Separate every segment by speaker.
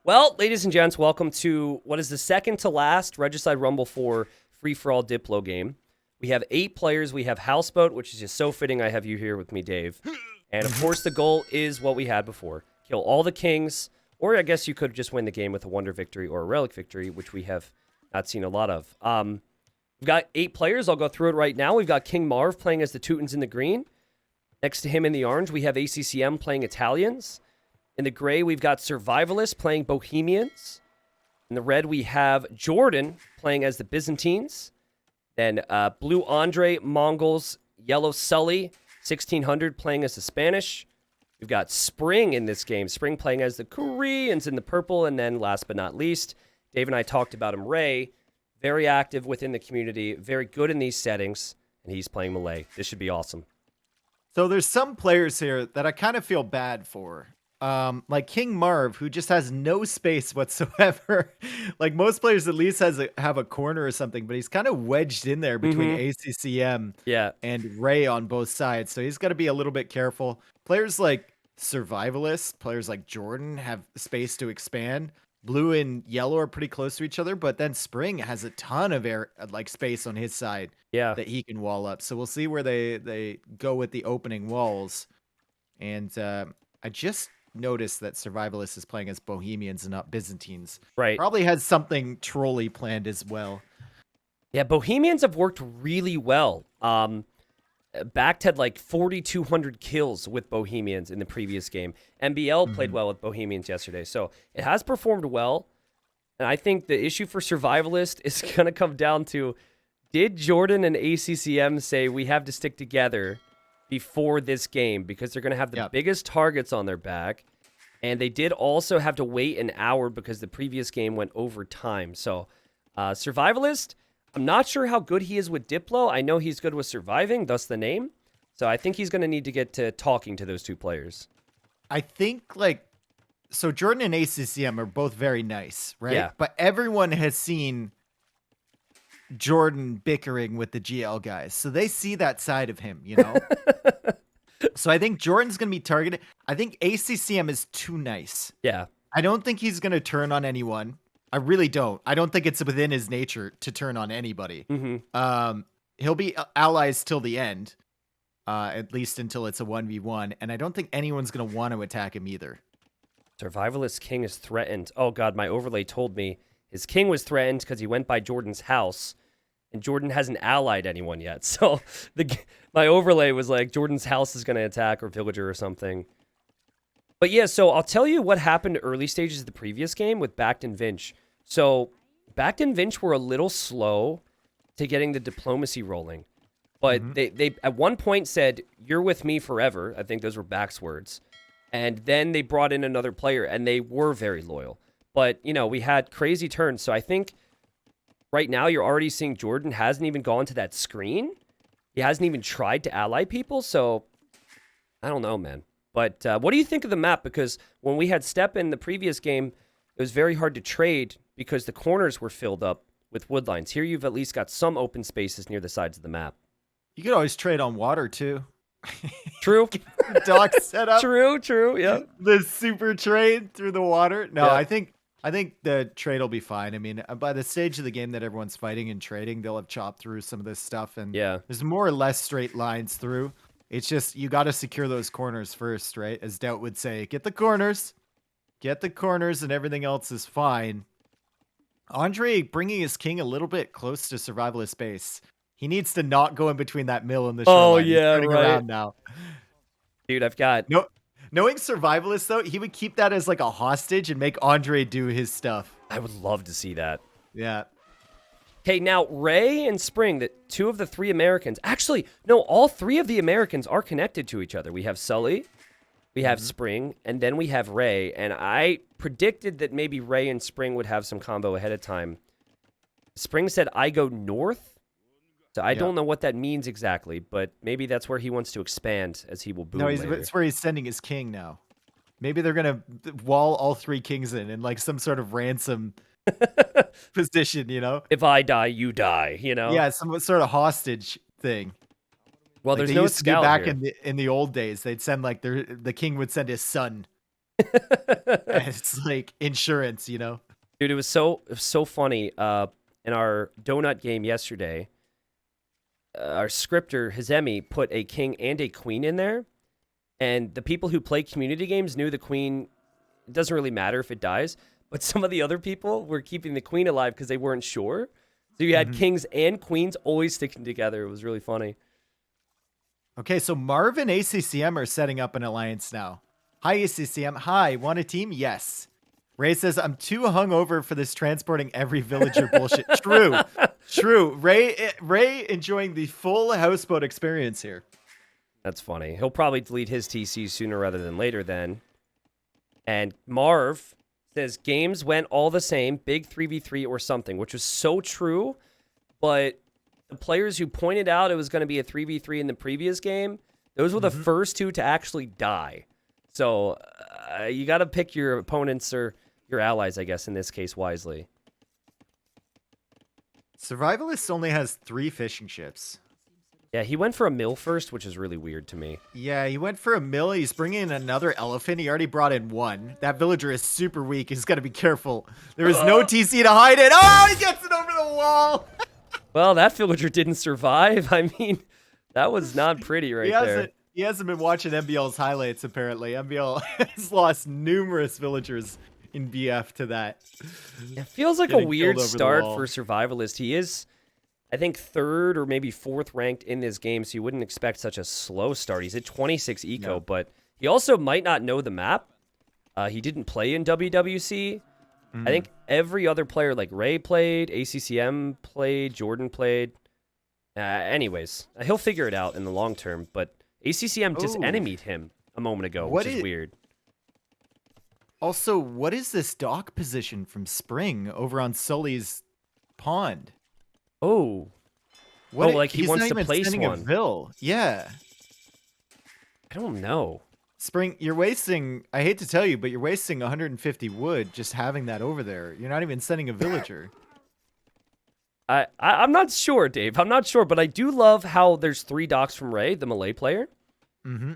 Speaker 1: Well, ladies and gents, welcome to what is the second to last Regicide Rumble 4 free-for-all Diplo game. We have 8 players. We have Houseboat, which is just so fitting I have you here with me, Dave. And of course, the goal is what we had before. Kill all the kings, or I guess you could just win the game with a Wonder Victory or a Relic Victory, which we have not seen a lot of. We've got 8 players. I'll go through it right now. We've got King Marv playing as the Teutons in the green. Next to him in the orange, we have ACCM playing Italians. In the gray, we've got Survivalists playing Bohemians. In the red, we have Jordan playing as the Byzantines. Then blue Andre, Mongols. Yellow Sully, 1600 playing as the Spanish. We've got Spring in this game. Spring playing as the Koreans in the purple. And then last but not least, Dave and I talked about him, Ray. Very active within the community. Very good in these settings. And he's playing Malay. This should be awesome.
Speaker 2: So there's some players here that I kind of feel bad for. Like King Marv, who just has no space whatsoever. Like most players at least have a corner or something, but he's kind of wedged in there between ACCM and Ray on both sides. So he's got to be a little bit careful. Players like Survivalists, players like Jordan have space to expand. Blue and yellow are pretty close to each other, but then Spring has a ton of space on his side that he can wall up. So we'll see where they go with the opening walls. And I just noticed that Survivalist is playing as Bohemians and not Byzantines.
Speaker 1: Right.
Speaker 2: Probably has something trolly planned as well.
Speaker 1: Yeah, Bohemians have worked really well. Backed had like 4,200 kills with Bohemians in the previous game. MBL played well with Bohemians yesterday, so it has performed well. And I think the issue for Survivalist is going to come down to, did Jordan and ACCM say we have to stick together before this game because they're going to have the biggest targets on their back, and they did also have to wait an hour because the previous game went overtime. So Survivalist, I'm not sure how good he is with Diplo. I know he's good with surviving, thus the name. So I think he's going to need to get to talking to those two players.
Speaker 2: I think so Jordan and ACCM are both very nice, right?
Speaker 1: Yeah.
Speaker 2: But everyone has seen Jordan bickering with the GL guys. So they see that side of him, you know? So I think Jordan's going to be targeted. I think ACCM is too nice.
Speaker 1: Yeah.
Speaker 2: I don't think he's going to turn on anyone. I really don't. I don't think it's within his nature to turn on anybody. He'll be allies till the end, at least until it's a 1v1. And I don't think anyone's going to want to attack him either.
Speaker 1: Survivalist King is threatened. Oh, God, my overlay told me his king was threatened because he went by Jordan's house, and Jordan hasn't allied anyone yet. So my overlay was like Jordan's house is going to attack or villager or something. But yeah, so I'll tell you what happened early stages of the previous game with Backed and Vinch. So Backed and Vinch were a little slow to getting the diplomacy rolling. But they at one point said, "You're with me forever." I think those were Back's words. And then they brought in another player, and they were very loyal. But, you know, we had crazy turns. So I think right now you're already seeing Jordan hasn't even gone to that screen. He hasn't even tried to ally people. So I don't know, man. But what do you think of the map? Because when we had Step in the previous game, it was very hard to trade because the corners were filled up with wood lines. Here you've at least got some open spaces near the sides of the map.
Speaker 2: You could always trade on water, too.
Speaker 1: True.
Speaker 2: Dock set up.
Speaker 1: True, yeah.
Speaker 2: The super trade through the water. No, I think the trade will be fine. I mean, by the stage of the game that everyone's fighting and trading, they'll have chopped through some of this stuff. And there's more or less straight lines through. It's just, you got to secure those corners first, right? As Doubt would say, get the corners, and everything else is fine. Andre bringing his king a little bit close to survivalist base. He needs to not go in between that mill and the shoreline.
Speaker 1: Oh, yeah,
Speaker 2: He's turning around now.
Speaker 1: Dude, I've got...
Speaker 2: Knowing survivalist, though, he would keep that as like a hostage and make Andre do his stuff.
Speaker 1: I would love to see that.
Speaker 2: Yeah.
Speaker 1: Okay, now Ray and Spring, the 2 of the 3 Americans. Actually, no, all 3 of the Americans are connected to each other. We have Sully, we have Spring, and then we have Ray. And I predicted that maybe Ray and Spring would have some combo ahead of time. Spring said, "I go north." So I don't know what that means exactly, but maybe that's where he wants to expand as he will boom later.
Speaker 2: It's where he's sending his king now. Maybe they're going to wall all 3 kings in like some sort of ransom position, you know?
Speaker 1: If I die, you die, you know?
Speaker 2: Yeah, some sort of hostage thing.
Speaker 1: Well,
Speaker 2: like
Speaker 1: there's no scout
Speaker 2: back
Speaker 1: here.
Speaker 2: in the old days. They'd send like the king would send his son And it's like insurance, you know?
Speaker 1: Dude, it was so funny. In our donut game yesterday, our scripter Hizemi put a king and a queen in there, and the people who play community games knew the queen. It doesn't really matter if it dies, but some of the other people were keeping the queen alive because they weren't sure. So you had kings and queens always sticking together. It was really funny.
Speaker 2: Okay, so Marv and ACCM are setting up an alliance now. Hi, ACCM. Hi, want a team? Yes. Ray says, I'm too hungover for this transporting every villager bullshit. True. True. Ray enjoying the full houseboat experience here.
Speaker 1: That's funny. He'll probably delete his TC sooner rather than later then. And Marv says, games went all the same, big 3v3 or something, which was so true. But the players who pointed out it was going to be a 3v3 in the previous game, those were the first two to actually die. So you got to pick your opponents or your allies, I guess, in this case, wisely.
Speaker 2: Survivalist only has 3 fishing ships.
Speaker 1: Yeah, he went for a mill first, which is really weird to me.
Speaker 2: Yeah, he went for a mill. He's bringing in another elephant. He already brought in 1. That villager is super weak. He's got to be careful. There is no TC to hide it. Oh, he gets it over the wall.
Speaker 1: Well, that villager didn't survive. I mean, that was not pretty there.
Speaker 2: He hasn't been watching MBL's highlights, apparently. MBL has lost numerous villagers in BF to that.
Speaker 1: It feels like a weird start for Survivalist. He is, I think, 3rd or maybe 4th ranked in this game, so you wouldn't expect such a slow start. He's at 26 eco, but he also might not know the map. He didn't play in WWC. I think every other player, like Ray played, ACCM played, Jordan played. Anyways, he'll figure it out in the long term, but ACCM just enemied him a moment ago, which is weird.
Speaker 2: Also, what is this dock position from Spring over on Sully's pond?
Speaker 1: Oh.
Speaker 2: What?
Speaker 1: Like he wants to place one.
Speaker 2: A Vill. Yeah.
Speaker 1: I don't know.
Speaker 2: Spring, you're wasting, I hate to tell you, but you're wasting 150 wood just having that over there. You're not even sending a villager.
Speaker 1: I'm not sure, Dave. I'm not sure, but I do love how there's 3 docks from Ray, the Malay player.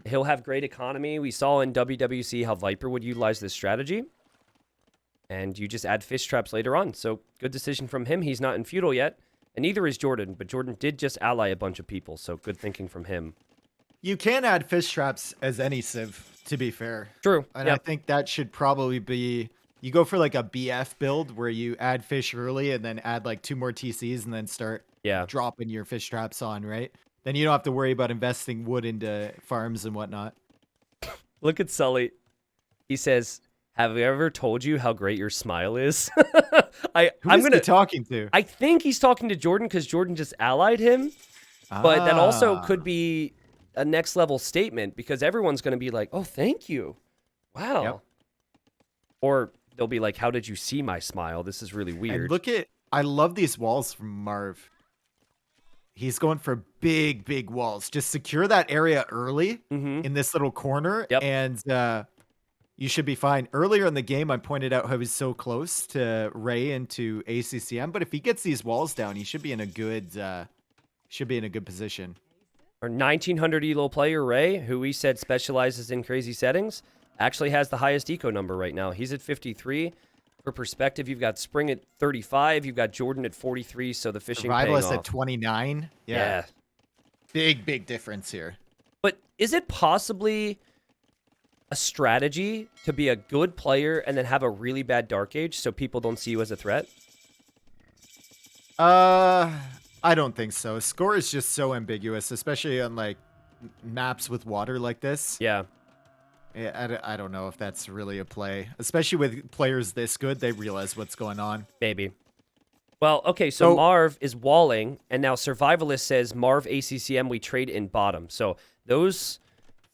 Speaker 1: He'll have great economy. We saw in WWC how Viper would utilize this strategy. And you just add fish traps later on. So good decision from him. He's not in feudal yet. And neither is Jordan, but Jordan did just ally a bunch of people. So good thinking from him.
Speaker 2: You can add fish traps as any civ, to be fair.
Speaker 1: True.
Speaker 2: And I think that should probably be, you go for like a BF build where you add fish early and then add like 2 more TCs and then start dropping your fish traps on, right? Then you don't have to worry about investing wood into farms and whatnot.
Speaker 1: Look at Sully. He says, have I ever told you how great your smile is?
Speaker 2: Who is he talking to?
Speaker 1: I think he's talking to Jordan because Jordan just allied him. But that also could be a next level statement because everyone's going to be like, oh, thank you. Wow. Yep. Or they'll be like, how did you see my smile? This is really weird.
Speaker 2: And I love these walls from Marv. He's going for big walls. Just secure that area early in this little corner, and you should be fine. Earlier in the game, I pointed out how he's so close to Ray and to ACCM, but if he gets these walls down, he should be in a good position.
Speaker 1: Our 1900 elo player, Ray, who we said specializes in crazy settings, actually has the highest eco number right now. He's at 53. For perspective, you've got Spring at 35, you've got Jordan at 43, so the fishing
Speaker 2: Survivalist at 29. Yeah. Big difference here.
Speaker 1: But is it possibly a strategy to be a good player and then have a really bad Dark Age so people don't see you as a threat?
Speaker 2: I don't think so. Score is just so ambiguous, especially on like maps with water like this.
Speaker 1: Yeah.
Speaker 2: I don't know if that's really a play, especially with players this good. They realize what's going on.
Speaker 1: Maybe. Well, okay, so Marv is walling, and now Survivalist says Marv ACCM, we trade in bottom. So those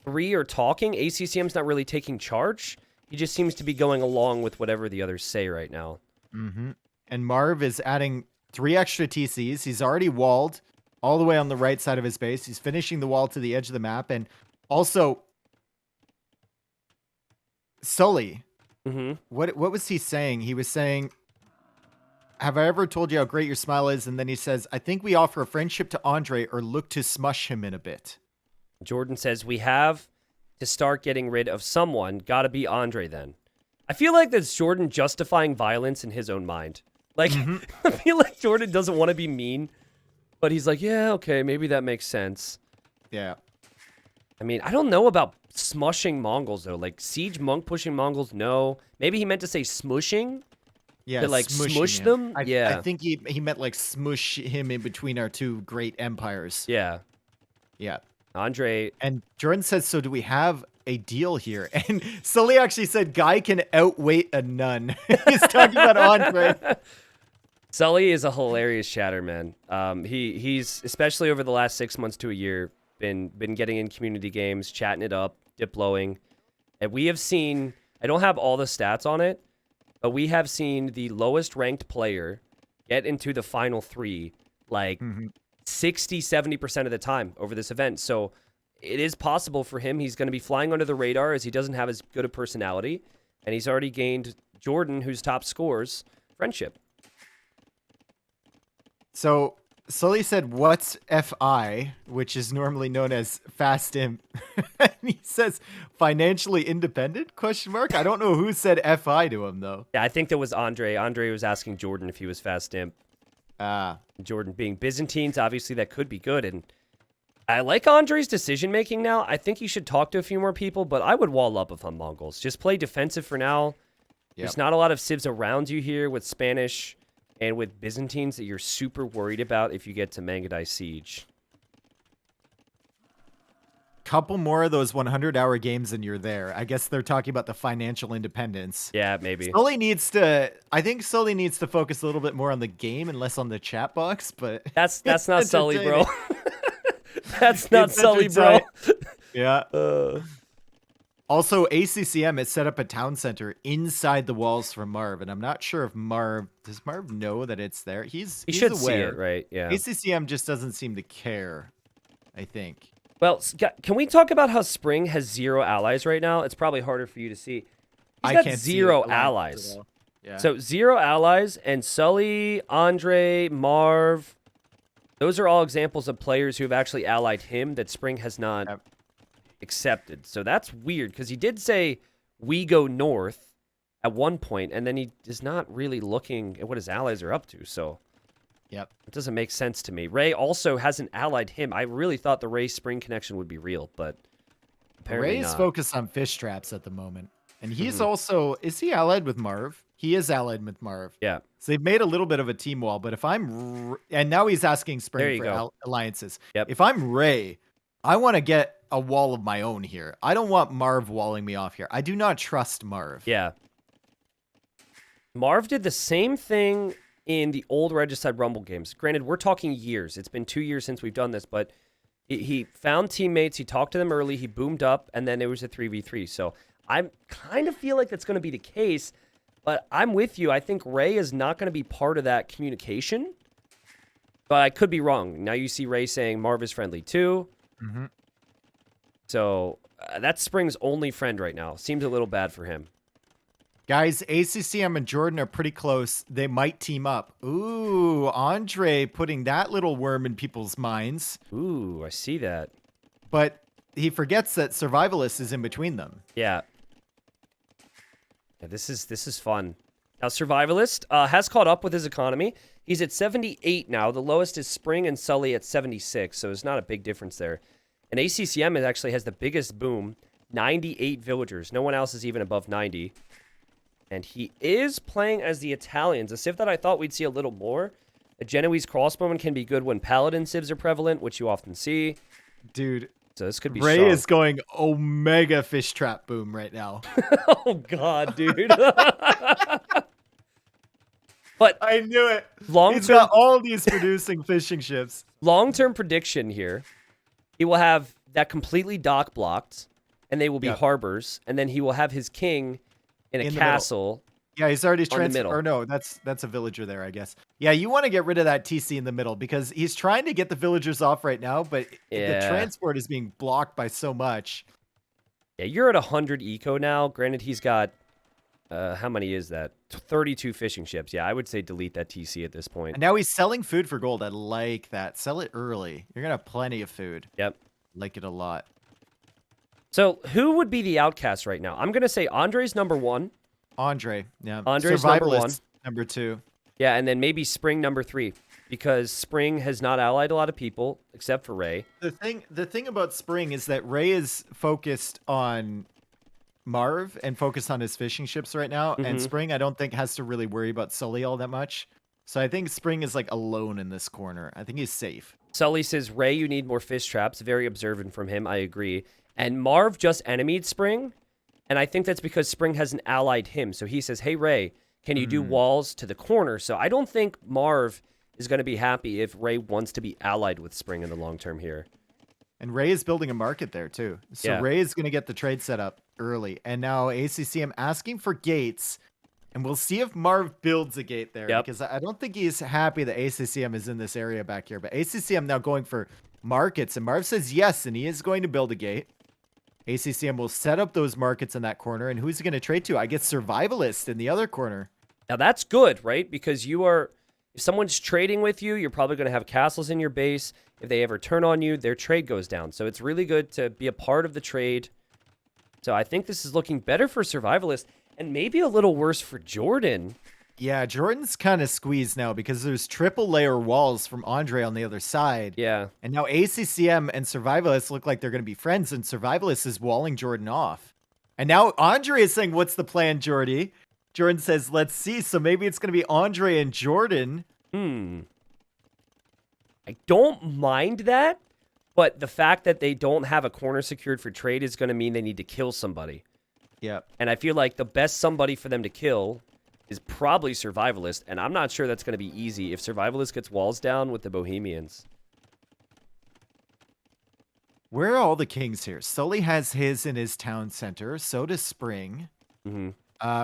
Speaker 1: 3 are talking. ACCM's not really taking charge. He just seems to be going along with whatever the others say right now.
Speaker 2: And Marv is adding 3 extra TCs. He's already walled all the way on the right side of his base. He's finishing the wall to the edge of the map, and also Sully, what was he saying? He was saying, have I ever told you how great your smile is? And then he says, I think we offer a friendship to Andre or look to smush him in a bit.
Speaker 1: Jordan says, we have to start getting rid of someone, gotta be Andre then. I feel like that's Jordan justifying violence in his own mind. Like, I feel like Jordan doesn't want to be mean, but he's like, yeah, okay, maybe that makes sense.
Speaker 2: Yeah.
Speaker 1: I mean, I don't know about smushing Mongols, though. Like, siege monk pushing Mongols, no. Maybe he meant to say smushing?
Speaker 2: Yeah,
Speaker 1: To, like,
Speaker 2: smushing
Speaker 1: smush
Speaker 2: him.
Speaker 1: them?
Speaker 2: I
Speaker 1: Yeah.
Speaker 2: think he meant like smush him in between our two great empires.
Speaker 1: Yeah.
Speaker 2: Yeah.
Speaker 1: Andre,
Speaker 2: And Jordan says, so do we have a deal here? And Sully actually said, guy can outweight a nun. He's talking about Andre.
Speaker 1: Sully is a hilarious chatter, man. He's, especially over the last 6 months to a year, been getting in community games, chatting it up, diploing. And we have seen, I don't have all the stats on it, but we have seen the lowest ranked player get into the final 3 like 60, 70% of the time over this event. So it is possible for him. He's going to be flying under the radar as he doesn't have as good a personality. And he's already gained Jordan, whose top scores, friendship.
Speaker 2: So Sully said, what's FI, which is normally known as fast imp. And he says, financially independent, question mark. I don't know who said FI to him, though.
Speaker 1: Yeah, I think that was Andre. Andre was asking Jordan if he was fast imp.
Speaker 2: Ah.
Speaker 1: Jordan being Byzantines, obviously that could be good. And I like Andre's decision-making now. I think he should talk to a few more people, but I would wall up if I'm Mongols. Just play defensive for now. There's not a lot of civs around you here with Spanish and with Byzantines that you're super worried about if you get to Mangadai Siege.
Speaker 2: Couple more of those 100-hour games and you're there. I guess they're talking about the financial independence.
Speaker 1: Yeah, maybe.
Speaker 2: I think Sully needs to focus a little bit more on the game and less on the chat box, but
Speaker 1: That's not Sully, bro. That's not Sully, bro.
Speaker 2: Yeah. Also, ACCM has set up a town center inside the walls for Marv, and I'm not sure if does Marv know that it's there? He
Speaker 1: should
Speaker 2: aware.
Speaker 1: see it, right? Yeah.
Speaker 2: ACCM just doesn't seem to care, I think.
Speaker 1: Well, can we talk about how Spring has 0 allies right now? It's probably harder for you to see. He's got 0 allies.
Speaker 2: Yeah.
Speaker 1: So 0 allies, and Sully, Andre, Marv, those are all examples of players who have actually allied him that Spring has not accepted. So that's weird, because he did say, we go north at one point, and then he is not really looking at what his allies are up to, so...
Speaker 2: Yep.
Speaker 1: It doesn't make sense to me. Ray also hasn't allied him. I really thought the Ray Spring connection would be real, but apparently
Speaker 2: Ray's
Speaker 1: not.
Speaker 2: focused on fish traps at the moment. And he's also... Is he allied with Marv? He is allied with Marv.
Speaker 1: Yeah.
Speaker 2: So they've made a little bit of a team wall, but if I'm... And now he's asking Spring for alliances.
Speaker 1: Yep.
Speaker 2: If I'm Ray, I want to get a wall of my own here. I don't want Marv walling me off here. I do not trust Marv.
Speaker 1: Yeah. Marv did the same thing in the old Regicide Rumble games. Granted, we're talking years. It's been 2 years since we've done this, but he found teammates, he talked to them early, he boomed up, and then it was a 3v3. So I kind of feel like that's going to be the case, but I'm with you. I think Ray is not going to be part of that communication, but I could be wrong. Now you see Ray saying Marv is friendly too. So that's Spring's only friend right now. Seems a little bad for him.
Speaker 2: Guys, ACCM and Jordan are pretty close. They might team up. Ooh, Andre putting that little worm in people's minds.
Speaker 1: Ooh, I see that.
Speaker 2: But he forgets that Survivalist is in between them.
Speaker 1: Yeah. Yeah, this is fun. Now, Survivalist has caught up with his economy. He's at 78 now. The lowest is Spring and Sully at 76, so it's not a big difference there. And ACCM actually has the biggest boom, 98 villagers. No one else is even above 90. And he is playing as the Italians, a civ that I thought we'd see a little more. A Genoese crossbowman can be good when Paladin civs are prevalent, which you often see.
Speaker 2: Dude,
Speaker 1: so this could be
Speaker 2: Ray
Speaker 1: strong.
Speaker 2: is going Omega fish trap boom right now.
Speaker 1: Oh, God, dude. But
Speaker 2: I knew it. He's
Speaker 1: Long-term,
Speaker 2: got all these producing fishing ships.
Speaker 1: long-term prediction here, he will have that completely dock blocked, and they will be harbors, and then he will have his king in a castle.
Speaker 2: Yeah, he's already
Speaker 1: on the middle.
Speaker 2: Or no, that's a villager there, I guess. Yeah, you want to get rid of that TC in the middle because he's trying to get the villagers off right now, but the transport is being blocked by so much.
Speaker 1: Yeah, you're at 100 eco now. Granted, he's got, how many is that? 32 fishing ships. Yeah, I would say delete that TC at this point.
Speaker 2: And now he's selling food for gold. I like that. Sell it early. You're going to have plenty of food.
Speaker 1: Yep.
Speaker 2: Like it a lot.
Speaker 1: So who would be the outcast right now? I'm gonna say Andre's number 1.
Speaker 2: Andre, yeah.
Speaker 1: Andre's number 1.
Speaker 2: Survivalist, number 2.
Speaker 1: Yeah, and then maybe Spring number 3, because Spring has not allied a lot of people except for Ray.
Speaker 2: The thing about Spring is that Ray is focused on Marv and focused on his fishing ships right now, and Spring I don't think has to really worry about Sully all that much. So I think Spring is like alone in this corner. I think he's safe.
Speaker 1: Sully says, Ray, you need more fish traps. Very observant from him. I agree. And Marv just enemied Spring, and I think that's because Spring hasn't allied him. So he says, hey, Ray, can you do walls to the corner? So I don't think Marv is going to be happy if Ray wants to be allied with Spring in the long term here.
Speaker 2: And Ray is building a market there too. So
Speaker 1: Yeah.
Speaker 2: Ray is going to get the trade set up early. And now ACCM asking for gates. And we'll see if Marv builds a gate there.
Speaker 1: Yep.
Speaker 2: Because I don't think he's happy that ACCM is in this area back here. But ACCM now going for markets. And Marv says yes, and he is going to build a gate. ACCM will set up those markets in that corner. And who's he going to trade to? I guess Survivalist in the other corner.
Speaker 1: Now that's good, right? Because if someone's trading with you, you're probably going to have castles in your base. If they ever turn on you, their trade goes down. So it's really good to be a part of the trade. So I think this is looking better for Survivalist and maybe a little worse for Jordan.
Speaker 2: Yeah, Jordan's kind of squeezed now because there's triple layer walls from Andre on the other side.
Speaker 1: Yeah.
Speaker 2: And now ACCM and Survivalist look like they're going to be friends, and Survivalist is walling Jordan off. And now Andre is saying, what's the plan, Jordy? Jordan says, let's see. So maybe it's going to be Andre and Jordan.
Speaker 1: I don't mind that, but the fact that they don't have a corner secured for trade is going to mean they need to kill somebody.
Speaker 2: Yep.
Speaker 1: And I feel like the best somebody for them to kill is probably Survivalist, and I'm not sure that's going to be easy if Survivalist gets walls down with the Bohemians.
Speaker 2: Where are all the kings here? Sully has his in his town center. So does Spring.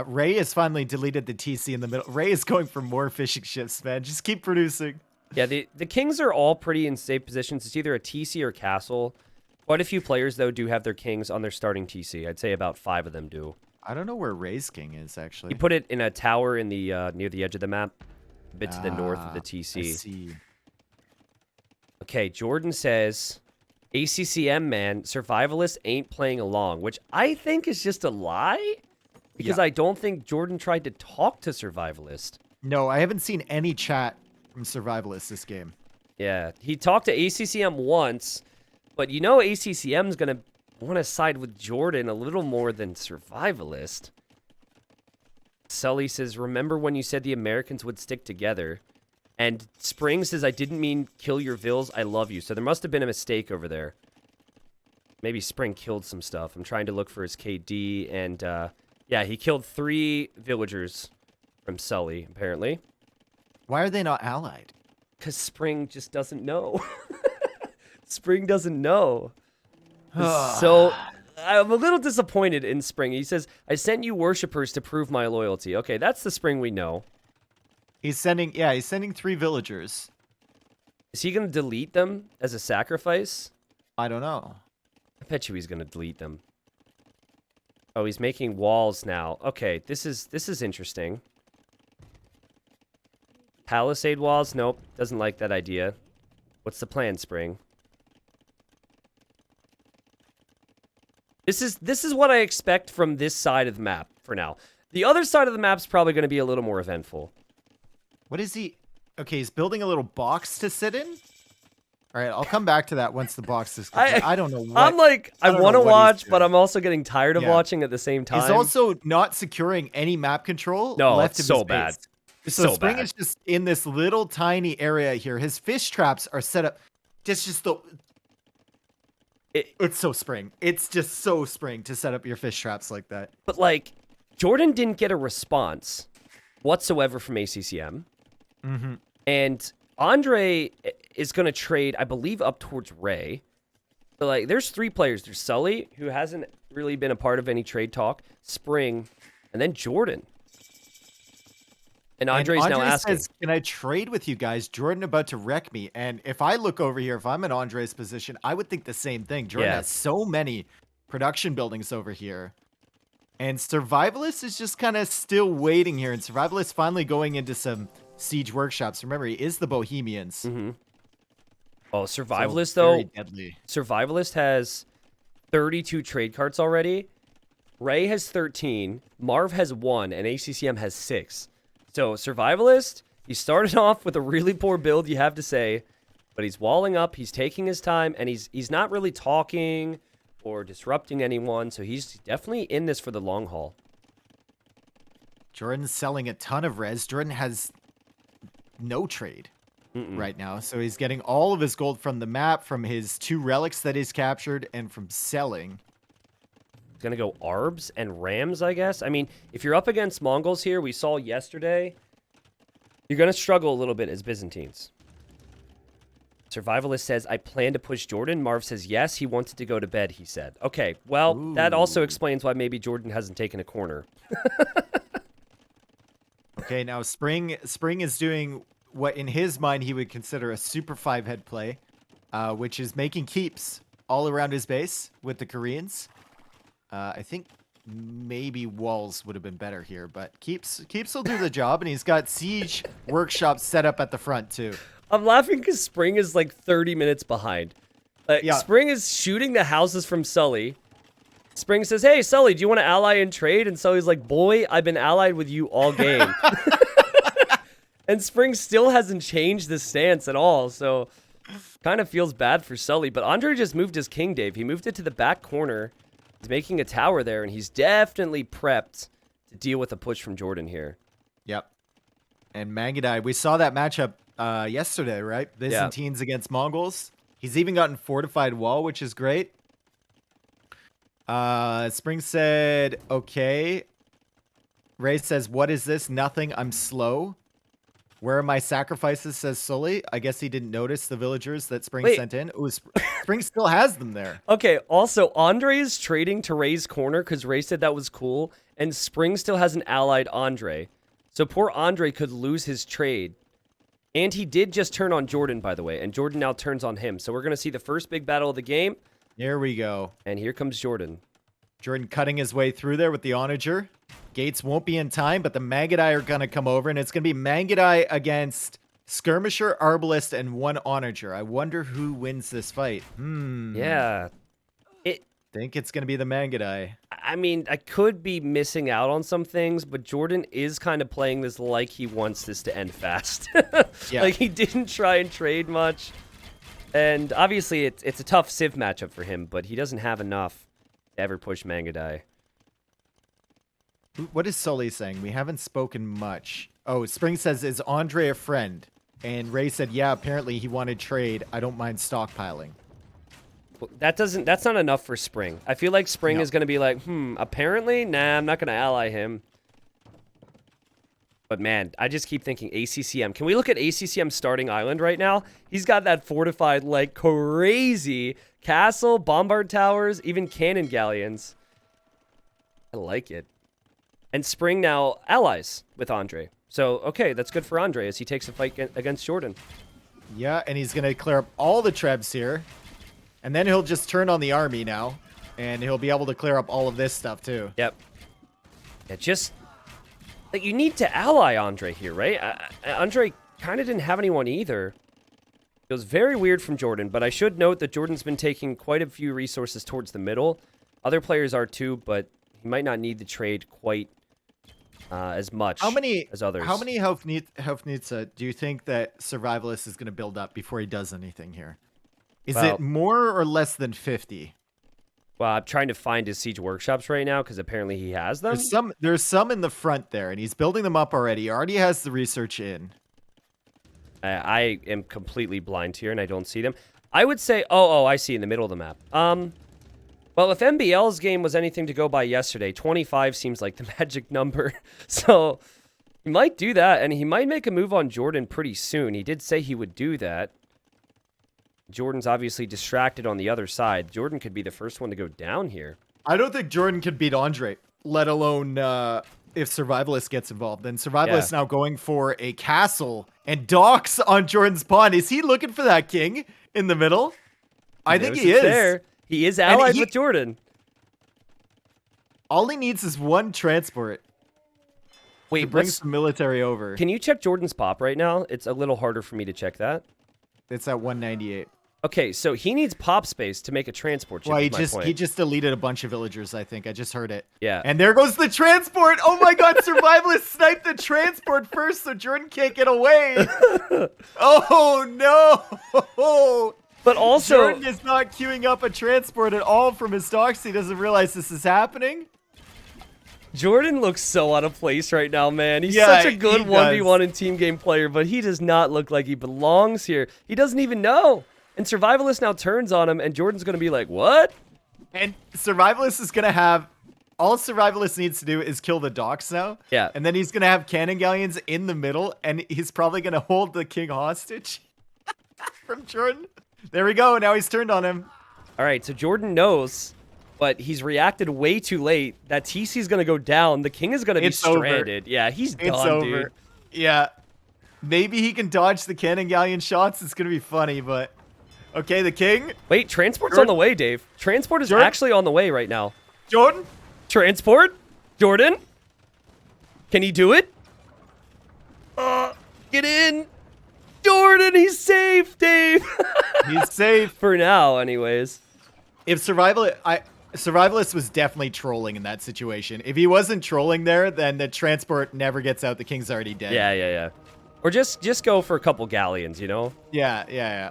Speaker 2: Ray has finally deleted the TC in the middle. Ray is going for more fishing ships, man. Just keep producing.
Speaker 1: Yeah, the kings are all pretty in safe positions. It's either a TC or castle. Quite a few players, though, do have their kings on their starting TC. I'd say about 5 of them do.
Speaker 2: I don't know where Ray's king is, actually.
Speaker 1: You put it in a tower in the near the edge of the map, a bit to the north of the
Speaker 2: I
Speaker 1: TC.
Speaker 2: see.
Speaker 1: Okay, Jordan says, ACCM, man, Survivalist ain't playing along, which I think is just a lie, because I don't think Jordan tried to talk to Survivalist.
Speaker 2: No, I haven't seen any chat from Survivalist this game.
Speaker 1: Yeah, he talked to ACCM once, but you know ACCM's going to want to side with Jordan a little more than Survivalist. Sully says, remember when you said the Americans would stick together? And Spring says, I didn't mean kill your vills, I love you. So there must have been a mistake over there. Maybe Spring killed some stuff. I'm trying to look for his KD, and yeah, he killed 3 villagers from Sully, apparently.
Speaker 2: Why are they not allied?
Speaker 1: Because Spring just doesn't know. Spring doesn't know. So I'm a little disappointed in Spring. He says, I sent you worshippers to prove my loyalty. Okay, that's the Spring we know.
Speaker 2: He's sending 3 villagers.
Speaker 1: Is he going to delete them as a sacrifice?
Speaker 2: I don't know.
Speaker 1: I bet you he's going to delete them. Oh, he's making walls now. Okay, this is interesting. Palisade walls? Nope, doesn't like that idea. What's the plan, Spring? This is what I expect from this side of the map for now. The other side of the map's probably going to be a little more eventful.
Speaker 2: What is he? Okay, he's building a little box to sit in. All right, I'll come back to that once the box is complete. I don't know what.
Speaker 1: I'm like, I
Speaker 2: don't
Speaker 1: want to
Speaker 2: know what he's
Speaker 1: watch, but
Speaker 2: doing.
Speaker 1: I'm also getting tired of watching at the same time.
Speaker 2: He's also not securing any map control
Speaker 1: No,
Speaker 2: left
Speaker 1: it's
Speaker 2: of
Speaker 1: so
Speaker 2: his
Speaker 1: bad.
Speaker 2: base.
Speaker 1: It's
Speaker 2: So
Speaker 1: so
Speaker 2: Spring
Speaker 1: bad.
Speaker 2: is just in this little tiny area here. His fish traps are set up. It's so Spring. It's just so Spring to set up your fish traps like that.
Speaker 1: But like, Jordan didn't get a response whatsoever from ACCM. And Andre is going to trade, I believe, up towards Ray. So, like, there's 3 players. There's Sully, who hasn't really been a part of any trade talk, Spring, and then Jordan. And Andre's now asking.
Speaker 2: Says, can I trade with you guys? Jordan about to wreck me. And if I look over here, if I'm in Andre's position, I would think the same thing. Jordan has so many production buildings over here. And Survivalist is just kind of still waiting here. And Survivalist finally going into some siege workshops. Remember, he is the Bohemians.
Speaker 1: Oh, Survivalist,
Speaker 2: So very
Speaker 1: though.
Speaker 2: deadly.
Speaker 1: Survivalist has 32 trade carts already. Ray has 13, Marv has 1, and ACCM has 6. So Survivalist, he started off with a really poor build, you have to say, but he's walling up, he's taking his time, and he's not really talking or disrupting anyone, so he's definitely in this for the long haul.
Speaker 2: Jordan's selling a ton of res. Jordan has no trade right now, so he's getting all of his gold from the map, from his 2 relics that he's captured, and from selling.
Speaker 1: He's gonna go Arbs and Rams, I guess. I mean, if you're up against Mongols here, we saw yesterday, you're gonna struggle a little bit as Byzantines. Survivalist says, I plan to push Jordan. Marv says, yes, he wanted to go to bed, he said. Okay, well, that also explains why maybe Jordan hasn't taken a corner.
Speaker 2: Okay, now Spring is doing what in his mind he would consider a super 5-head play, which is making keeps all around his base with the Koreans. I think maybe walls would have been better here, but keeps will do the job, and he's got siege workshops set up at the front too.
Speaker 1: I'm laughing because Spring is like 30 minutes behind.
Speaker 2: Yeah.
Speaker 1: Spring is shooting the houses from Sully. Spring says, hey, Sully, do you want to ally and trade? And Sully's like, boy, I've been allied with you all game. And Spring still hasn't changed the stance at all, so kind of feels bad for Sully. But Andre just moved his king, Dave. He moved it to the back corner. He's making a tower there, and he's definitely prepped to deal with a push from Jordan here.
Speaker 2: Yep. And Magadai, we saw that matchup yesterday, right? Byzantines against Mongols. He's even gotten fortified wall, which is great. Spring said, okay. Ray says, what is this? Nothing. I'm slow. Where are my sacrifices, says Sully. I guess he didn't notice the villagers that Spring sent in. Ooh, Spring still has them there.
Speaker 1: Okay, also, Andre is trading to Ray's corner because Ray said that was cool, and Spring still has an allied Andre. So poor Andre could lose his trade. And he did just turn on Jordan, by the way, and Jordan now turns on him. So we're going to see the first big battle of the game.
Speaker 2: Here we go.
Speaker 1: And here comes Jordan.
Speaker 2: Jordan cutting his way through there with the Onager. Gates won't be in time, but the Magadai are going to come over, and it's going to be Magadai against Skirmisher, Arbalist, and 1 Onager. I wonder who wins this fight.
Speaker 1: Yeah.
Speaker 2: Think it's going to be the Magadai.
Speaker 1: I mean, I could be missing out on some things, but Jordan is kind of playing this like he wants this to end fast.
Speaker 2: Yeah.
Speaker 1: Like, he didn't try and trade much. And obviously, it's a tough Civ matchup for him, but he doesn't have enough to ever push Magadai.
Speaker 2: What is Sully saying? We haven't spoken much. Oh, Spring says, is Andre a friend? And Ray said, yeah, apparently he wanted trade. I don't mind stockpiling.
Speaker 1: That's not enough for Spring. I feel like Spring is going to be like, apparently? Nah, I'm not going to ally him. But man, I just keep thinking ACCM. Can we look at ACCM starting island right now? He's got that fortified like crazy castle, bombard towers, even cannon galleons. I like it. And Spring now allies with Andre. So, okay, that's good for Andre as he takes a fight against Jordan.
Speaker 2: Yeah, and he's going to clear up all the trebs here. And then he'll just turn on the army now. And he'll be able to clear up all of this stuff too.
Speaker 1: Yep. Yeah, just... like, you need to ally Andre here, right? Andre kind of didn't have anyone either. It was very weird from Jordan, but I should note that Jordan's been taking quite a few resources towards the middle. Other players are too, but he might not need the trade quite as much as others.
Speaker 2: How many health needs do you think that Survivalist is going to build up before he does anything here? Is it more or less than 50?
Speaker 1: Well, I'm trying to find his siege workshops right now because apparently he has them.
Speaker 2: There's some in the front there, and he's building them up already. He already has the research in.
Speaker 1: I am completely blind here, and I don't see them. I would say, oh, I see in the middle of the map. Well, if MBL's game was anything to go by yesterday, 25 seems like the magic number. So he might do that, and he might make a move on Jordan pretty soon. He did say he would do that. Jordan's obviously distracted on the other side. Jordan could be the first one to go down here.
Speaker 2: I don't think Jordan could beat Andre, let alone if Survivalist gets involved. And Survivalist now going for a castle and docks on Jordan's pawn. Is he looking for that king in the middle? I think he is.
Speaker 1: There. He is allied with Jordan.
Speaker 2: All he needs is 1 transport.
Speaker 1: Wait,
Speaker 2: to bring some military over.
Speaker 1: Can you check Jordan's pop right now? It's a little harder for me to check that.
Speaker 2: It's at 198.
Speaker 1: Okay, so he needs pop space to make a transport ship.
Speaker 2: Well,
Speaker 1: Is my
Speaker 2: he
Speaker 1: point.
Speaker 2: just deleted a bunch of villagers, I think. I just heard it.
Speaker 1: Yeah.
Speaker 2: And there goes the transport. Oh my god, Survivalists sniped the transport first, so Jordan can't get away. Oh no.
Speaker 1: But also,
Speaker 2: Jordan is not queuing up a transport at all from his docks. He doesn't realize this is happening.
Speaker 1: Jordan looks so out of place right now, man. He's
Speaker 2: Yeah,
Speaker 1: such a good
Speaker 2: he
Speaker 1: 1v1 and team game player, but he does not look like he belongs here. He doesn't even know. And Survivalist now turns on him, and Jordan's going to be like, what?
Speaker 2: And Survivalist is going to have... All Survivalist needs to do is kill the docks now.
Speaker 1: Yeah.
Speaker 2: And then he's going to have cannon galleons in the middle, and he's probably going to hold the king hostage from Jordan. There we go. Now he's turned on him.
Speaker 1: All right, so Jordan knows, but he's reacted way too late. That TC's going to go down. The king is going to be stranded. Yeah, he's done,
Speaker 2: It's over.
Speaker 1: dude.
Speaker 2: Yeah. Maybe he can dodge the cannon galleon shots. It's going to be funny, but... Okay, the king.
Speaker 1: Wait, transport's
Speaker 2: Jordan.
Speaker 1: on the way, Dave. Transport is
Speaker 2: Jordan.
Speaker 1: actually on the way right now.
Speaker 2: Jordan.
Speaker 1: Transport? Jordan? Can he do it? Get in. Jordan, he's safe, Dave.
Speaker 2: He's safe.
Speaker 1: For now, anyways.
Speaker 2: If Survivalist was definitely trolling in that situation. If he wasn't trolling there, then the transport never gets out. The king's already dead.
Speaker 1: Yeah. Or just go for a couple galleons, you know?
Speaker 2: Yeah.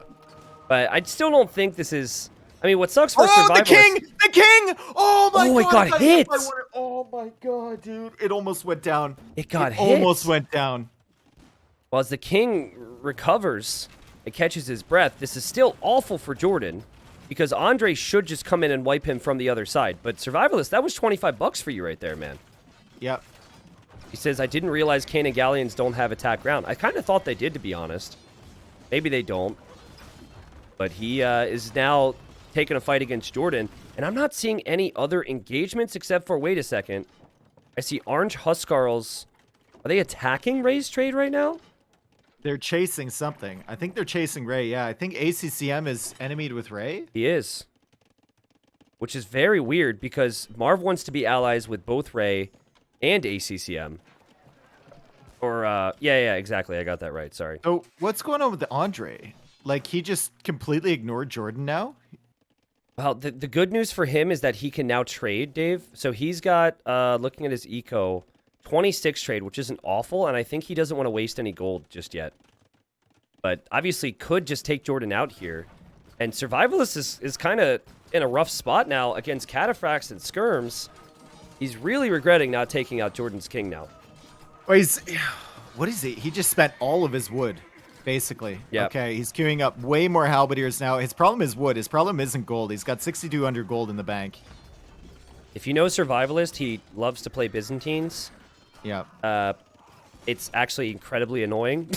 Speaker 1: But I still don't think this is... I mean, what sucks for
Speaker 2: Oh,
Speaker 1: Survivalist...
Speaker 2: the king! The king! Oh my god!
Speaker 1: Oh, it got hit!
Speaker 2: Oh my god, dude. It almost went down.
Speaker 1: It got hit.
Speaker 2: Almost went down.
Speaker 1: Well, as the king recovers and catches his breath, this is still awful for Jordan because Andre should just come in and wipe him from the other side. But Survivalist, that was $25 for you right there, man.
Speaker 2: Yep.
Speaker 1: He says, I didn't realize cannon galleons don't have attack ground. I kind of thought they did, to be honest. Maybe they don't. But he is now taking a fight against Jordan. And I'm not seeing any other engagements except for, wait a second. I see Orange Huskarls. Are they attacking Ray's trade right now?
Speaker 2: They're chasing something. I think they're chasing Ray. Yeah, I think ACCM is enemied with Ray.
Speaker 1: He is. Which is very weird because Marv wants to be allies with both Ray and ACCM. Or, yeah, exactly. I got that right. Sorry.
Speaker 2: So what's going on with the Andre? Like, he just completely ignored Jordan now?
Speaker 1: Well, the good news for him is that he can now trade, Dave. So he's got, looking at his eco, 26 trade, which isn't awful, and I think he doesn't want to waste any gold just yet. But obviously could just take Jordan out here. And Survivalist is kind of in a rough spot now against Cataphracts and Skirms. He's really regretting not taking out Jordan's king now.
Speaker 2: Oh, what is he? He just spent all of his wood, basically.
Speaker 1: Yep.
Speaker 2: Okay, he's queuing up way more halberdiers now. His problem is wood. His problem isn't gold. He's got 6,200 gold in the bank.
Speaker 1: If you know Survivalist, he loves to play Byzantines.
Speaker 2: Yeah.
Speaker 1: It's actually incredibly annoying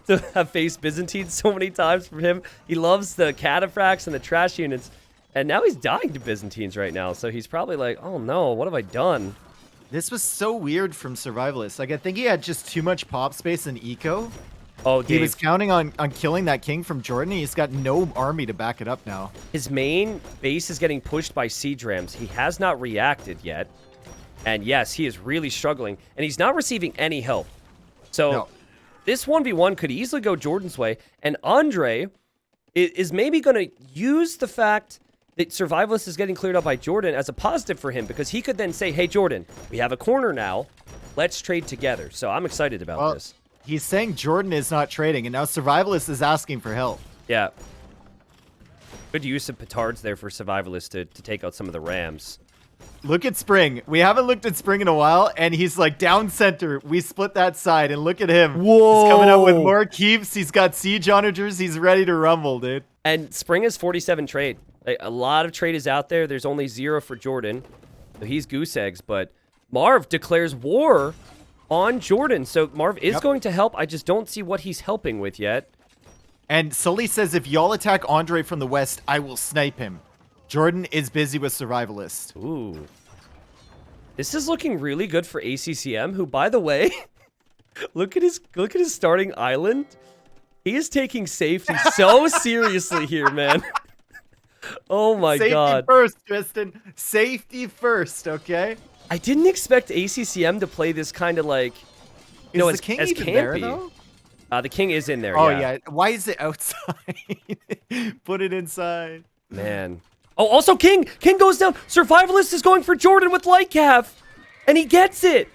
Speaker 1: to have faced Byzantines so many times from him. He loves the Cataphracts and the trash units. And now he's dying to Byzantines right now. So he's probably like, oh no, what have I done?
Speaker 2: This was so weird from Survivalist. Like, I think he had just too much pop space and eco.
Speaker 1: Oh,
Speaker 2: He
Speaker 1: Dave,
Speaker 2: was counting on killing that king from Jordan. He's got no army to back it up now.
Speaker 1: his main base is getting pushed by siege rams. He has not reacted yet. And yes, he is really struggling. And he's not receiving any help. So
Speaker 2: No.
Speaker 1: this 1v1 could easily go Jordan's way. And Andre is maybe going to use the fact that Survivalist is getting cleared up by Jordan as a positive for him. Because he could then say, hey, Jordan, we have a corner now. Let's trade together. So I'm excited about this.
Speaker 2: He's saying Jordan is not trading, and now Survivalist is asking for help.
Speaker 1: Yeah. Good use of petards there for Survivalist to take out some of the rams.
Speaker 2: Look at Spring. We haven't looked at Spring in a while, and he's like down center. We split that side, and look at him.
Speaker 1: Whoa.
Speaker 2: He's coming up with more keeps. He's got siege onagers. He's ready to rumble, dude.
Speaker 1: And Spring is 47 trade. Like, a lot of trade is out there. There's only 0 for Jordan. So he's goose eggs, but Marv declares war on Jordan. So Marv is going to help. I just don't see what he's helping with yet.
Speaker 2: And Sully says, if y'all attack Andre from the west, I will snipe him. Jordan is busy with Survivalist.
Speaker 1: Ooh. This is looking really good for ACCM, who, by the way, look at his starting island. He is taking safety so seriously here, man. Oh my god.
Speaker 2: Safety first, Tristan. Safety first, okay?
Speaker 1: I didn't expect ACCM to play this kind of like,
Speaker 2: Is the king
Speaker 1: as
Speaker 2: even
Speaker 1: campy.
Speaker 2: there, though?
Speaker 1: The king is in there,
Speaker 2: Oh,
Speaker 1: yeah.
Speaker 2: yeah. Why is it outside? Put it inside.
Speaker 1: Man. Oh, also king! King goes down! Survivalist is going for Jordan with light cav! And he gets it!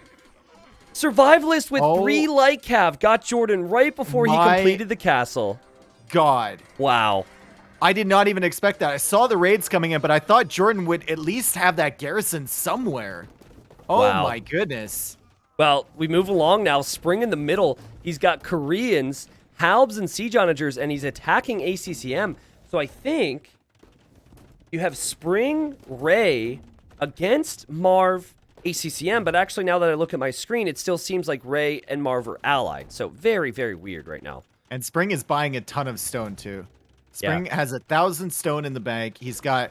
Speaker 1: Survivalist with 3 light cav got Jordan right before he completed the castle.
Speaker 2: God.
Speaker 1: Wow.
Speaker 2: I did not even expect that. I saw the raids coming in, but I thought Jordan would at least have that garrison somewhere. Oh
Speaker 1: Wow.
Speaker 2: my goodness.
Speaker 1: Well, we move along now. Spring in the middle. He's got Koreans, Halbs, and Siege Onagers, and he's attacking ACCM. So I think you have Spring, Ray against Marv, ACCM, but actually now that I look at my screen, it still seems like Ray and Marv are allied. So very, very weird right now.
Speaker 2: And Spring is buying a ton of stone too. Spring has 1,000 stone in the bank. He's got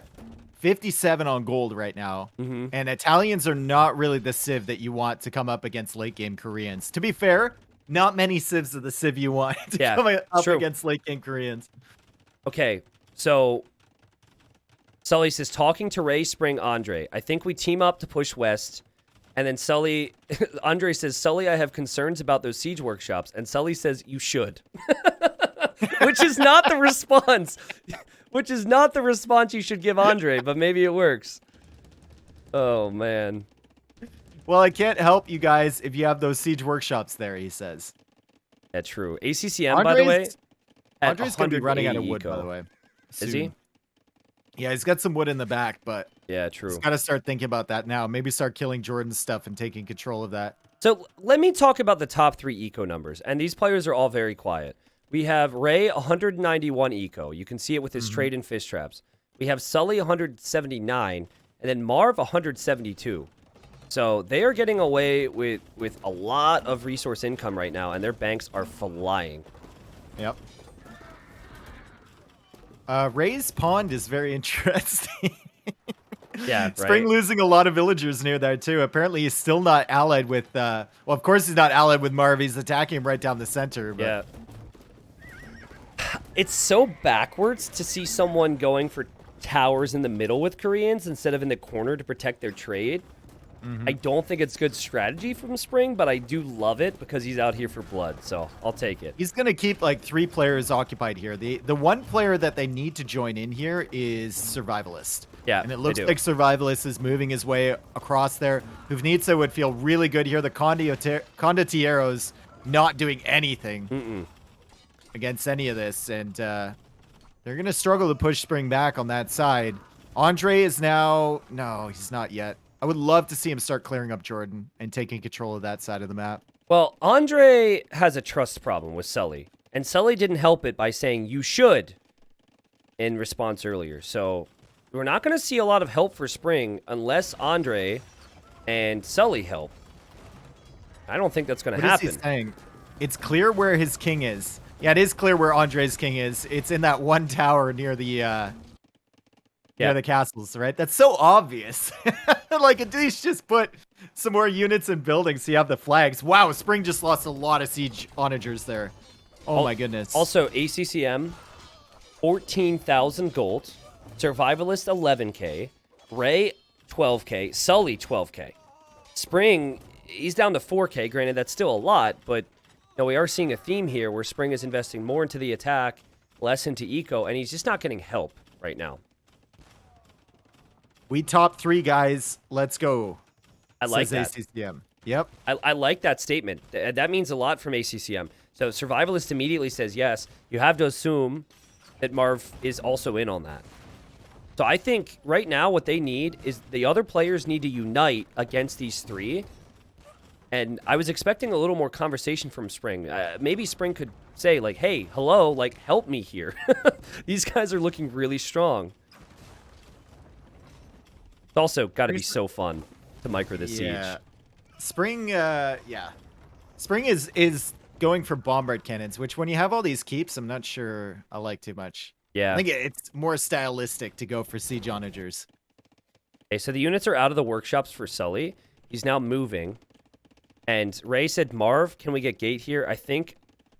Speaker 2: 57 on gold right now. And Italians are not really the civ that you want to come up against late game Koreans. To be fair, not many civs are the civ you want to come up against late game Koreans.
Speaker 1: Okay, so Sully says, talking to Ray, Spring, Andre. I think we team up to push west. And then Sully, Andre says, Sully, I have concerns about those siege workshops. And Sully says, you should. Which is not the response. Which is not the response you should give Andre, but maybe it works. Oh, man.
Speaker 2: Well, I can't help you guys if you have those siege workshops there, he says.
Speaker 1: That's true. ACCM, by the way.
Speaker 2: Andre's going to be running out of wood, by the way.
Speaker 1: Is he?
Speaker 2: Yeah, he's got some wood in the back, but
Speaker 1: yeah, true.
Speaker 2: He's got to start thinking about that now. Maybe start killing Jordan's stuff and taking control of that.
Speaker 1: So let me talk about the top 3 eco numbers, and these players are all very quiet. We have Ray, 191 eco. You can see it with his trade and fish traps. We have Sully, 179, and then Marv, 172. So they are getting away with a lot of resource income right now, and their banks are flying.
Speaker 2: Yep. Ray's pond is very interesting.
Speaker 1: Yeah, right.
Speaker 2: Spring losing a lot of villagers near there too. Apparently he's still not allied with, well, of course he's not allied with Marv. He's attacking him right down the center. But...
Speaker 1: yeah. It's so backwards to see someone going for towers in the middle with Koreans instead of in the corner to protect their trade. I don't think it's good strategy from Spring, but I do love it because he's out here for blood, so I'll take it.
Speaker 2: He's going to keep like 3 players occupied here. The one player that they need to join in here is Survivalist.
Speaker 1: Yeah,
Speaker 2: and it looks like Survivalist is moving his way across there. Huvnitsa would feel really good here. The Condotiero's not doing anything against any of this, and they're going to struggle to push Spring back on that side. Andre is now... no, he's not yet. I would love to see him start clearing up Jordan and taking control of that side of the map.
Speaker 1: Well, Andre has a trust problem with Sully, and Sully didn't help it by saying, you should, in response earlier. So we're not going to see a lot of help for Spring unless Andre and Sully help. I don't think that's going to happen.
Speaker 2: What is he saying? It's clear where his king is. Yeah, it is clear where Andre's king is. It's in that one tower near the near the castles, right? That's so obvious. Like, at least just put some more units and buildings so you have the flags. Wow, Spring just lost a lot of siege onagers there. Oh my goodness.
Speaker 1: Also, ACCM, 14,000 gold. Survivalist, 11k. Ray, 12k. Sully, 12k. Spring, he's down to 4k. Granted, that's still a lot, but you know, we are seeing a theme here where Spring is investing more into the attack, less into eco, and he's just not getting help right now.
Speaker 2: We top 3 guys. Let's go.
Speaker 1: I like that.
Speaker 2: ACCM. Yep.
Speaker 1: I like that statement. That means a lot from ACCM. So Survivalist immediately says, yes, you have to assume that Marv is also in on that. So I think right now what they need is the other players need to unite against these 3. And I was expecting a little more conversation from Spring. Maybe Spring could say, like, hey, hello, like, help me here. These guys are looking really strong. It's also got to be so fun to micro this siege.
Speaker 2: Spring, Spring is going for bombard cannons, which when you have all these keeps, I'm not sure I like too much.
Speaker 1: Yeah.
Speaker 2: I think it's more stylistic to go for siege onagers.
Speaker 1: Okay, so the units are out of the workshops for Sully. He's now moving. And Ray said, Marv, can we get gate here? I think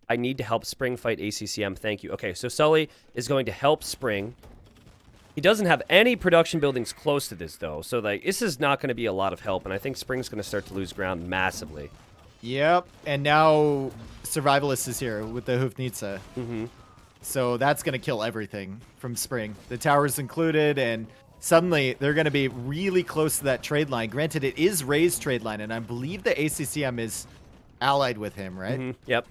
Speaker 1: I need to help Spring fight ACCM. Thank you. Okay, so Sully is going to help Spring. He doesn't have any production buildings close to this, though. So, like, this is not going to be a lot of help. And I think Spring's going to start to lose ground massively.
Speaker 2: Yep. And now Survivalist is here with the Hufnitsa.
Speaker 1: Mm-hmm.
Speaker 2: So that's going to kill everything from Spring. The tower's included, and suddenly they're going to be really close to that trade line. Granted, it is Ray's trade line, and I believe the ACCM is allied with him, right?
Speaker 1: Mm-hmm. Yep.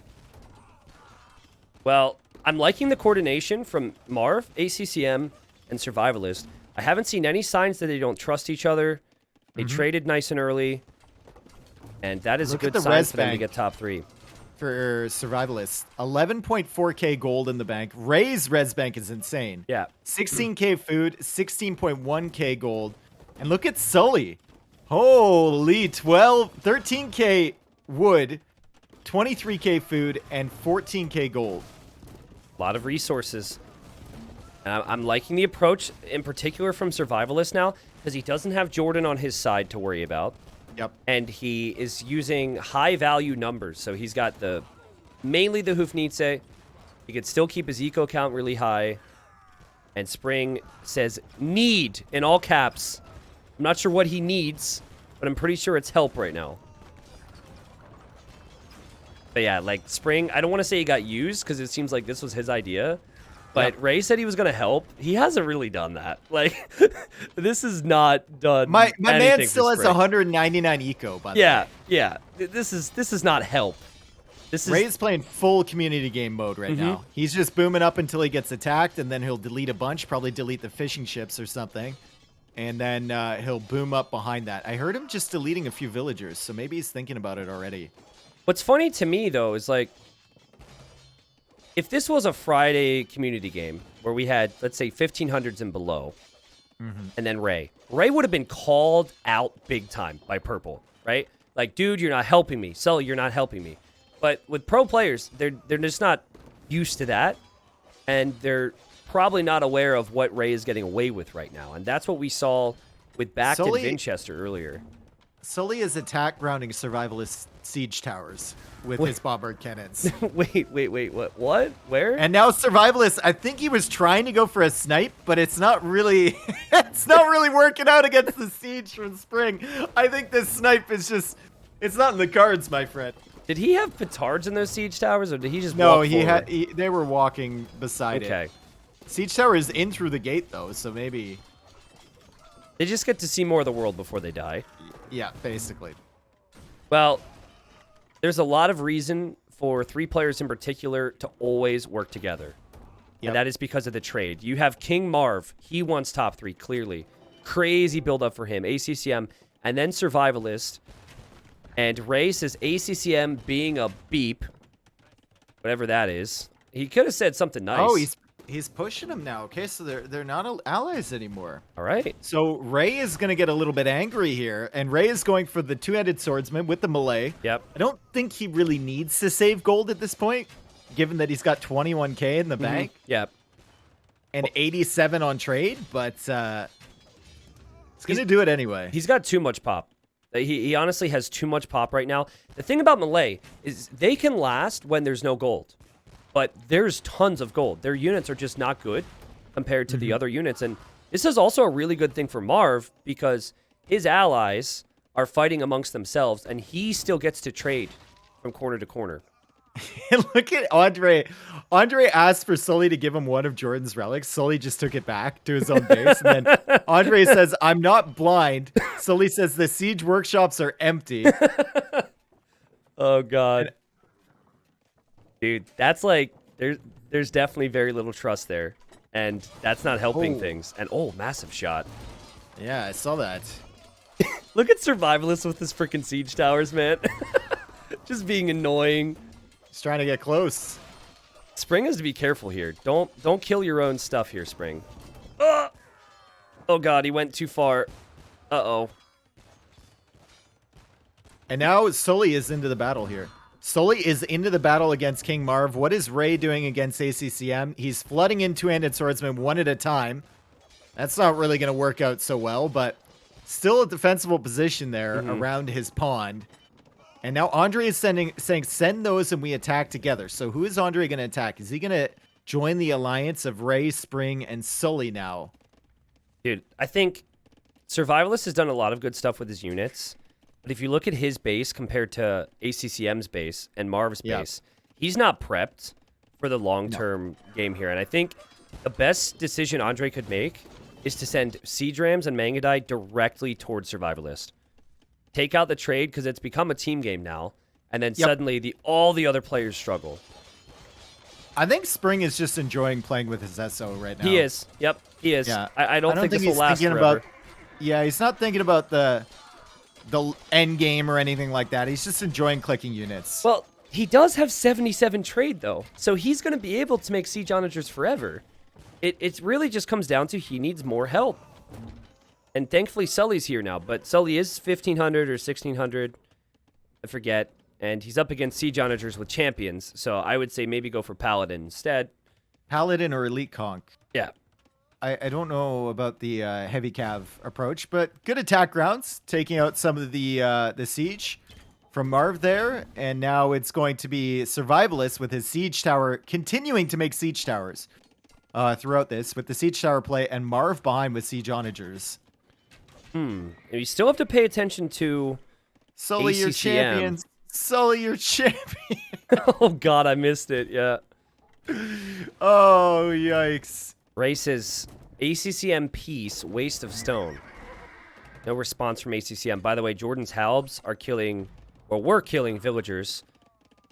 Speaker 1: Well, I'm liking the coordination from Marv, ACCM, and Survivalist. I haven't seen any signs that they don't trust each other. They traded nice and early. And that is
Speaker 2: Look
Speaker 1: a
Speaker 2: at
Speaker 1: good
Speaker 2: the
Speaker 1: sign
Speaker 2: res
Speaker 1: for them to
Speaker 2: bank.
Speaker 1: get top 3.
Speaker 2: For Survivalists, 11.4k gold in the bank. Ray's res bank is insane.
Speaker 1: Yeah.
Speaker 2: 16k food, 16.1k gold. And look at Sully. Holy 13k wood, 23k food, and 14k gold.
Speaker 1: A lot of resources. And I'm liking the approach, in particular from Survivalist now, because he doesn't have Jordan on his side to worry about.
Speaker 2: Yep.
Speaker 1: And he is using high-value numbers. So he's got mainly the Hufnitze. He could still keep his eco count really high. And Spring says, need, in all caps. I'm not sure what he needs, but I'm pretty sure it's help right now. But yeah, like, Spring, I don't want to say he got used, because it seems like this was his idea. But
Speaker 2: Yep.
Speaker 1: Ray said he was going to help. He hasn't really done that. Like, this is not done.
Speaker 2: My man
Speaker 1: anything
Speaker 2: still
Speaker 1: for
Speaker 2: has
Speaker 1: Spring.
Speaker 2: 199 eco, by the way.
Speaker 1: Yeah. This is not help. This is
Speaker 2: Ray's playing full community game mode right now. He's just booming up until he gets attacked, and then he'll delete a bunch, probably delete the fishing ships or something. And then he'll boom up behind that. I heard him just deleting a few villagers, so maybe he's thinking about it already.
Speaker 1: What's funny to me though is like, if this was a Friday community game where we had, let's say, 1500s and below, and then Ray would have been called out big time by Purple, right? Like, dude, you're not helping me. Sully, you're not helping me. But with pro players, they're just not used to that, and they're probably not aware of what Ray is getting away with right now. And that's what we saw with Backed and
Speaker 2: Sully-
Speaker 1: Winchester earlier.
Speaker 2: Sully is attack grounding survivalist siege towers with his bombard cannons.
Speaker 1: wait, what? Where?
Speaker 2: And now survivalist, I think he was trying to go for a snipe, but it's not really it's not really working out against the siege from Spring. I think this snipe is just it's not in the cards, my friend.
Speaker 1: Did he have petards in those siege towers, or did he just
Speaker 2: No,
Speaker 1: walk forward?
Speaker 2: they were walking beside
Speaker 1: Okay.
Speaker 2: it. Siege tower is in through the gate though, so maybe
Speaker 1: They just get to see more of the world before they die.
Speaker 2: yeah, basically.
Speaker 1: Well, there's a lot of reason for 3 players in particular to always work together.
Speaker 2: Yep.
Speaker 1: And that is because of the trade. You have King Marv. He wants top 3, clearly. Crazy build-up for him. ACCM, and then Survivalist. And Ray says ACCM being a beep, whatever that is. He could have said something nice.
Speaker 2: Oh, he's pushing him now. Okay, so they're not allies anymore.
Speaker 1: All right.
Speaker 2: So Ray is going to get a little bit angry here, and Ray is going for the two-handed swordsman with the melee.
Speaker 1: Yep.
Speaker 2: I don't think he really needs to save gold at this point, given that he's got 21k in the bank
Speaker 1: Yep.
Speaker 2: and 87 on trade, but he's going to do it anyway.
Speaker 1: He's got too much pop. He honestly has too much pop right now. The thing about melee is they can last when there's no gold. But there's tons of gold. Their units are just not good compared to the other units. And this is also a really good thing for Marv because his allies are fighting amongst themselves, and he still gets to trade from corner to corner.
Speaker 2: Look at Andre. Andre asked for Sully to give him one of Jordan's relics. Sully just took it back to his own base. And then Andre says, I'm not blind. Sully says the siege workshops are empty.
Speaker 1: Oh, God. Dude, that's like, there's definitely very little trust there. And that's not helping things. And, oh, massive shot.
Speaker 2: Yeah, I saw that.
Speaker 1: Look at Survivalists with his freaking siege towers, man. Just being annoying.
Speaker 2: He's trying to get close.
Speaker 1: Spring has to be careful here. Don't kill your own stuff here, Spring. Oh God, he went too far. Uh-oh.
Speaker 2: And now Sully is into the battle here. Sully is into the battle against King Marv. What is Ray doing against ACCM? He's flooding in two-handed swordsmen one at a time. That's not really going to work out so well, but still a defensible position there around his pond. And now Andre is saying, send those and we attack together. So who is Andre going to attack? Is he going to join the alliance of Ray, Spring, and Sully now?
Speaker 1: Dude, I think Survivalist has done a lot of good stuff with his units. But if you look at his base compared to ACCM's base and Marv's base, he's not prepped for the long-term game here. And I think the best decision Andre could make is to send Siege Rams and Mangadai directly towards Survivalist. Take out the trade because it's become a team game now. And then suddenly all the other players struggle.
Speaker 2: I think Spring is just enjoying playing with his SO right now.
Speaker 1: He is. Yep, he is.
Speaker 2: Yeah.
Speaker 1: I don't think this will last forever.
Speaker 2: He's not thinking about the end game or anything like that. He's just enjoying clicking units.
Speaker 1: Well, he does have 77 trade, though. So he's going to be able to make Siege Onagers forever. It really just comes down to he needs more help. And thankfully, Sully's here now. But Sully is 1,500 or 1,600. I forget. And he's up against Siege Onagers with champions. So I would say maybe go for Paladin instead.
Speaker 2: Paladin or Elite Conk.
Speaker 1: Yeah.
Speaker 2: I don't know about the heavy cav approach, but good attack rounds, taking out some of the siege from Marv there. And now it's going to be Survivalist with his siege tower, continuing to make siege towers throughout this with the siege tower play, and Marv behind with Siege Onagers.
Speaker 1: And you still have to pay attention to
Speaker 2: Sully, your champions. Sully, your champion.
Speaker 1: Oh, God, I missed it. Yeah.
Speaker 2: Oh, yikes.
Speaker 1: Races ACCM Peace, Waste of Stone. No response from ACCM. By the way, Jordan's Halbs are killing, or were killing villagers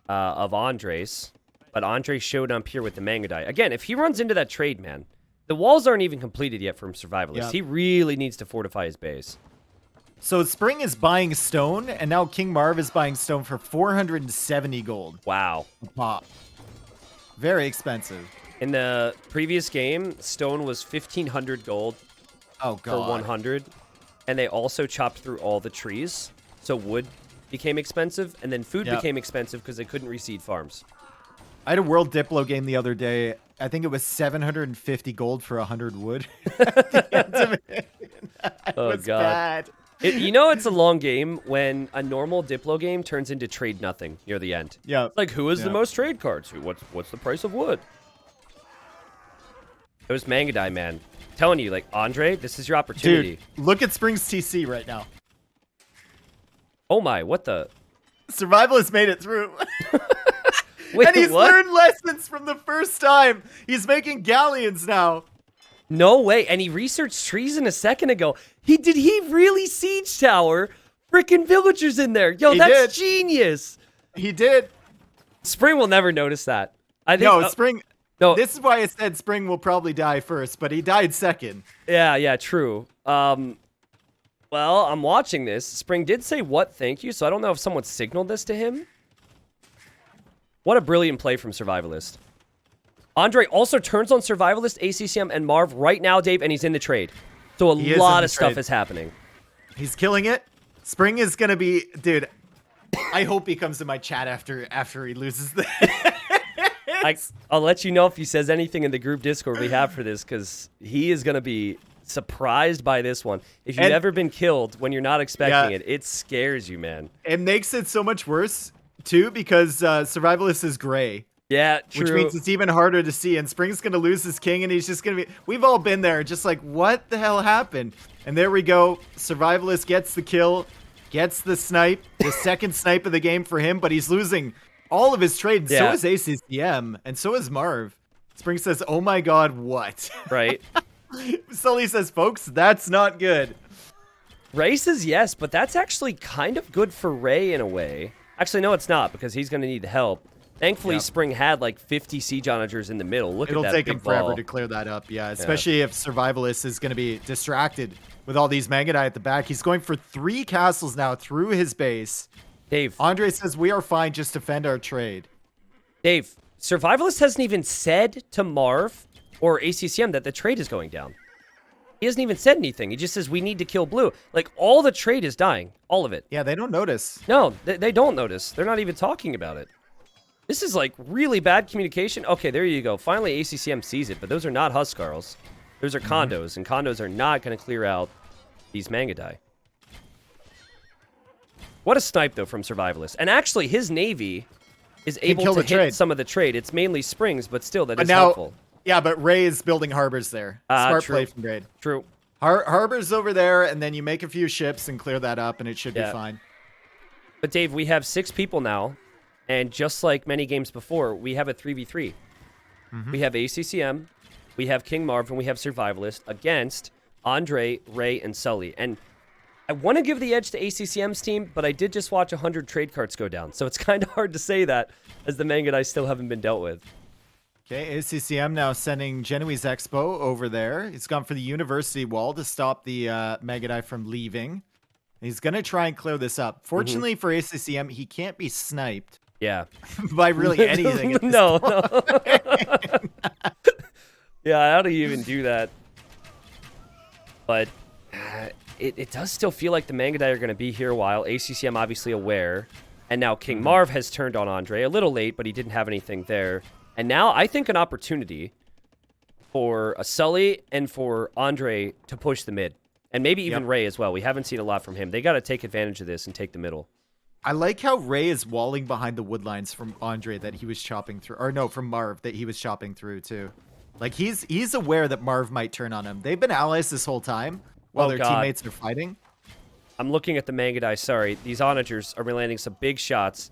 Speaker 1: of Andres. But Andre showed up here with the Mangadai. Again, if he runs into that trade, man, the walls aren't even completed yet from Survivalist. Yep. He really needs to fortify his base.
Speaker 2: So Spring is buying stone, and now King Marv is buying stone for 470 gold.
Speaker 1: Wow.
Speaker 2: Pop. Very expensive.
Speaker 1: In the previous game, stone was 1,500 gold for 100. And they also chopped through all the trees. So wood became expensive, and then food became expensive because they couldn't reseed farms.
Speaker 2: I had a World Diplo game the other day. I think it was 750 gold for 100 wood. It was bad.
Speaker 1: You know it's a long game when a normal Diplo game turns into trade nothing near the end.
Speaker 2: Yeah.
Speaker 1: Like, who has the most trade cards? What's the price of wood? It was Mangadai, man. I'm telling you, like, Andre, this is your opportunity.
Speaker 2: Dude, look at Spring's TC right now.
Speaker 1: Oh my, what the?
Speaker 2: Survivalist made it through.
Speaker 1: Wait,
Speaker 2: and he's learned lessons from the first time. He's making galleons now.
Speaker 1: No way. And he researched treason a second ago. Did he really siege tower freaking villagers in there? Yo, that's genius.
Speaker 2: He did.
Speaker 1: Spring will never notice that. I think
Speaker 2: Spring. No, this is why I said Spring will probably die first, but he died second.
Speaker 1: Yeah, true. Well, I'm watching this. Spring did say what, thank you, so I don't know if someone signaled this to him. What a brilliant play from Survivalist. Andre also turns on Survivalist, ACCM, and Marv right now, Dave, and he's in the trade. So a lot of stuff is happening.
Speaker 2: He's killing it. Spring is going to be... Dude, I hope he comes to my chat after he loses the...
Speaker 1: I'll let you know if he says anything in the group Discord we have for this, because he is going to be surprised by this one. If you've ever been killed when you're not expecting it, it scares you, man.
Speaker 2: It makes it so much worse, too, because Survivalist is gray.
Speaker 1: Yeah, true.
Speaker 2: Which means it's even harder to see, and Spring's going to lose his king, and he's just going to be... We've all been there, just like, what the hell happened? And there we go. Survivalist gets the kill, gets the snipe, the second snipe of the game for him, but he's losing all of his trade, and so is ACCM, and so is Marv. Spring says, oh my god, what?
Speaker 1: Right.
Speaker 2: Sully says, folks, that's not good.
Speaker 1: Ray says yes, but that's actually kind of good for Ray in a way. Actually, no, it's not, because he's going to need help. Thankfully, Spring had like 50 Siege Onagers in the middle. Look at that.
Speaker 2: It'll take him forever
Speaker 1: ball
Speaker 2: to clear that up, especially if Survivalist is going to be distracted with all these Mangadai at the back. He's going for 3 castles now through his base.
Speaker 1: Dave.
Speaker 2: Andre says, we are fine, just defend our trade.
Speaker 1: Dave, Survivalist hasn't even said to Marv or ACCM that the trade is going down. He hasn't even said anything. He just says, we need to kill blue. Like, all the trade is dying. All of it.
Speaker 2: Yeah, they don't notice.
Speaker 1: No, they don't notice. They're not even talking about it. This is, like, really bad communication. Okay, there you go. Finally, ACCM sees it, but those are not Huskarls. Those are condos, and condos are not going to clear out these Mangadai. What a snipe, though, from Survivalist. And actually, his navy is able to hit some of the trade. It's mainly springs, but still, that is helpful.
Speaker 2: Yeah, but Ray is building harbors there. Smart play from Grade.
Speaker 1: True.
Speaker 2: Harbors over there, and then you make a few ships and clear that up, and it should be fine.
Speaker 1: But, Dave, we have 6 people now, And just like many games before, we have a 3v3. We have ACCM, we have King Marv, and we have Survivalist against Andre, Ray, and Sully. And I want to give the edge to ACCM's team, but I did just watch 100 trade cards go down. So it's kind of hard to say that as the Mangudai still haven't been dealt with.
Speaker 2: Okay, ACCM now sending Genoese Expo over there. He's gone for the University Wall to stop the Mangudai from leaving. He's going to try and clear this up. Fortunately for ACCM, he can't be sniped.
Speaker 1: Yeah.
Speaker 2: By really anything.
Speaker 1: No. Yeah, how do you even do that? But it does still feel like the Mangudai are going to be here a while. ACCM obviously aware. And now King Marv has turned on Andre. A little late, but he didn't have anything there. And now I think an opportunity for a Sully and for Andre to push the mid. And maybe even Ray as well. We haven't seen a lot from him. They got to take advantage of this and take the middle.
Speaker 2: I like how Ray is walling behind the wood lines from Andre that he was chopping through. Or no, from Marv that he was chopping through too. Like he's aware that Marv might turn on him. They've been allies this whole time while their teammates are fighting.
Speaker 1: I'm looking at the Mangudai. Sorry. These onagers are landing some big shots.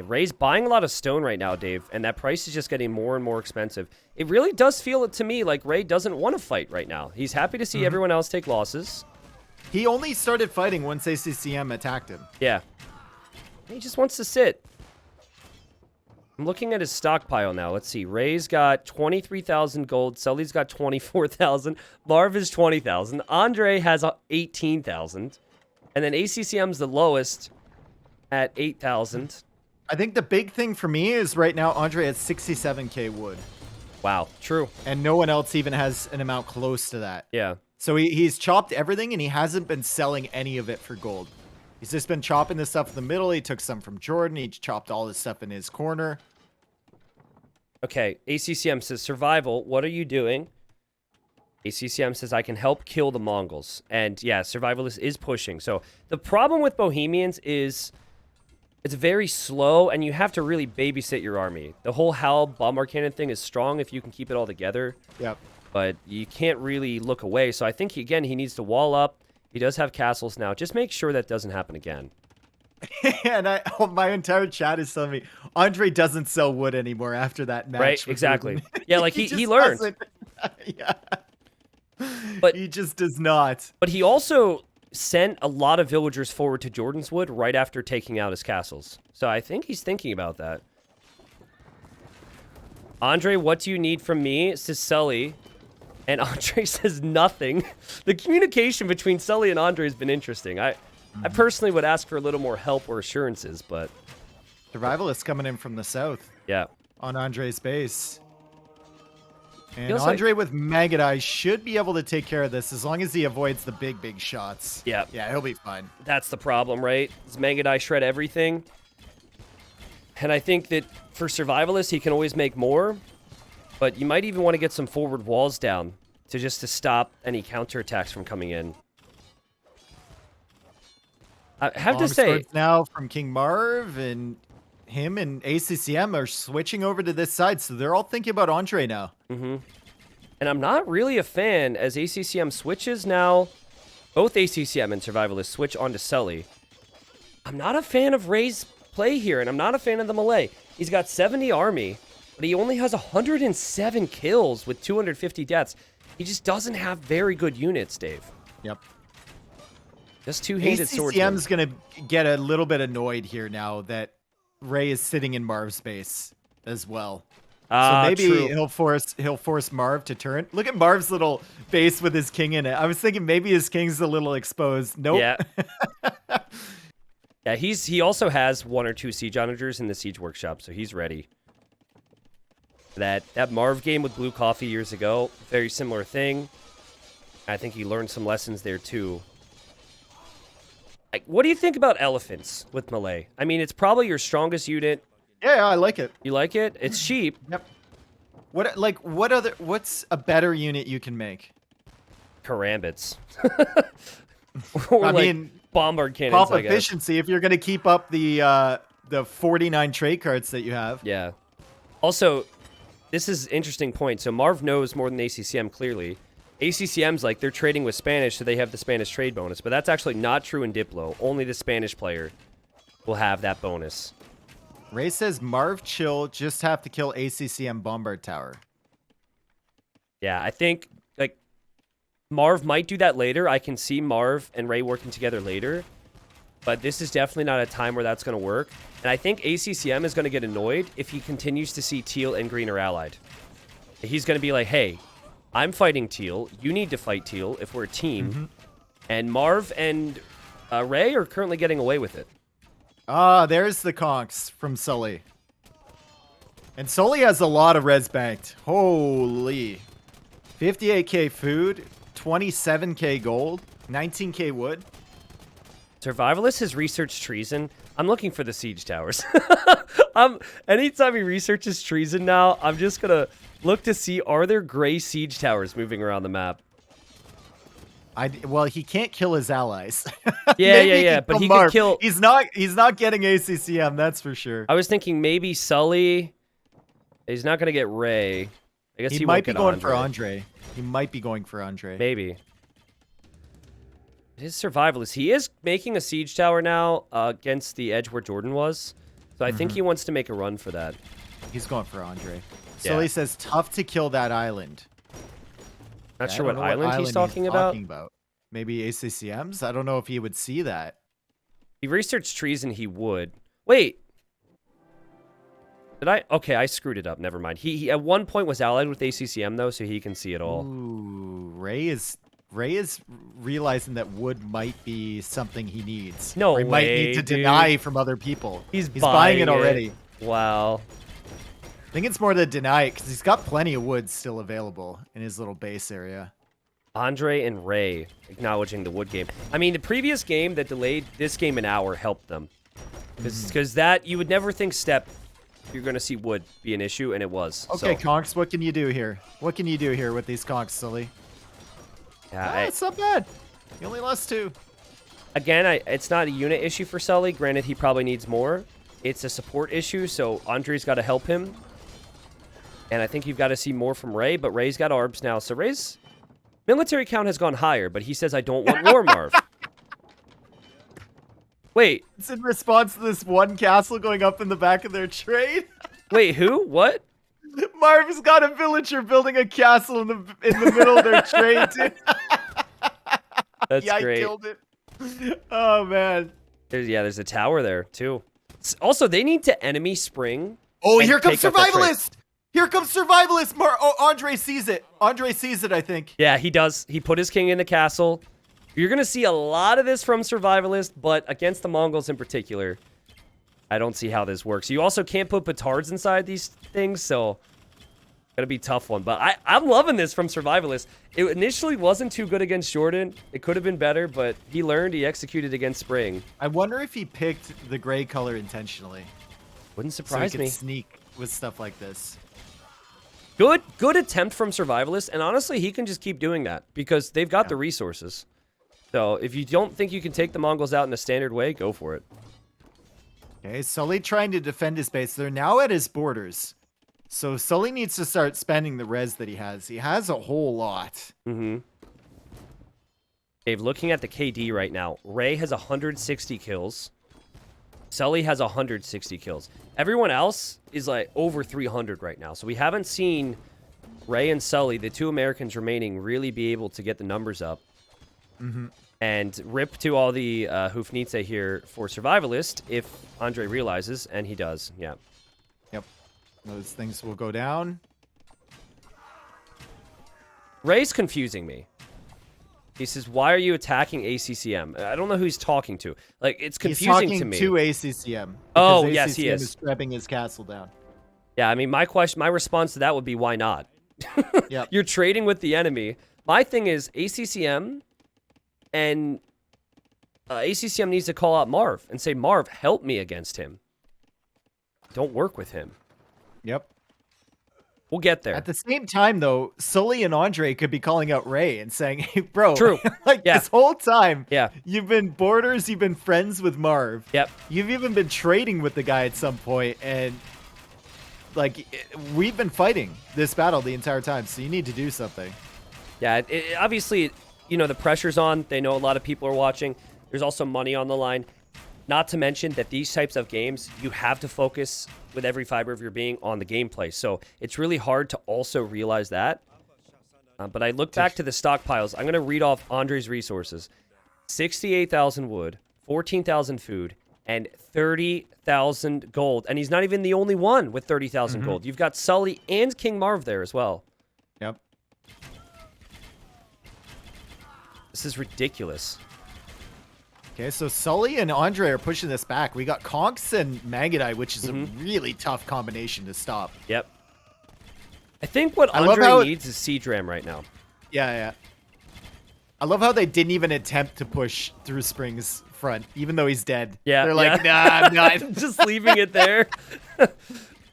Speaker 1: Ray's buying a lot of stone right now, Dave, and that price is just getting more and more expensive. It really does feel to me like Ray doesn't want to fight right now. He's happy to see everyone else take losses.
Speaker 2: He only started fighting once ACCM attacked him.
Speaker 1: Yeah. He just wants to sit. I'm looking at his stockpile now. Let's see. Ray's got 23,000 gold. Sully's got 24,000. Marv is 20,000. Andre has 18,000. And then ACCM's the lowest at 8,000.
Speaker 2: I think the big thing for me is right now Andre has 67k wood.
Speaker 1: Wow, true.
Speaker 2: And no one else even has an amount close to that.
Speaker 1: Yeah.
Speaker 2: So he's chopped everything and he hasn't been selling any of it for gold. He's just been chopping this stuff in the middle. He took some from Jordan. He chopped all this stuff in his corner.
Speaker 1: Okay, ACCM says, Survival, what are you doing? ACCM says, I can help kill the Mongols. And yeah, Survivalist is pushing. So the problem with Bohemians is it's very slow and you have to really babysit your army. The whole Howl bombard cannon thing is strong if you can keep it all together.
Speaker 2: Yep.
Speaker 1: But you can't really look away. So I think, again, he needs to wall up. He does have castles now. Just make sure that doesn't happen again.
Speaker 2: And my entire chat is telling me Andre doesn't sell wood anymore after that match.
Speaker 1: Right, exactly. Yeah, like he learned.
Speaker 2: Yeah.
Speaker 1: But
Speaker 2: he just does not.
Speaker 1: But he also sent a lot of villagers forward to Jordan's Wood right after taking out his castles. So I think he's thinking about that. Andre, what do you need from me? Says Sully. And Andre says nothing. The communication between Sully and Andre has been interesting. I personally would ask for a little more help or assurances, but...
Speaker 2: Survivalist coming in from the south.
Speaker 1: Yeah.
Speaker 2: On Andre's base. And
Speaker 1: Feels
Speaker 2: Andre with Mangudai should be able to take care of this as long as he avoids the big shots.
Speaker 1: Yeah.
Speaker 2: Yeah, he'll be fine.
Speaker 1: That's the problem, right? Does Mangudai shred everything? And I think that for Survivalist, he can always make more. But you might even want to get some forward walls down to stop any counterattacks from coming in. I have to say...
Speaker 2: now from King Marv and him and ACCM are switching over to this side. So they're all thinking about Andre now.
Speaker 1: Mm-hmm. And I'm not really a fan as ACCM switches now. Both ACCM and Survivalist switch onto Sully. I'm not a fan of Ray's play here, and I'm not a fan of the Malay. He's got 70 army, but he only has 107 kills with 250 deaths. He just doesn't have very good units, Dave.
Speaker 2: Yep.
Speaker 1: Just two-handed swordsman.
Speaker 2: ACCM's going to get a little bit annoyed here now that Ray is sitting in Marv's base as well. So maybe he'll force Marv to turn. Look at Marv's little base with his king in it. I was thinking maybe his king's a little exposed. Nope.
Speaker 1: Yeah. Yeah, he also has 1 or 2 siege onagers in the siege workshop, so he's ready. That Marv game with Blue Coffee years ago, very similar thing. I think he learned some lessons there too. What do you think about elephants with Malay? I mean, it's probably your strongest unit.
Speaker 2: Yeah, I like it.
Speaker 1: You like it? It's cheap.
Speaker 2: Yep. What's a better unit you can make?
Speaker 1: Karambits. Or bombard cannons,
Speaker 2: pop efficiency if you're going to keep up the 49 trait cards that you have.
Speaker 1: Yeah. Also, this is an interesting point. So Marv knows more than ACCM clearly. ACCM's like they're trading with Spanish, so they have the Spanish trade bonus. But that's actually not true in Diplo. Only the Spanish player will have that bonus.
Speaker 2: Ray says Marv chill, just have to kill ACCM Bombard Tower.
Speaker 1: Yeah, I think like Marv might do that later. I can see Marv and Ray working together later. But this is definitely not a time where that's going to work. And I think ACCM is going to get annoyed if he continues to see Teal and Green are allied. He's going to be like, hey, I'm fighting Teal. You need to fight Teal if we're a team. And Marv and Ray are currently getting away with it.
Speaker 2: Ah, there's the conks from Sully. And Sully has a lot of res banked. Holy. 58k food, 27k gold, 19k wood.
Speaker 1: Survivalist has researched treason. I'm looking for the siege towers. Anytime he researches treason now, I'm just going to look to see, are there gray siege towers moving around the map?
Speaker 2: Well, he can't kill his allies.
Speaker 1: Yeah. But he could kill...
Speaker 2: He's not getting ACCM, that's for sure.
Speaker 1: I was thinking maybe Sully. He's not going to get Ray. I guess he
Speaker 2: might be going
Speaker 1: Andre.
Speaker 2: for Andre. He might be going for Andre.
Speaker 1: Maybe. His survivalist. He is making a siege tower now against the edge where Jordan was. So I think he wants to make a run for that.
Speaker 2: He's going for Andre.
Speaker 1: Yeah.
Speaker 2: Sully says tough to kill that island.
Speaker 1: Not sure what island he's talking about.
Speaker 2: Maybe ACCMs? I don't know if he would see that.
Speaker 1: He researched treason, he would. Wait. Did I? Okay, I screwed it up. Never mind. He at one point was allied with ACCM, though, so he can see it all.
Speaker 2: Ooh, Ray is realizing that wood might be something he needs.
Speaker 1: No
Speaker 2: Ray
Speaker 1: way,
Speaker 2: might need to
Speaker 1: dude.
Speaker 2: deny from other people.
Speaker 1: He's
Speaker 2: buying it already.
Speaker 1: Wow.
Speaker 2: I think it's more to deny it because he's got plenty of wood still available in his little base area.
Speaker 1: Andre and Ray acknowledging the wood game. I mean, the previous game that delayed this game an hour helped them. Because that, you would never think step, you're going to see wood be an issue, and it was.
Speaker 2: Okay, Conks, what can you do here? What can you do here with these Conks, Sully?
Speaker 1: Yeah,
Speaker 2: it's not bad. He only lost 2.
Speaker 1: Again, it's not a unit issue for Sully. Granted, he probably needs more. It's a support issue, so Andre's got to help him. And I think you've got to see more from Ray, but Ray's got ARBs now. So Ray's military count has gone higher, but he says, I don't want war, Marv. Wait.
Speaker 2: It's in response to this one castle going up in the back of their trade.
Speaker 1: Wait, who? What?
Speaker 2: Marv's got a villager building a castle in the middle of their trade, dude.
Speaker 1: That's great.
Speaker 2: I killed it. Oh, man.
Speaker 1: There's a tower there, too. Also, they need to enemy spring.
Speaker 2: Oh, here comes Survivalist! Here comes Survivalist! Andre sees it. Andre sees it, I think.
Speaker 1: Yeah, he does. He put his king in the castle. You're going to see a lot of this from Survivalist, but against the Mongols in particular, I don't see how this works. You also can't put petards inside these things, so gonna be a tough one. But I'm loving this from Survivalist. It initially wasn't too good against Jordan. It could have been better, but he learned. He executed against Spring.
Speaker 2: I wonder if he picked the gray color intentionally.
Speaker 1: Wouldn't surprise
Speaker 2: so he
Speaker 1: me.
Speaker 2: could sneak with stuff like this.
Speaker 1: Good attempt from Survivalist, and honestly, he can just keep doing that because they've got the resources. So if you don't think you can take the Mongols out in a standard way, go for it.
Speaker 2: Okay, Sully trying to defend his base. They're now at his borders. So Sully needs to start spending the res that he has. He has a whole lot.
Speaker 1: Dave, looking at the KD right now, Ray has 160 kills. Sully has 160 kills. Everyone else is like over 300 right now. So we haven't seen Ray and Sully, the 2 Americans remaining, really be able to get the numbers up. And rip to all the Hoofnitze here for Survivalist if Andre realizes, and he does. Yeah.
Speaker 2: Yep. Those things will go down.
Speaker 1: Ray's confusing me. He says, why are you attacking ACCM? I don't know who he's talking to. Like, it's confusing to me.
Speaker 2: He's talking to ACCM.
Speaker 1: Oh, yes, he
Speaker 2: ACCM
Speaker 1: is.
Speaker 2: is strapping his castle down.
Speaker 1: Yeah, I mean, my response to that would be, why not?
Speaker 2: Yep.
Speaker 1: You're trading with the enemy. My thing is, ACCM and ACCM needs to call out Marv and say, Marv, help me against him. Don't work with him.
Speaker 2: Yep.
Speaker 1: We'll get there.
Speaker 2: At the same time, though, Sully and Andre could be calling out Ray and saying, hey, bro,
Speaker 1: True.
Speaker 2: This whole time,
Speaker 1: Yeah.
Speaker 2: you've been borders, you've been friends with Marv.
Speaker 1: Yep.
Speaker 2: You've even been trading with the guy at some point, and like we've been fighting this battle the entire time, so you need to do something.
Speaker 1: Yeah, obviously, you know, the pressure's on. They know a lot of people are watching. There's also money on the line. Not to mention that these types of games, you have to focus with every fiber of your being on the gameplay. So it's really hard to also realize that. But I look back to the stockpiles. I'm going to read off Andre's resources. 68,000 wood, 14,000 food, and 30,000 gold. And he's not even the only one with 30,000 gold. You've got Sully and King Marv there as well.
Speaker 2: Yep.
Speaker 1: This is ridiculous.
Speaker 2: Okay, so Sully and Andre are pushing this back. We got Conks and Magadai, which is a really tough combination to stop.
Speaker 1: Yep. I think what Andre needs is Siege Ram right now.
Speaker 2: Yeah. I love how they didn't even attempt to push through Spring's front, even though he's dead.
Speaker 1: Yeah.
Speaker 2: They're like, nah, I'm not.
Speaker 1: Just leaving it there.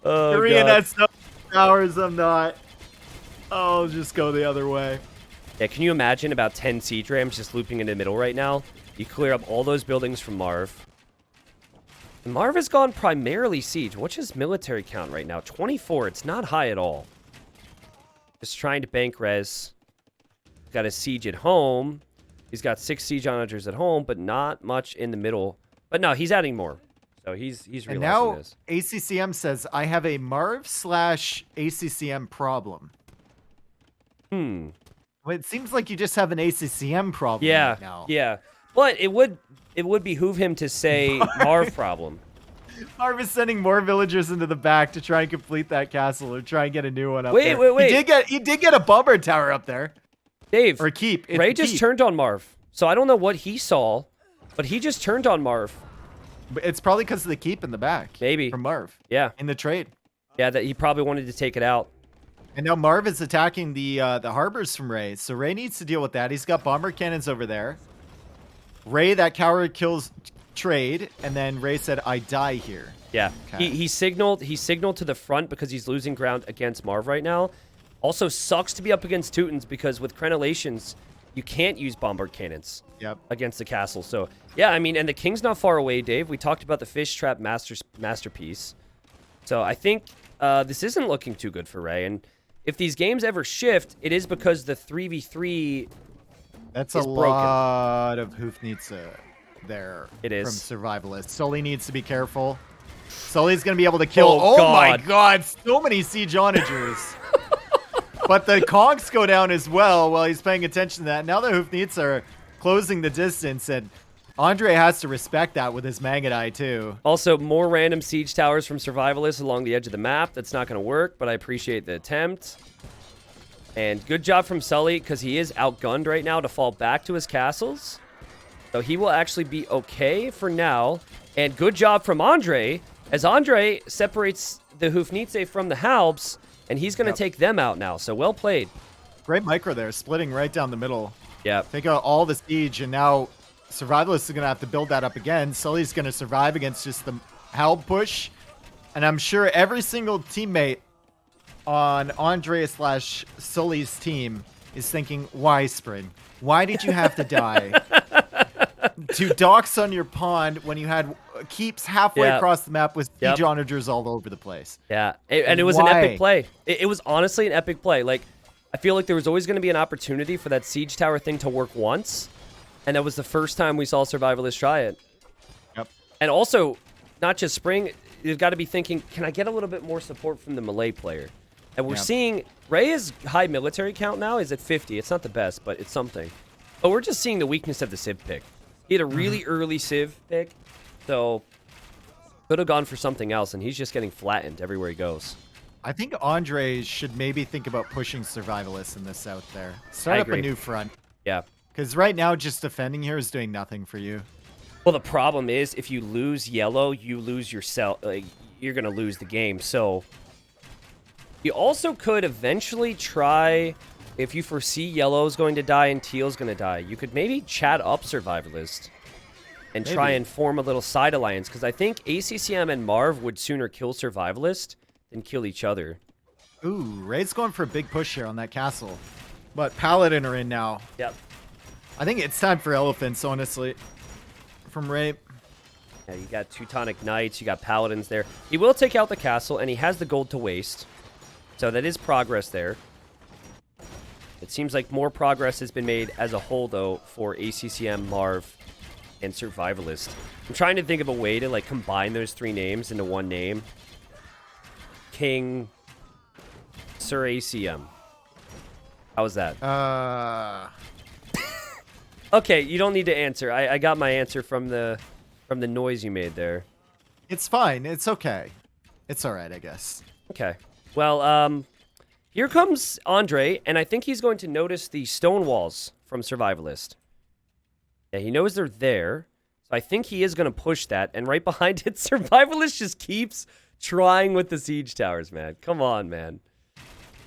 Speaker 1: Oh,
Speaker 2: Korean
Speaker 1: God.
Speaker 2: has so many hours, I'm not. I'll just go the other way.
Speaker 1: Yeah, can you imagine about 10 Siege Rams just looping in the middle right now? You clear up all those buildings from Marv. And Marv has gone primarily Siege. What's his military count right now? 24. It's not high at all. Just trying to bank res. Got a Siege at home. He's got 6 Siege Onagers at home, but not much in the middle. But no, he's adding more. So he's realizing
Speaker 2: and now
Speaker 1: this.
Speaker 2: ACCM says, I have a Marv/ACCM problem. Well, it seems like you just have an ACCM problem right now.
Speaker 1: Yeah. But it would behoove him to say Marv problem.
Speaker 2: Marv is sending more villagers into the back to try and complete that castle or try and get a new one up there.
Speaker 1: Wait.
Speaker 2: He did get a bomber tower up there.
Speaker 1: Dave,
Speaker 2: or keep.
Speaker 1: Ray just turned on Marv. So I don't know what he saw, but he just turned on Marv.
Speaker 2: But it's probably because of the keep in the back.
Speaker 1: Maybe.
Speaker 2: From Marv.
Speaker 1: Yeah.
Speaker 2: In the trade.
Speaker 1: Yeah, that he probably wanted to take it out.
Speaker 2: And now Marv is attacking the harbors from Ray. So Ray needs to deal with that. He's got bomber cannons over there. Ray, that coward kills trade, and then Ray said, I die here.
Speaker 1: Yeah.
Speaker 2: Okay.
Speaker 1: He signaled to the front because he's losing ground against Marv right now. Also sucks to be up against Teutons because with crenellations, you can't use bombard cannons against the castle. So, yeah, I mean, and the king's not far away, Dave. We talked about the fish trap masterpiece. So I think this isn't looking too good for Ray. And if these games ever shift, it is because the 3v3
Speaker 2: That's a lot of Hoofnitsa there.
Speaker 1: It is.
Speaker 2: From Survivalists. Sully needs to be careful. Sully's going to be able to kill.
Speaker 1: Oh
Speaker 2: my God. So many Siege Onagers. But the Kongs go down as well while he's paying attention to that. Now the Hoofnitsa are closing the distance, and Andre has to respect that with his Magadai too.
Speaker 1: Also, more random siege towers from Survivalists along the edge of the map. That's not going to work, but I appreciate the attempt. And good job from Sully, because he is outgunned right now to fall back to his castles. So he will actually be okay for now. And good job from Andre, as Andre separates the Hoofnitsa from the Halbs, and he's going to take them out now. So well played.
Speaker 2: Great micro there, splitting right down the middle.
Speaker 1: Yeah.
Speaker 2: Take out all the siege, and now Survivalists are going to have to build that up again. Sully's going to survive against just the Halb push. And I'm sure every single teammate on Andre/Sully's team is thinking, why, Spring? Why did you have to die? To docks on your pond when you had keeps halfway across the map with siege onagers all over the place.
Speaker 1: Yeah, and it was an epic play. It was honestly an epic play. Like, I feel like there was always going to be an opportunity for that siege tower thing to work once, and that was the first time we saw Survivalists try it.
Speaker 2: Yep.
Speaker 1: And also, not just Spring, you've got to be thinking, can I get a little bit more support from the melee player? And we're seeing Ray's high military count now is at 50. It's not the best, but it's something. But we're just seeing the weakness of the Civ pick. He had a really early Civ pick, so could have gone for something else, and he's just getting flattened everywhere he goes.
Speaker 2: I think Andre should maybe think about pushing Survivalists in the south there. Start up a new front.
Speaker 1: Yeah.
Speaker 2: Because right now, just defending here is doing nothing for you.
Speaker 1: Well, the problem is, if you lose yellow, you lose yourself. Like, you're going to lose the game. So you also could eventually try, if you foresee yellow's going to die and teal's going to die, you could maybe chat up Survivalist and try and form a little side alliance. Because I think ACCM and Marv would sooner kill Survivalist than kill each other.
Speaker 2: Ooh, Ray's going for a big push here on that castle. But Paladin are in now.
Speaker 1: Yep.
Speaker 2: I think it's time for Elephants, honestly. From Ray.
Speaker 1: Yeah, you got Teutonic Knights, you got Paladins there. He will take out the castle, and he has the gold to waste. So that is progress there. It seems like more progress has been made as a whole, though, for ACCM, Marv, and Survivalist. I'm trying to think of a way to like combine those 3 names into one name. King Sir ACM. How was that? Okay, you don't need to answer. I got my answer from the noise you made there.
Speaker 2: It's fine. It's okay. It's all right, I guess.
Speaker 1: Okay. Well, here comes Andre, and I think he's going to notice the stone walls from Survivalist. Yeah, he knows they're there, so I think he is going to push that, and right behind it, Survivalist just keeps trying with the siege towers, man. Come on, man.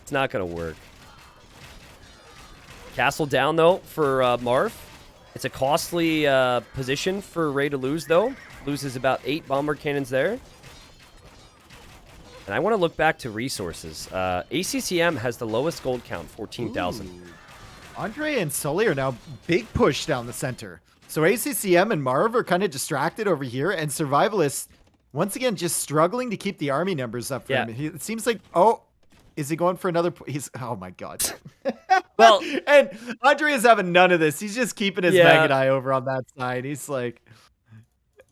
Speaker 1: It's not going to work. Castle down, though, for Marv. It's a costly position for Ray to lose, though. Loses about 8 bomber cannons there. And I want to look back to resources. ACCM has the lowest gold count, 14,000.
Speaker 2: Andre and Sully are now big push down the center. So ACCM and Marv are kind of distracted over here, and Survivalist, once again, just struggling to keep the army numbers up for him. It seems like, oh, is he going for another? He's, oh my God.
Speaker 1: Well,
Speaker 2: and Andre is having none of this. He's just keeping his Magadai over on that side. He's like,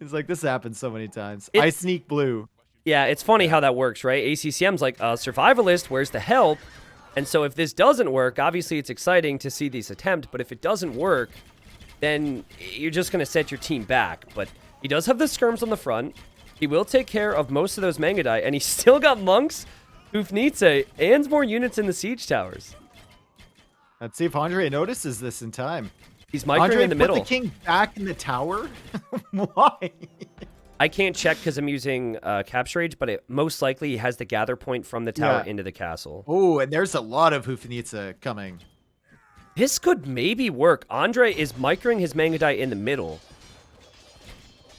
Speaker 2: this happens so many times. I sneak blue.
Speaker 1: Yeah, it's funny how that works, right? ACCM's like, Survivalist, where's the help? And so if this doesn't work, obviously it's exciting to see this attempt, but if it doesn't work, then you're just going to set your team back. But he does have the skirms on the front. He will take care of most of those Mangadai, and he's still got monks, Ufnitze, and more units in the siege towers.
Speaker 2: Let's see if Andre notices this in time.
Speaker 1: He's microing in the middle.
Speaker 2: Put the king back in the tower? Why?
Speaker 1: I can't check because I'm using Capture Age, but it most likely has the gather point from the tower into the castle.
Speaker 2: Oh, and there's a lot of Hufnitze coming.
Speaker 1: This could maybe work. Andre is microing his Mangadai in the middle.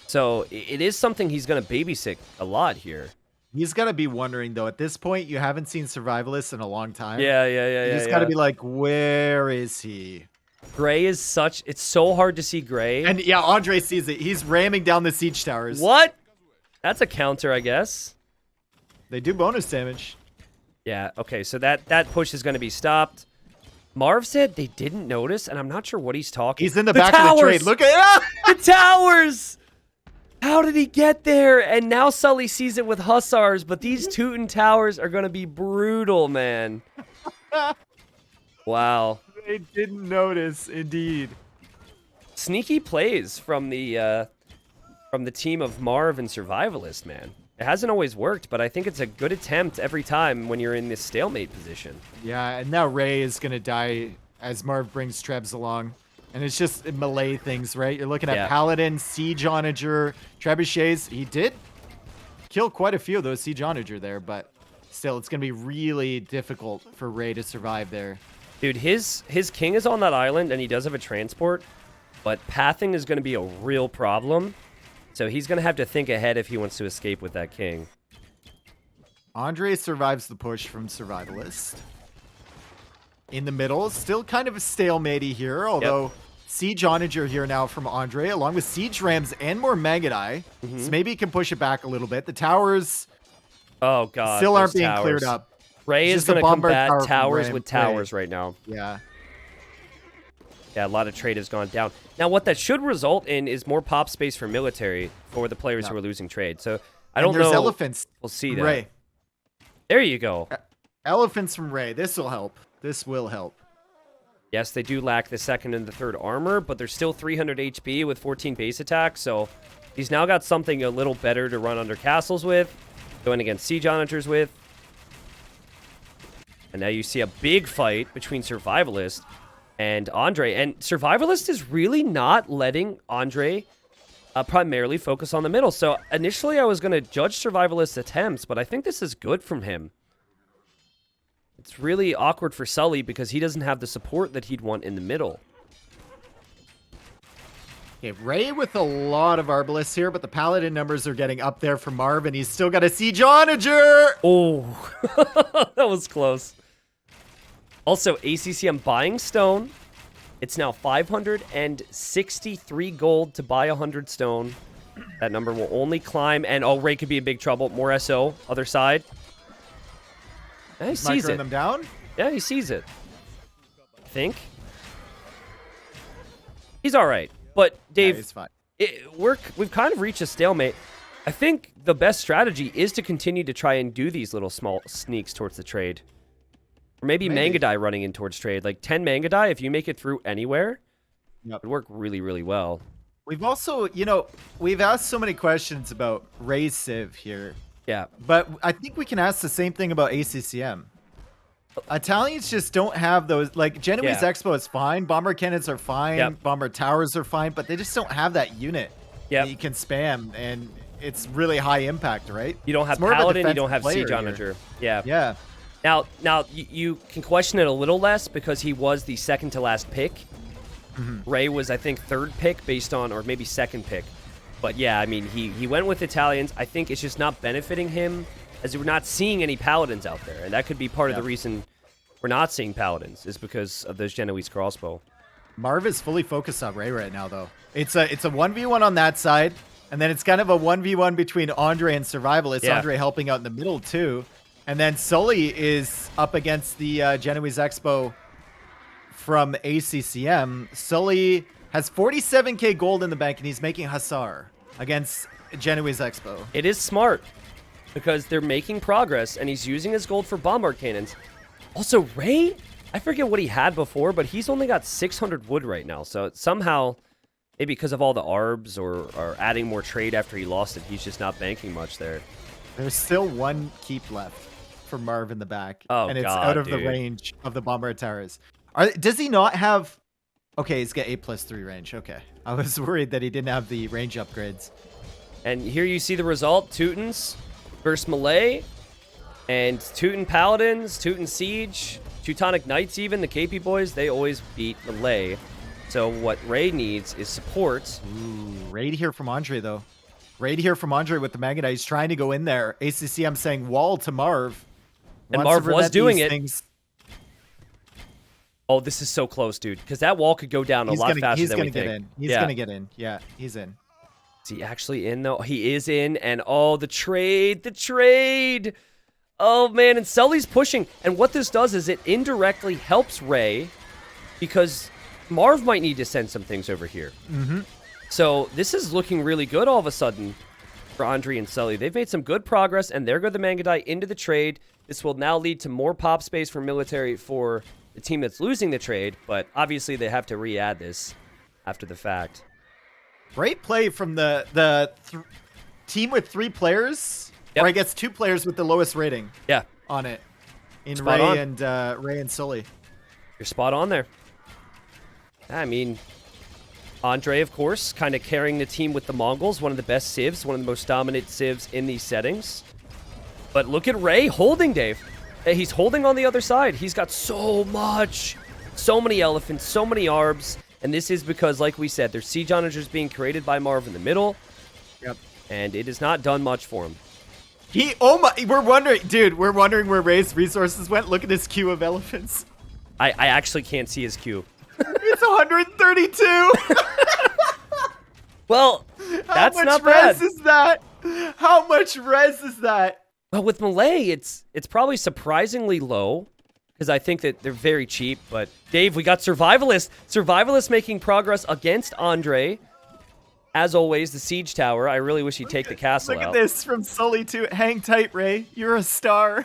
Speaker 1: So it is something he's going to babysit a lot here.
Speaker 2: He's got to be wondering, though, at this point, you haven't seen Survivalists in a long time.
Speaker 1: Yeah.
Speaker 2: You just got to be like, where is he?
Speaker 1: Gray is it's so hard to see Gray.
Speaker 2: And yeah, Andre sees it. He's ramming down the siege towers.
Speaker 1: What? That's a counter, I guess.
Speaker 2: They do bonus damage.
Speaker 1: Yeah, okay, so that push is going to be stopped. Marv said they didn't notice, and I'm not sure what he's talking.
Speaker 2: He's in the back of the trade. Look at
Speaker 1: the towers! How did he get there? And now Sully sees it with Hussars, but these Teuton towers are going to be brutal, man. Wow.
Speaker 2: They didn't notice, indeed.
Speaker 1: Sneaky plays from the team of Marv and Survivalist, man. It hasn't always worked, but I think it's a good attempt every time when you're in this stalemate position.
Speaker 2: Yeah, and now Ray is going to die as Marv brings Trebs along. And it's just melee things, right? You're looking at Paladin, Siege Onager, Trebuchets. He did kill quite a few of those Siege Onager there, but still, it's going to be really difficult for Ray to survive there.
Speaker 1: Dude, his king is on that island, and he does have a transport, but pathing is going to be a real problem. So he's going to have to think ahead if he wants to escape with that king.
Speaker 2: Andre survives the push from Survivalist. In the middle, still kind of a stalemate here, although Siege Onager here now from Andre, along with Siege Rams and more Magadai. So maybe he can push it back a little bit. The towers still aren't being cleared up.
Speaker 1: Ray is going to combat towers with towers right now.
Speaker 2: Yeah.
Speaker 1: Yeah, a lot of trade has gone down. Now, what that should result in is more pop space for military for the players who are losing trade. So, I don't know.
Speaker 2: There's elephants.
Speaker 1: We'll see that.
Speaker 2: Ray.
Speaker 1: There you go.
Speaker 2: Elephants from Ray. This will help. This will help.
Speaker 1: Yes, they do lack the second and the third armor, but they're still 300 HP with 14 base attack. So, he's now got something a little better to run under castles with, going against Siege Onagers with. And now you see a big fight between Survivalist and Andre. And Survivalist is really not letting Andre primarily focus on the middle. So initially I was going to judge Survivalist's attempts, but I think this is good from him. It's really awkward for Sully because he doesn't have the support that he'd want in the middle.
Speaker 2: Okay, Ray with a lot of Arbalists here, but the Paladin numbers are getting up there for Marv, and he's still got a Siege Onager!
Speaker 1: Oh, that was close. Also, ACCM buying stone. It's now 563 gold to buy 100 stone. That number will only climb, and Ray could be in big trouble. More SO, other side. Yeah, he sees it.
Speaker 2: Them down?
Speaker 1: Yeah, he sees it. I think. He's all right. But, Dave,
Speaker 2: he's fine.
Speaker 1: we've kind of reached a stalemate. I think the best strategy is to continue to try and do these little small sneaks towards the trade. Or maybe Mangadai running in towards trade. Like 10 Mangadai, if you make it through anywhere, it would work really, really well.
Speaker 2: We've also, we've asked so many questions about Ray Civ here.
Speaker 1: Yeah.
Speaker 2: But I think we can ask the same thing about ACCM. Italians just don't have those. Like, Genoese Expo is fine. Bomber cannons are fine. Bomber towers are fine. But they just don't have that unit that you can spam. And it's really high impact, right?
Speaker 1: You don't have Paladin. You don't have Siege Onager. Yeah. Now you can question it a little less because he was the second to last pick. Ray was, I think, third pick based on, or maybe second pick. But yeah, I mean, he went with Italians. I think it's just not benefiting him as we're not seeing any Paladins out there. And that could be part of the reason we're not seeing Paladins is because of those Genoese crossbow.
Speaker 2: Marv is fully focused on Ray right now, though. It's a 1v1 on that side. And then it's kind of a 1v1 between Andre and Survivalist. Andre helping out in the middle, too. And then Sully is up against the Genoese Expo from ACCM. Sully has 47k gold in the bank, and he's making Hussar against Genoese Expo.
Speaker 1: It is smart because they're making progress, and he's using his gold for bombard cannons. Also, Ray, I forget what he had before, but he's only got 600 wood right now. So somehow, maybe because of all the arbs or adding more trade after he lost it, he's just not banking much there. There's
Speaker 2: still one keep left for Marv in the back.
Speaker 1: Oh,
Speaker 2: and it's out of the range of the bombard towers. Does he not have... Okay, he's got 8+3 range. Okay. I was worried that he didn't have the range upgrades.
Speaker 1: And here you see the result. Teutons versus Malay. And Teuton Paladins, Teuton Siege, Teutonic Knights even, the KP boys, they always beat Malay. So what Ray needs is support.
Speaker 2: Ooh, raid here from Andre, though. Raid here from Andre with the Magnet. He's trying to go in there. ACCM saying wall to Marv.
Speaker 1: And Marv was doing it. Oh, this is so close, dude. Because that wall could go down a lot faster than we think.
Speaker 2: He's going to get in. Yeah, he's in.
Speaker 1: Is he actually in, though? He is in. And, oh, the trade. The trade. Oh, man. And Sully's pushing. And what this does is it indirectly helps Ray because Marv might need to send some things over here. So this is looking really good all of a sudden for Andre and Sully. They've made some good progress, and there go the Mangadai into the trade. This will now lead to more pop space for military for the team that's losing the trade, but obviously they have to re-add this after the fact.
Speaker 2: Great play from the team with 3 players, or I guess 2 players with the lowest rating on it, in Ray and Sully.
Speaker 1: You're spot on there. I mean, Andre, of course, kind of carrying the team with the Mongols, one of the best civs, one of the most dominant civs in these settings. But look at Ray holding, Dave. He's holding on the other side. He's got so much. So many elephants, so many arbs. And this is because, like we said, there's siege onagers being created by Marv in the middle. And it has not done much for him.
Speaker 2: We're wondering where Ray's resources went. Look at his queue of elephants.
Speaker 1: I actually can't see his queue.
Speaker 2: It's 132.
Speaker 1: Well, that's not bad.
Speaker 2: How much res is that?
Speaker 1: Well, with Malay, it's probably surprisingly low because I think that they're very cheap. But Dave, we got Survivalist. Survivalist making progress against Andre. As always, the siege tower. I really wish he'd take the castle out.
Speaker 2: Look at this from Sully too. Hang tight, Ray. You're a star.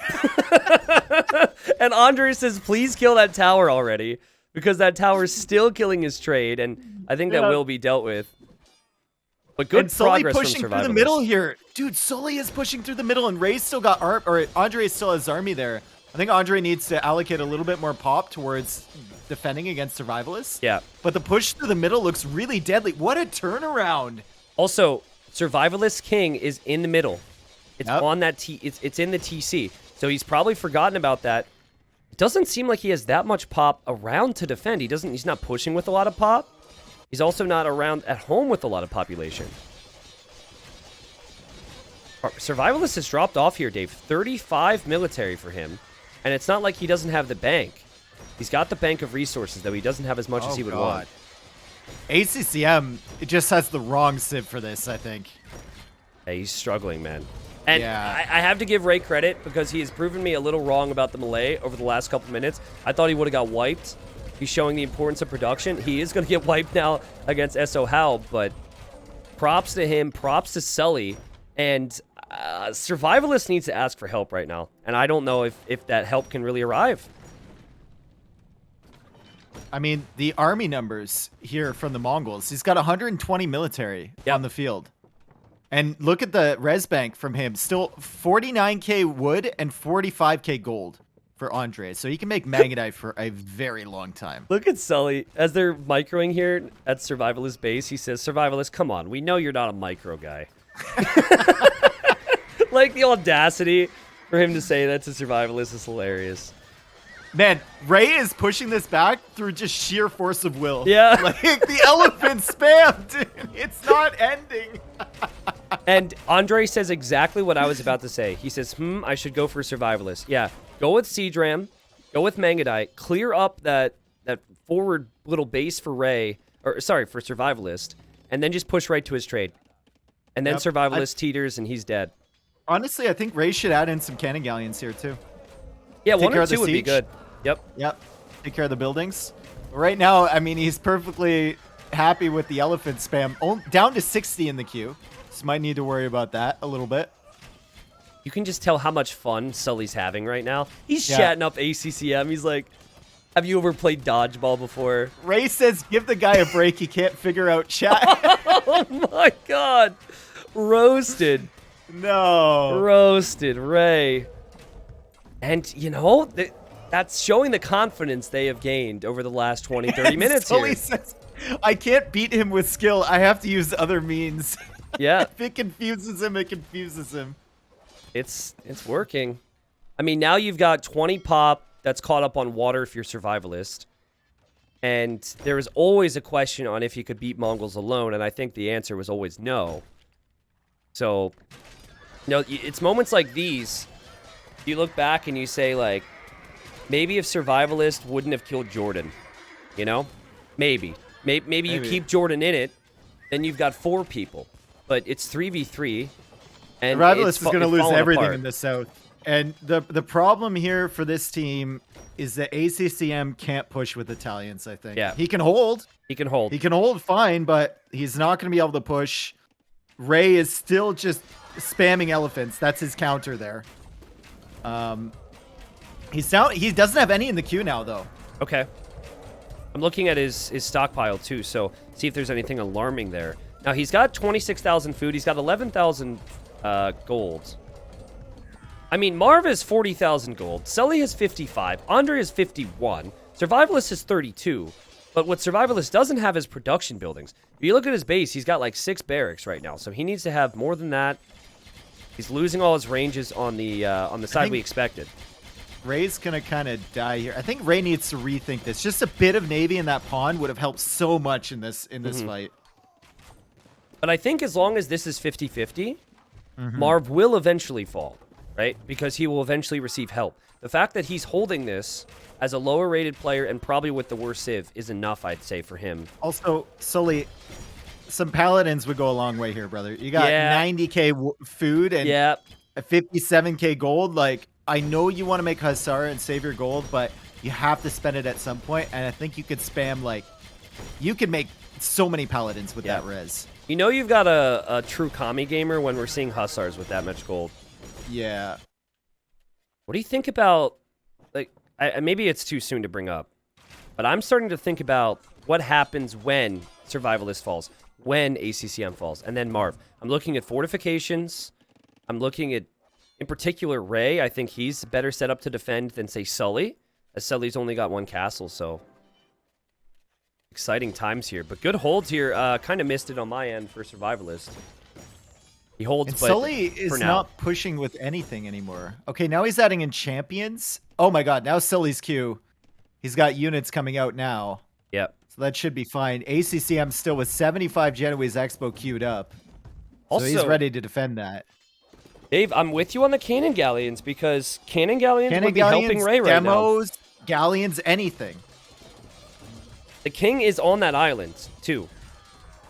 Speaker 1: And Andre says, please kill that tower already because that tower is still killing his trade. And I think that will be dealt with. But good progress from Survivalist.
Speaker 2: Pushing through the middle here. Dude, Sully is pushing through the middle, and Ray's still got Andre still has army there. I think Andre needs to allocate a little bit more pop towards defending against Survivalists.
Speaker 1: Yeah.
Speaker 2: But the push through the middle looks really deadly. What a turnaround.
Speaker 1: Also, Survivalist King is in the middle. It's on that it's in the TC. So he's probably forgotten about that. It doesn't seem like he has that much pop around to defend. He's not pushing with a lot of pop. He's also not around at home with a lot of population. Survivalist has dropped off here, Dave. 35 military for him. And it's not like he doesn't have the bank. He's got the bank of resources, though he doesn't have as much as he would want.
Speaker 2: ACCM, it just has the wrong civ for this, I think.
Speaker 1: Yeah, he's struggling, man. And I have to give Ray credit because he has proven me a little wrong about the Malay over the last couple minutes. I thought he would have got wiped. He's showing the importance of production. He is going to get wiped now against SO Hal, but Props to him. Props to Sully. And Survivalist needs to ask for help right now. And I don't know if that help can really arrive.
Speaker 2: I mean, the army numbers here from the Mongols. He's got 120 military on the field. And look at the res bank from him. Still 49k wood and 45k gold for Andre. So he can make Magnetite for a very long time.
Speaker 1: Look at Sully. As they're microing here at Survivalist base, he says, Survivalist, come on. We know you're not a micro guy. Like, the audacity for him to say that to Survivalist is hilarious.
Speaker 2: Man, Ray is pushing this back through just sheer force of will.
Speaker 1: Yeah.
Speaker 2: Like, the elephant spam, dude. It's not ending.
Speaker 1: And Andre says exactly what I was about to say. He says, I should go for Survivalist. Yeah, go with Siege Ram, go with Magnetite, clear up that forward little base for Ray, or sorry, for Survivalist, and then just push right to his trade. And then Survivalist teeters and he's dead.
Speaker 2: Honestly, I think Ray should add in some cannon galleons here too.
Speaker 1: Yeah, one or two would be good. Yep.
Speaker 2: Take care of the buildings. Right now, I mean, he's perfectly happy with the elephant spam. Down to 60 in the queue. So might need to worry about that a little bit.
Speaker 1: You can just tell how much fun Sully's having right now. He's chatting up ACCM. He's like, have you ever played dodgeball before?
Speaker 2: Ray says, give the guy a break. He can't figure out chat.
Speaker 1: Oh my god. Roasted.
Speaker 2: No.
Speaker 1: Roasted, Ray. And, you know, that's showing the confidence they have gained over the last 20, 30 minutes
Speaker 2: Sully
Speaker 1: here.
Speaker 2: says, I can't beat him with skill. I have to use other means.
Speaker 1: Yeah.
Speaker 2: If it confuses him, it confuses him.
Speaker 1: It's working. I mean, now you've got 20 pop that's caught up on water if you're Survivalist. And there is always a question on if you could beat Mongols alone, and I think the answer was always no. So, you know, it's moments like these, you look back and you say, like, maybe if Survivalist wouldn't have killed Jordan, you know? Maybe you keep Jordan in it, then you've got 4 people. But it's 3v3, and
Speaker 2: Survivalist is going to lose everything
Speaker 1: apart
Speaker 2: in the South. And the problem here for this team is that ACCM can't push with Italians, I think.
Speaker 1: Yeah.
Speaker 2: He can hold.
Speaker 1: He can hold.
Speaker 2: He can hold fine, but he's not going to be able to push. Ray is still just spamming elephants. That's his counter there. He doesn't have any in the queue now, though.
Speaker 1: Okay. I'm looking at his stockpile, too, so see if there's anything alarming there. Now, he's got 26,000 food. He's got 11,000 gold. I mean, Marv has 40,000 gold. Sully has 55. Andre has 51. Survivalist has 32. But what Survivalist doesn't have is production buildings. If you look at his base, he's got like 6 barracks right now, so he needs to have more than that. He's losing all his ranges on the side we expected.
Speaker 2: Ray's gonna kind of die here. I think Ray needs to rethink this. Just a bit of Navy in that pawn would have helped so much in this fight.
Speaker 1: But I think as long as this is 50-50, Marv will eventually fall, right? Because he will eventually receive help. The fact that he's holding this as a lower rated player and probably with the worst civ is enough, I'd say, for him.
Speaker 2: Also, Sully, some paladins would go a long way here, brother. You got 90k food and 57k gold. Like, I know you want to make Hussar and save your gold, but you have to spend it at some point. And I think you could spam, like, you could make so many paladins with that res.
Speaker 1: You know you've got a true Kami gamer when we're seeing Hussars with that much gold.
Speaker 2: Yeah.
Speaker 1: What do you think about, like, maybe it's too soon to bring up, but I'm starting to think about what happens when Survivalist falls, when ACCM falls, and then Marv. I'm looking at fortifications. I'm looking at, in particular, Ray. I think he's better set up to defend than, say, Sully, as Sully's only got 1 castle, so exciting times here. But good holds here. Kind of missed it on my end for Survivalist. He holds,
Speaker 2: and
Speaker 1: but
Speaker 2: Sully is not pushing with anything anymore. Okay, now he's adding in champions. Oh my god, now Sully's queue. He's got units coming out now.
Speaker 1: Yep.
Speaker 2: So that should be fine. ACCM still with 75 Genoese Expo queued up. Also, so he's ready to defend that.
Speaker 1: Dave, I'm with you on the cannon galleons because cannon galleons would be helping Ray right now.
Speaker 2: Demos, galleons, anything.
Speaker 1: The king is on that island, too.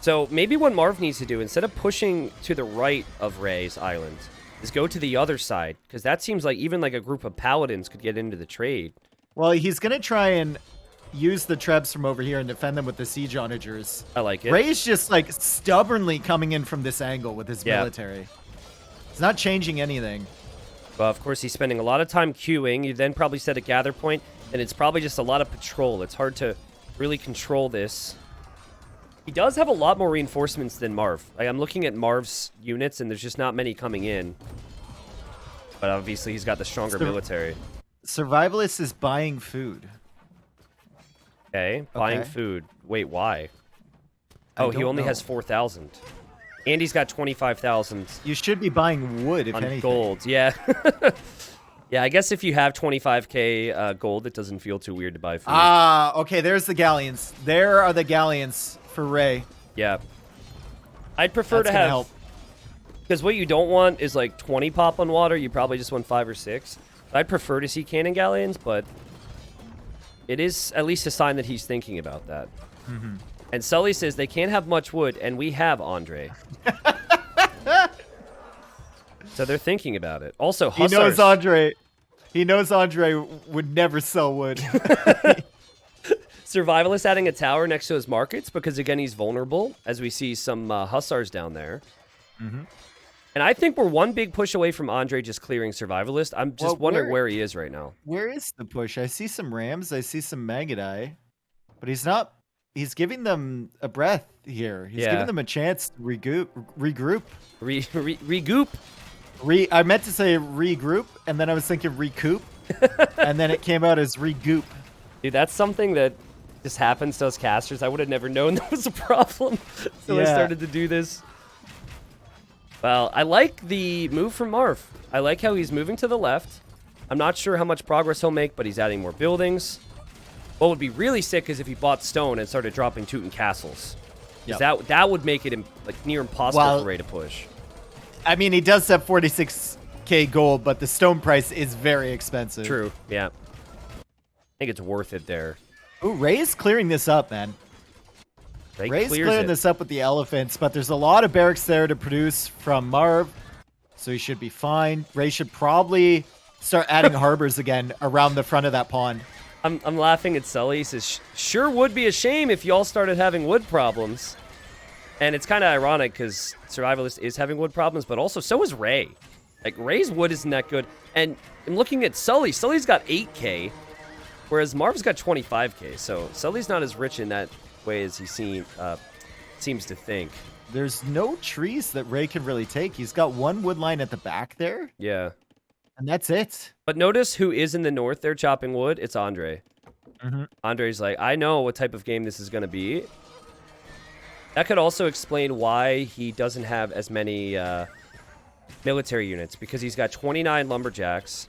Speaker 1: So maybe what Marv needs to do, instead of pushing to the right of Ray's island, is go to the other side. Because that seems like even like a group of paladins could get into the trade.
Speaker 2: Well, he's going to try and use the trebs from over here and defend them with the siege onagers.
Speaker 1: I like it.
Speaker 2: Ray's just like stubbornly coming in from this angle with his military. It's not changing anything.
Speaker 1: Well, of course, he's spending a lot of time queuing. You then probably set a gather point, and it's probably just a lot of patrol. It's hard to really control this. He does have a lot more reinforcements than Marv. Like, I'm looking at Marv's units, and there's just not many coming in. But obviously, he's got the stronger military.
Speaker 2: Survivalist is buying food.
Speaker 1: Okay, buying food. Wait, why? Oh, he only has 4,000. And he's got 25,000.
Speaker 2: You should be buying wood, if
Speaker 1: on
Speaker 2: anything.
Speaker 1: Gold, yeah. Yeah, I guess if you have 25k gold, it doesn't feel too weird to buy food.
Speaker 2: Ah, okay, there's the galleons. There are the galleons for Ray.
Speaker 1: Yeah. I'd prefer to have... Because what you don't want is like 20 pop on water. You probably just want 5 or 6. I'd prefer to see cannon galleons, but it is at least a sign that he's thinking about that.
Speaker 2: Mm-hmm.
Speaker 1: And Sully says they can't have much wood, and we have Andre. So they're thinking about it. Also, Hussars...
Speaker 2: He knows Andre would never sell wood.
Speaker 1: Survivalist adding a tower next to his markets because, again, he's vulnerable, as we see some Hussars down there.
Speaker 2: Mm-hmm.
Speaker 1: And I think we're one big push away from Andre just clearing Survivalist. I'm just wondering where he is right now.
Speaker 2: Where is the push? I see some Rams. I see some Magadai. But he's not... He's giving them a breath here. He's giving them a chance to regroup.
Speaker 1: Regoop?
Speaker 2: I meant to say regroup, and then I was thinking recoup. And then it came out as regoop.
Speaker 1: Dude, that's something that just happens to us casters. I would have never known that was a problem until I started to do this. Well, I like the move from Marv. I like how he's moving to the left. I'm not sure how much progress he'll make, but he's adding more buildings. What would be really sick is if he bought stone and started dropping Teuton castles. That would make it like near impossible for Ray to push.
Speaker 2: I mean, he does have 46k gold, but the stone price is very expensive.
Speaker 1: True, yeah. I think it's worth it there.
Speaker 2: Ooh, Ray is clearing this up, man. Ray's clearing this up with the elephants, but there's a lot of barracks there to produce from Marv, so he should be fine. Ray should probably start adding harbors again around the front of that pond.
Speaker 1: I'm laughing at Sully. He says, sure would be a shame if y'all started having wood problems. And it's kind of ironic because Survivalist is having wood problems, but also so is Ray. Like, Ray's wood isn't that good. And I'm looking at Sully. Sully's got 8k, whereas Marv's got 25k. So Sully's not as rich in that way as he seems to think.
Speaker 2: There's no trees that Ray can really take. He's got one wood line at the back there.
Speaker 1: Yeah.
Speaker 2: And that's it.
Speaker 1: But notice who is in the north there chopping wood. It's Andre.
Speaker 2: Mm-hmm.
Speaker 1: Andre's like, I know what type of game this is going to be. That could also explain why he doesn't have as many military units, because he's got 29 lumberjacks,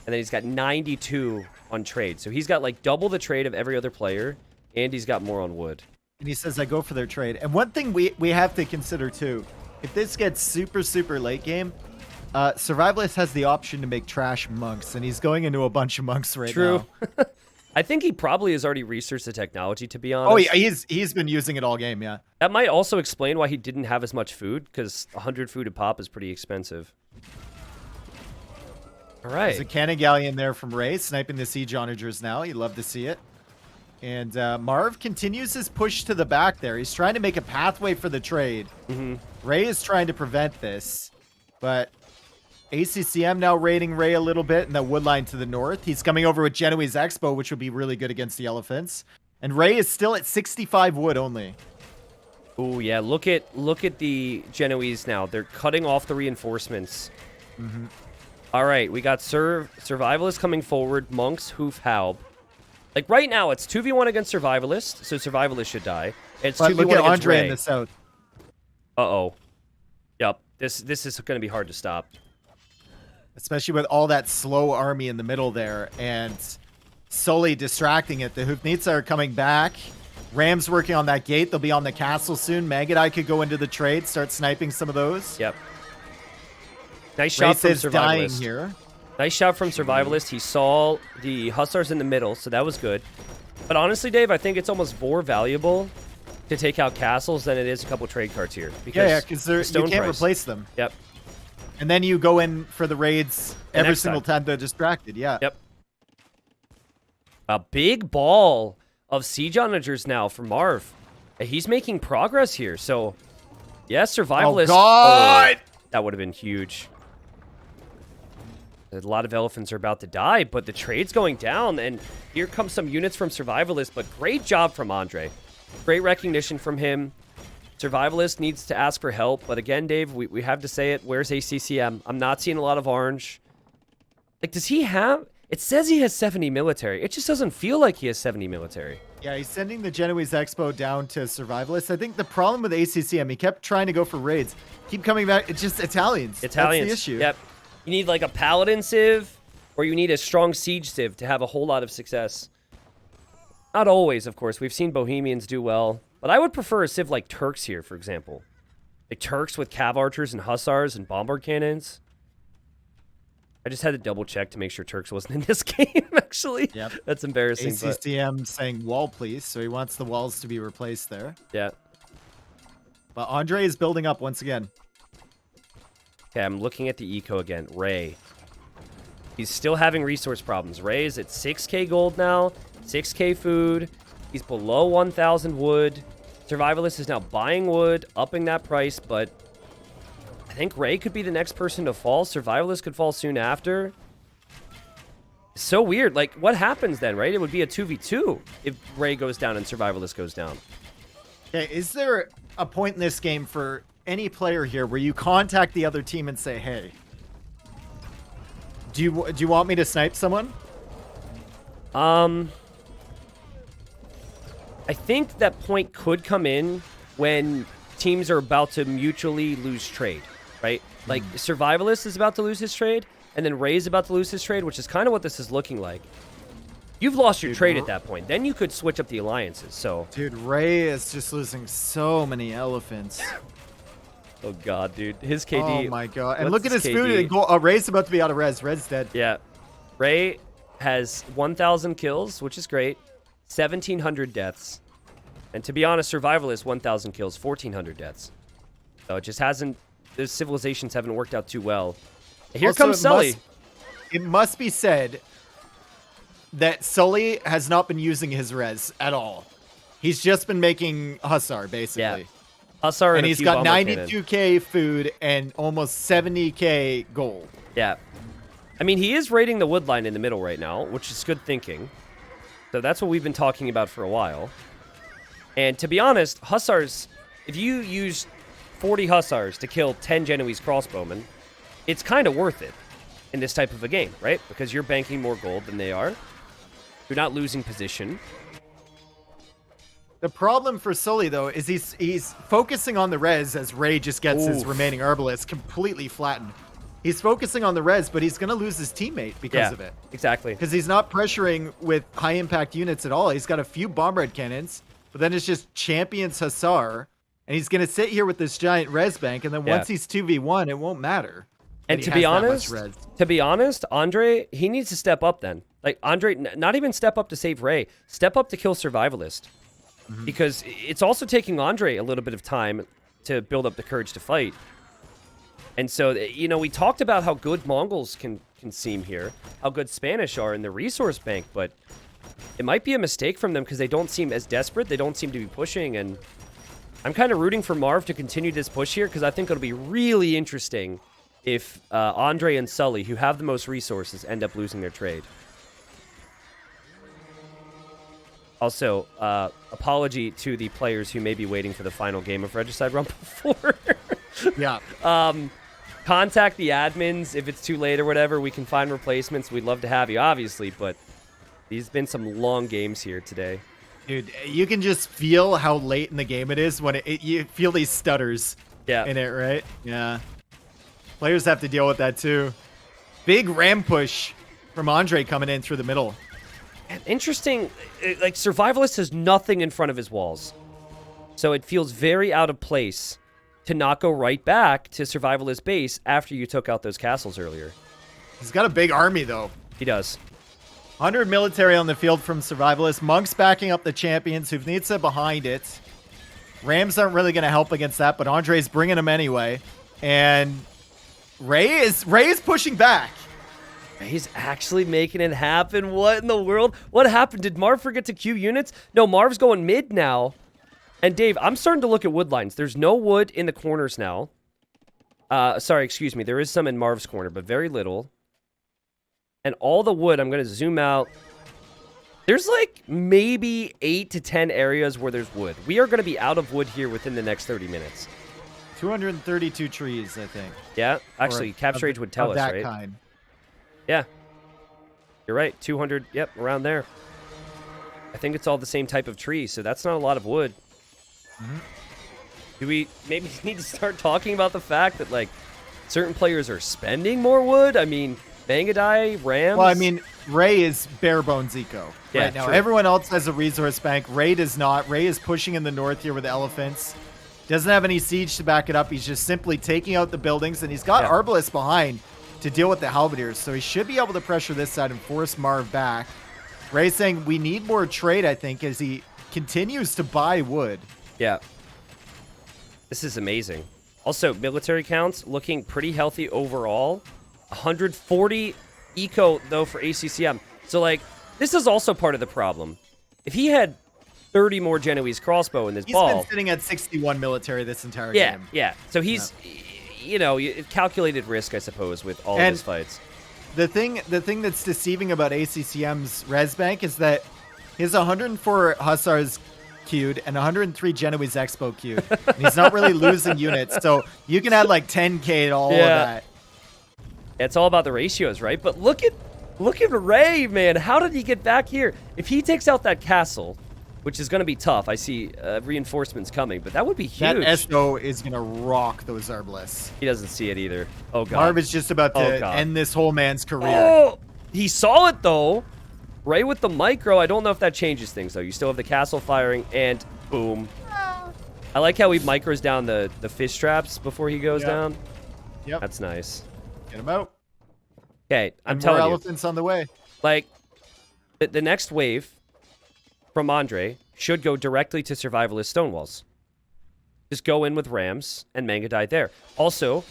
Speaker 1: and then he's got 92 on trade. So he's got like double the trade of every other player, and he's got more on wood.
Speaker 2: And he says, I go for their trade. And one thing we have to consider, too, if this gets super, super late game, Survivalist has the option to make trash monks, and he's going into a bunch of monks right now.
Speaker 1: True. I think he probably has already researched the technology, to be honest.
Speaker 2: Oh, yeah, he's been using it all game, yeah.
Speaker 1: That might also explain why he didn't have as much food, because 100 food a pop is pretty expensive. All right.
Speaker 2: There's a cannon galleon there from Ray, sniping the siege onagers now. You'd love to see it. And Marv continues his push to the back there. He's trying to make a pathway for the trade.
Speaker 1: Mm-hmm.
Speaker 2: Ray is trying to prevent this, but ACCM now raiding Ray a little bit in the wood line to the north. He's coming over with Genoese Expo, which would be really good against the elephants. And Ray is still at 65 wood only.
Speaker 1: Oh yeah, look at the Genoese now. They're cutting off the reinforcements.
Speaker 2: Mm-hmm.
Speaker 1: All right, we got Survivalist coming forward. Monks, Hoof, Halb. Like right now, it's 2v1 against Survivalist, so Survivalist should die. It's 2v1
Speaker 2: look at
Speaker 1: against
Speaker 2: Andre
Speaker 1: Ray.
Speaker 2: in the south.
Speaker 1: Uh-oh. Yep, this is going to be hard to stop.
Speaker 2: Especially with all that slow army in the middle there, and Sully distracting it. The Hoofnitsa are coming back. Rams working on that gate. They'll be on the castle soon. Magadai could go into the trade, start sniping some of those.
Speaker 1: Yep. Nice shot from
Speaker 2: Survivalist dying
Speaker 1: Survivalist.
Speaker 2: here.
Speaker 1: Nice shot from Survivalist. He saw the Hussars in the middle, so that was good. But honestly, Dave, I think it's almost more valuable to take out castles than it is a couple trade cards here.
Speaker 2: Because you can't replace them.
Speaker 1: Yep.
Speaker 2: And then you go in for the raids
Speaker 1: The
Speaker 2: every
Speaker 1: next
Speaker 2: single time they're distracted. Yeah.
Speaker 1: Yep. A big ball of siege onagers now for Marv. He's making progress here. So, yes, survivalist.
Speaker 2: Oh, God!
Speaker 1: Oh, that would have been huge. A lot of elephants are about to die, but the trade's going down, and here comes some units from survivalist, but great job from Andre. Great recognition from him. Survivalist needs to ask for help, but again, Dave, we have to say it. Where's ACCM? I'm not seeing a lot of orange. Like, does he have... It says he has 70 military. It just doesn't feel like he has 70 military.
Speaker 2: Yeah, he's sending the Genoese Expo down to survivalists. I think the problem with ACCM, he kept trying to go for raids. Keep coming back. It's just Italians.
Speaker 1: Italians.
Speaker 2: That's the issue.
Speaker 1: Yep. You need like a paladin civ, or you need a strong siege civ to have a whole lot of success. Not always, of course. We've seen Bohemians do well. But I would prefer a civ like Turks here, for example. Like Turks with cav archers and hussars and bombard cannons. I just had to double check to make sure Turks wasn't in this game, actually.
Speaker 2: Yep.
Speaker 1: That's embarrassing.
Speaker 2: ACCM saying wall, please. So he wants the walls to be replaced there.
Speaker 1: Yeah.
Speaker 2: But Andre is building up once again.
Speaker 1: Okay, I'm looking at the eco again. Ray. He's still having resource problems. Ray is at 6k gold now, 6k food. He's below 1,000 wood. Survivalist is now buying wood, upping that price, but I think Ray could be the next person to fall. Survivalist could fall soon after. It's so weird. Like, what happens then, right? It would be a 2v2 if Ray goes down and Survivalist goes down.
Speaker 2: Okay, is there a point in this game for any player here where you contact the other team and say, hey, do you want me to snipe someone?
Speaker 1: I think that point could come in when teams are about to mutually lose trade, right? Like, Survivalist is about to lose his trade, and then Ray's about to lose his trade, which is kind of what this is looking like. You've lost your trade at that point. Then you could switch up the alliances, so...
Speaker 2: Dude, Ray is just losing so many elephants.
Speaker 1: Oh, God, dude. His KD...
Speaker 2: Oh, my God. And look at his
Speaker 1: KD?
Speaker 2: food. Ray's about to be out of res. Red's dead.
Speaker 1: Yeah. Ray has 1,000 kills, which is great. 1,700 deaths. And to be honest, Survivalist, 1,000 kills, 1,400 deaths. So it just hasn't... Those civilizations haven't worked out too well. Here
Speaker 2: Also,
Speaker 1: comes Sully.
Speaker 2: It must be said that Sully has not been using his res at all. He's just been making Hussar, basically.
Speaker 1: Yeah. Hussar
Speaker 2: and
Speaker 1: a
Speaker 2: he's
Speaker 1: few
Speaker 2: got
Speaker 1: bomber
Speaker 2: 92k food and almost 70k gold.
Speaker 1: Yeah. I mean, he is raiding the wood line in the middle right now, which is good thinking. So that's what we've been talking about for a while. And to be honest, Hussars, if you use 40 Hussars to kill 10 Genoese crossbowmen, it's kind of worth it in this type of a game, right? Because you're banking more gold than they are. You're not losing position.
Speaker 2: The problem for Sully, though, is he's focusing on the res as Ray just gets his remaining arbalists completely flattened. He's focusing on the res, but he's going to lose his teammate because of it.
Speaker 1: Exactly.
Speaker 2: Because he's not pressuring with high-impact units at all. He's got a few bombard cannons, but then it's just champions Hussar, and he's going to sit here with this giant res bank, and then once he's 2v1, it won't matter.
Speaker 1: And to be honest, Andre, he needs to step up then. Like, Andre, not even step up to save Ray. Step up to kill Survivalist. Because it's also taking Andre a little bit of time to build up the courage to fight. And so, you know, we talked about how good Mongols can seem here, how good Spanish are in the resource bank, but it might be a mistake from them because they don't seem as desperate. They don't seem to be pushing, and I'm kind of rooting for Marv to continue this push here because I think it'll be really interesting if Andre and Sully, who have the most resources, end up losing their trade. Also, apology to the players who may be waiting for the final game of Regicide Rumble 4.
Speaker 2: Yeah.
Speaker 1: Contact the admins if it's too late or whatever. We can find replacements. We'd love to have you, obviously, but these been some long games here today.
Speaker 2: Dude, you can just feel how late in the game it is when you feel these stutters in it, right? Yeah. Players have to deal with that too. Big ram push from Andre coming in through the middle.
Speaker 1: And interesting, like, Survivalist has nothing in front of his walls. So it feels very out of place to not go right back to Survivalist base after you took out those castles earlier.
Speaker 2: He's got a big army, though.
Speaker 1: He does.
Speaker 2: 100 military on the field from Survivalist. Monks backing up the champions. Huvnitsa behind it. Rams aren't really going to help against that, but Andre's bringing them anyway. And Ray is pushing back.
Speaker 1: He's actually making it happen. What in the world? What happened? Did Marv forget to queue units? No, Marv's going mid now. And Dave, I'm starting to look at wood lines. There's no wood in the corners now. Sorry, excuse me. There is some in Marv's corner, but very little. And all the wood, I'm going to zoom out. There's like maybe 8 to 10 areas where there's wood. We are going to be out of wood here within the next 30 minutes.
Speaker 2: 232 trees, I think.
Speaker 1: Yeah, actually, Capture Age would tell us,
Speaker 2: that
Speaker 1: right?
Speaker 2: Kind.
Speaker 1: Yeah. You're right. 200, yep, around there. I think it's all the same type of tree, so that's not a lot of wood.
Speaker 2: Mm-hmm.
Speaker 1: Do we maybe need to start talking about the fact that, like, certain players are spending more wood? I mean, Bangadai, Rams...
Speaker 2: Well, I mean, Ray is bare bones eco right now.
Speaker 1: True.
Speaker 2: Everyone else has a resource bank. Ray does not. Ray is pushing in the north here with elephants. Doesn't have any siege to back it up. He's just simply taking out the buildings, and he's got Arbalists behind to deal with the halberdiers, so he should be able to pressure this side and force Marv back. Ray's saying we need more trade, I think, as he continues to buy wood.
Speaker 1: Yeah. This is amazing. Also, military counts looking pretty healthy overall. 140 eco, though, for ACCM. So, like, this is also part of the problem. If he had 30 more Genoese crossbow in this ball...
Speaker 2: He's been sitting at 61 military this entire game.
Speaker 1: Yeah. So he's... You know, calculated risk, I suppose, with all of his fights.
Speaker 2: The thing that's deceiving about ACCM's res bank is that he has 104 Hussars queued and 103 Genoese Expo queued. And he's not really losing units, so you can add like 10k to all of that.
Speaker 1: It's all about the ratios, right? But look at Ray, man. How did he get back here? If he takes out that castle, which is going to be tough. I see reinforcements coming, but that would be huge.
Speaker 2: That SO is going to rock those Arbalists.
Speaker 1: He doesn't see it either. Oh, God.
Speaker 2: Marv is just about to end this whole man's career.
Speaker 1: Oh, he saw it, though. Ray with the micro. I don't know if that changes things, though. You still have the castle firing, and boom. I like how he micros down the fish traps before he goes down.
Speaker 2: Yep.
Speaker 1: That's nice.
Speaker 2: Get him out.
Speaker 1: Okay, I'm telling you.
Speaker 2: More elephants on the way.
Speaker 1: Like, the next wave from Andre should go directly to survivalist stonewalls. Just go in with Rams and Mangadai there. Also,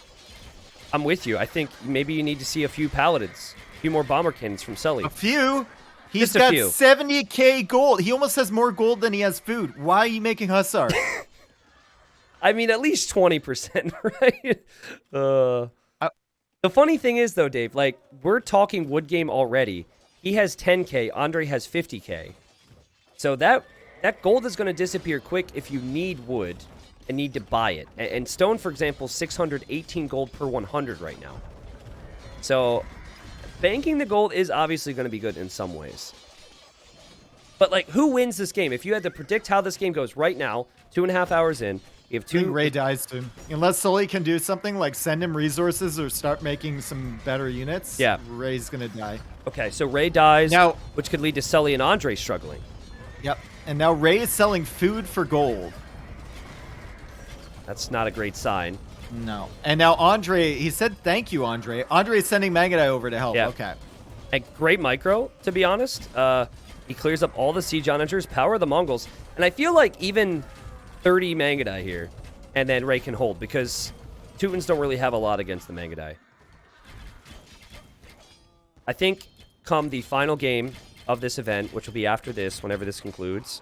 Speaker 1: I'm with you. I think maybe you need to see a few paladins, a few more bomber cannons from Sully.
Speaker 2: A few? He's got 70k gold. He almost has more gold than he has food. Why are you making Hussar?
Speaker 1: I mean, at least 20%, right? The funny thing is, though, Dave, like, we're talking wood game already. He has 10k. Andre has 50k. So that gold is going to disappear quick if you need wood and need to buy it. And stone, for example, 618 gold per 100 right now. So banking the gold is obviously going to be good in some ways. But, like, who wins this game? If you had to predict how this game goes right now, 2.5 hours in, you have two...
Speaker 2: I think Ray dies to him. Unless Sully can do something like send him resources or start making some better units, Ray's going to die.
Speaker 1: Okay, so Ray dies,
Speaker 2: now,
Speaker 1: which could lead to Sully and Andre struggling.
Speaker 2: Yep. And now Ray is selling food for gold.
Speaker 1: That's not a great sign.
Speaker 2: No. And now Andre, he said thank you, Andre. Andre is sending Mangadai over to help.
Speaker 1: Yeah.
Speaker 2: Okay.
Speaker 1: A great micro, to be honest. He clears up all the siege onagers, power the Mongols. And I feel like even 30 Mangadai here, and then Ray can hold, because Teutons don't really have a lot against the Mangadai. I think come the final game of this event, which will be after this, whenever this concludes,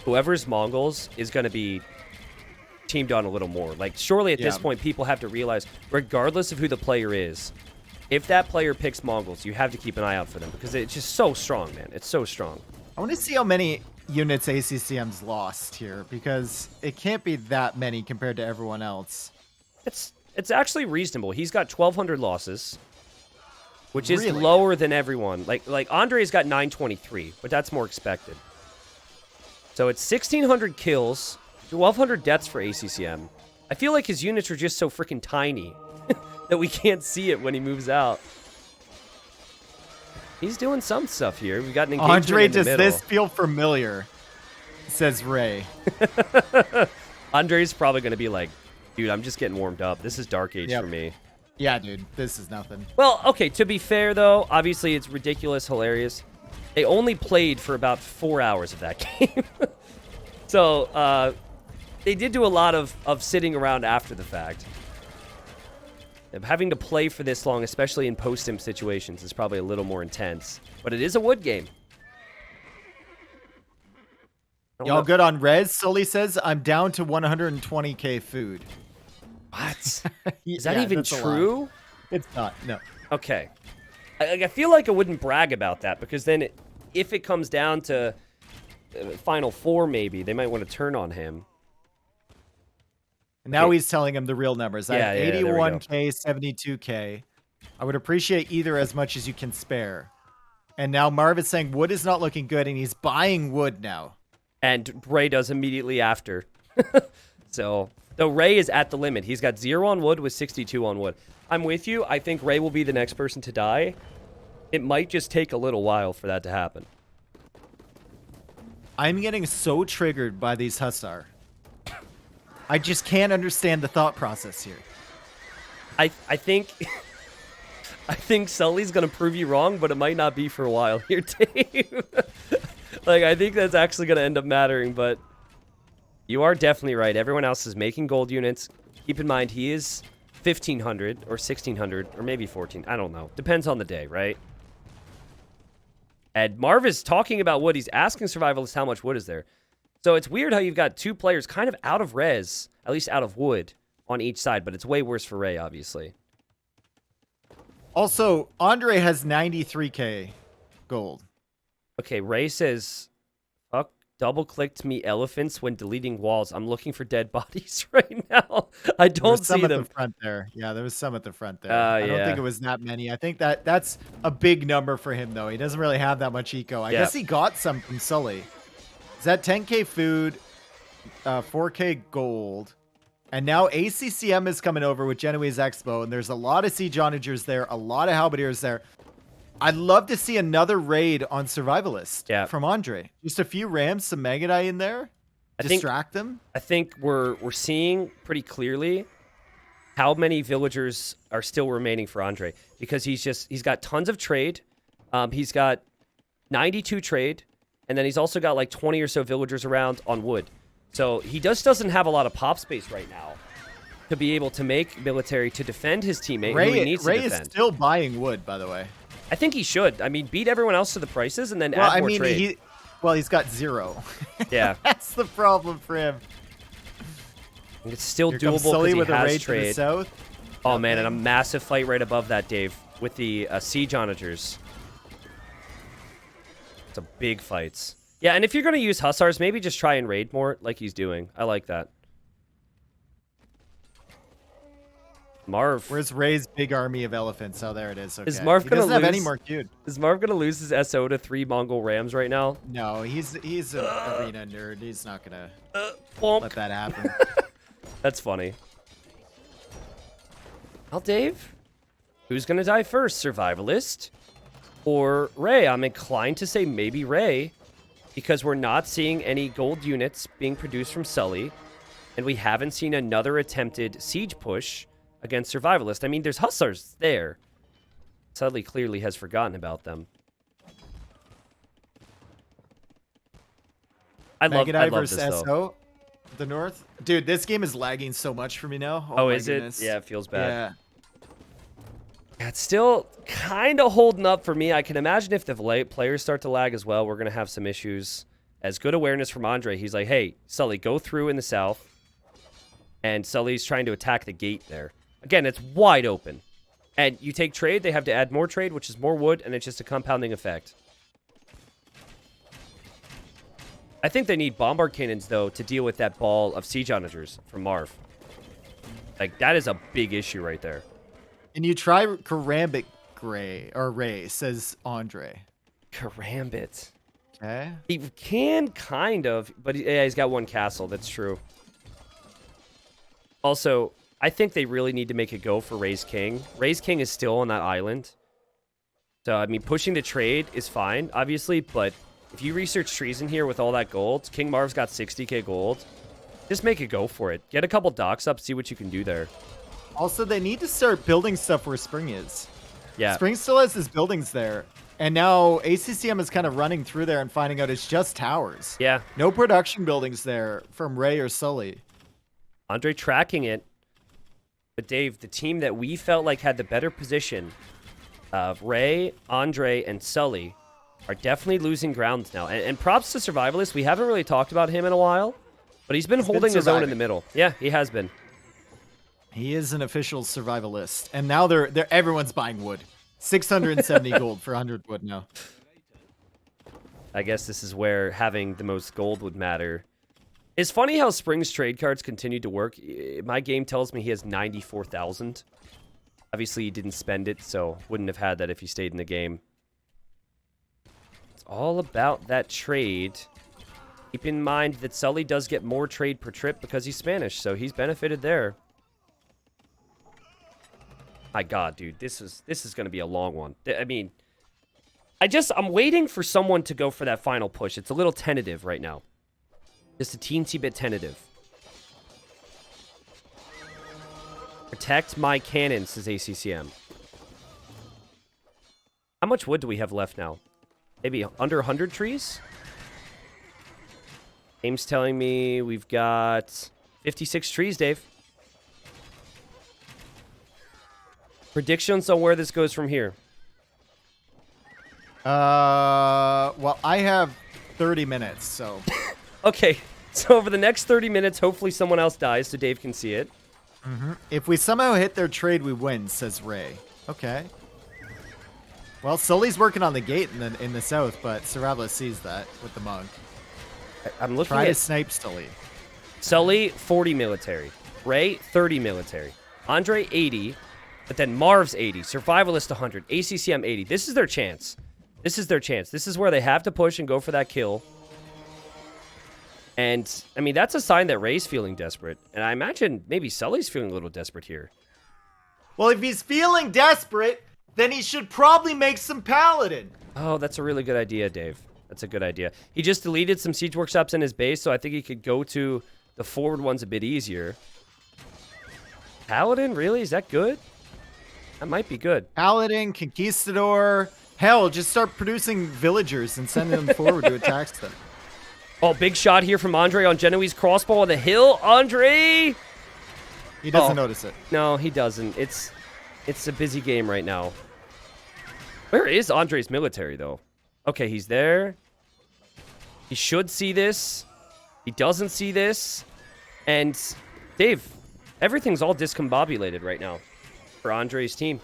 Speaker 1: whoever's Mongols is going to be teamed on a little more. Like, surely at this point, people have to realize, regardless of who the player is, if that player picks Mongols, you have to keep an eye out for them, because it's just so strong, man. It's so strong.
Speaker 2: I want to see how many units ACCM's lost here, because it can't be that many compared to everyone else.
Speaker 1: It's actually reasonable. He's got 1,200 losses, which is lower than everyone. Like Andre's got 923, but that's more expected. So it's 1,600 kills, 1,200 deaths for ACCM. I feel like his units are just so freaking tiny that we can't see it when he moves out. He's doing some stuff here. We got an engagement
Speaker 2: Andre,
Speaker 1: in the
Speaker 2: does
Speaker 1: middle.
Speaker 2: this feel familiar? Says Ray.
Speaker 1: Andre's probably going to be like, dude, I'm just getting warmed up. This is Dark Age for me.
Speaker 2: Yeah, dude, this is nothing.
Speaker 1: Well, okay, to be fair, though, obviously it's ridiculous, hilarious. They only played for about 4 hours of that game. So, they did do a lot of sitting around after the fact. Having to play for this long, especially in post-sim situations, is probably a little more intense. But it is a wood game.
Speaker 2: Y'all good on res? Sully says, I'm down to 120k food.
Speaker 1: What? Is that even true?
Speaker 2: It's not, no.
Speaker 1: Okay. I feel like I wouldn't brag about that, because then if it comes down to Final Four, maybe, they might want to turn on him.
Speaker 2: And now he's telling him the real numbers. I have 81k, 72k. I would appreciate either as much as you can spare. And now Marv is saying wood is not looking good, and he's buying wood now.
Speaker 1: And Ray does immediately after. So, though Ray is at the limit. He's got 0 on wood with 62 on wood. I'm with you. I think Ray will be the next person to die. It might just take a little while for that to happen.
Speaker 2: I'm getting so triggered by these Hussar. I just can't understand the thought process here.
Speaker 1: I think I think Sully's gonna prove you wrong, but it might not be for a while here, Dave. Like, I think that's actually gonna end up mattering, but you are definitely right. Everyone else is making gold units. Keep in mind, he is 1,500 or 1,600 or maybe 14. I don't know. Depends on the day, right? And Marv is talking about wood. He's asking survivalists how much wood is there. So it's weird how you've got 2 players kind of out of res, at least out of wood, on each side, but it's way worse for Ray, obviously.
Speaker 2: Also, Andre has 93k gold.
Speaker 1: Okay, Ray says, fuck, double-clicked me elephants when deleting walls. I'm looking for dead bodies right now. I don't see them.
Speaker 2: At the front there. Yeah, there was some at the front there. I don't think it was that many. I think that's a big number for him, though. He doesn't really have that much eco. I guess he got some from Sully. Is that 10k food, 4k gold, and now ACCM is coming over with Genoese Expo, and there's a lot of siege onagers there, a lot of halberdiers there. I'd love to see another raid on Survivalist from Andre. Just a few rams, some Magadai in there, distract them.
Speaker 1: I think we're seeing pretty clearly how many villagers are still remaining for Andre, because he's got tons of trade. He's got 92 trade. And then he's also got like 20 or so villagers around on wood. So he just doesn't have a lot of pop space right now to be able to make military to defend his teammate who he needs to defend.
Speaker 2: Ray is still buying wood, by the way.
Speaker 1: I think he should. I mean, beat everyone else to the prices and then add more trade.
Speaker 2: He's got 0.
Speaker 1: Yeah.
Speaker 2: That's the problem for him.
Speaker 1: It's still doable because he has trade.
Speaker 2: To the south.
Speaker 1: Oh, man, and a massive fight right above that, Dave, with the siege onagers. A big fights. Yeah, and if you're going to use Hussars, maybe just try and raid more like he's doing. I like that. Marv.
Speaker 2: Where's Ray's big army of elephants? Oh, there it is. Okay.
Speaker 1: Is Marv
Speaker 2: he
Speaker 1: gonna
Speaker 2: doesn't have any more cute.
Speaker 1: Is Marv going to lose his SO to 3 Mongol rams right now?
Speaker 2: No, he's an arena nerd. He's not going to let that happen.
Speaker 1: That's funny. Well, Dave, who's going to die first? Survivalist or Ray? I'm inclined to say maybe Ray, because we're not seeing any gold units being produced from Sully, and we haven't seen another attempted siege push against Survivalist. I mean, there's Hussars there. Sully clearly has forgotten about them. I love this, though.
Speaker 2: SO, the North. Dude, this game is lagging so much for me now.
Speaker 1: Oh, is it? Yeah, it feels bad. Yeah, it's still kind of holding up for me. I can imagine if the players start to lag as well, we're going to have some issues. As good awareness from Andre. He's like, hey, Sully, go through in the south. And Sully's trying to attack the gate there. Again, it's wide open. And you take trade, they have to add more trade, which is more wood, and it's just a compounding effect. I think they need bombard cannons, though, to deal with that ball of siege onagers from Marv. Like, that is a big issue right there.
Speaker 2: And you try Karambit Ray, says Andre.
Speaker 1: Karambit.
Speaker 2: Okay.
Speaker 1: He can, kind of, but he's got 1 castle. That's true. Also, I think they really need to make a go for Ray's King. Ray's King is still on that island. So, I mean, pushing the trade is fine, obviously, but if you research treason here with all that gold, King Marv's got 60k gold. Just make a go for it. Get a couple docks up, see what you can do there.
Speaker 2: Also, they need to start building stuff where Spring is.
Speaker 1: Yeah.
Speaker 2: Spring still has his buildings there. And now ACCM is kind of running through there and finding out it's just towers.
Speaker 1: Yeah.
Speaker 2: No production buildings there from Ray or Sully.
Speaker 1: Andre tracking it. But Dave, the team that we felt like had the better position of Ray, Andre, and Sully are definitely losing ground now. And props to Survivalist. We haven't really talked about him in a while, but he's been holding his own in the middle. Yeah, he has been.
Speaker 2: He is an official survivalist, and now everyone's buying wood. 670 gold for 100 wood now.
Speaker 1: I guess this is where having the most gold would matter. It's funny how Spring's trade cards continue to work. My game tells me he has 94,000. Obviously, he didn't spend it, so wouldn't have had that if he stayed in the game. It's all about that trade. Keep in mind that Sully does get more trade per trip because he's Spanish, so he's benefited there. My God, dude, this is going to be a long one. I mean, I'm waiting for someone to go for that final push. It's a little tentative right now. Just a teensy bit tentative. Protect my cannon, says ACCM. How much wood do we have left now? Maybe under 100 trees? Game's telling me we've got 56 trees, Dave. Predictions on where this goes from here.
Speaker 2: Well, I have 30 minutes, so.
Speaker 1: Okay, so over the next 30 minutes, hopefully someone else dies so Dave can see it.
Speaker 2: If we somehow hit their trade, we win, says Ray. Okay. Well, Sully's working on the gate in the south, but Survivalist sees that with the monk.
Speaker 1: I'm looking
Speaker 2: Try to
Speaker 1: at
Speaker 2: snipe Sully.
Speaker 1: Sully, 40 military. Ray, 30 military. Andre, 80. But then Marv's 80. Survivalist, 100. ACCM, 80. This is their chance. This is their chance. This is where they have to push and go for that kill. And, I mean, that's a sign that Ray's feeling desperate. And I imagine maybe Sully's feeling a little desperate here.
Speaker 2: Well, if he's feeling desperate, then he should probably make some paladin.
Speaker 1: Oh, that's a really good idea, Dave. That's a good idea. He just deleted some siege workshops in his base, so I think he could go to the forward ones a bit easier. Paladin, really? Is that good? That might be good.
Speaker 2: Paladin, Conquistador. Hell, just start producing villagers and sending them forward to attack them.
Speaker 1: Oh, big shot here from Andre on Genoese crossbow on the hill. Andre!
Speaker 2: He doesn't notice it.
Speaker 1: No, he doesn't. It's a busy game right now. Where is Andre's military, though? Okay, he's there. He should see this. He doesn't see this. And, Dave, everything's all discombobulated right now for Andre's team.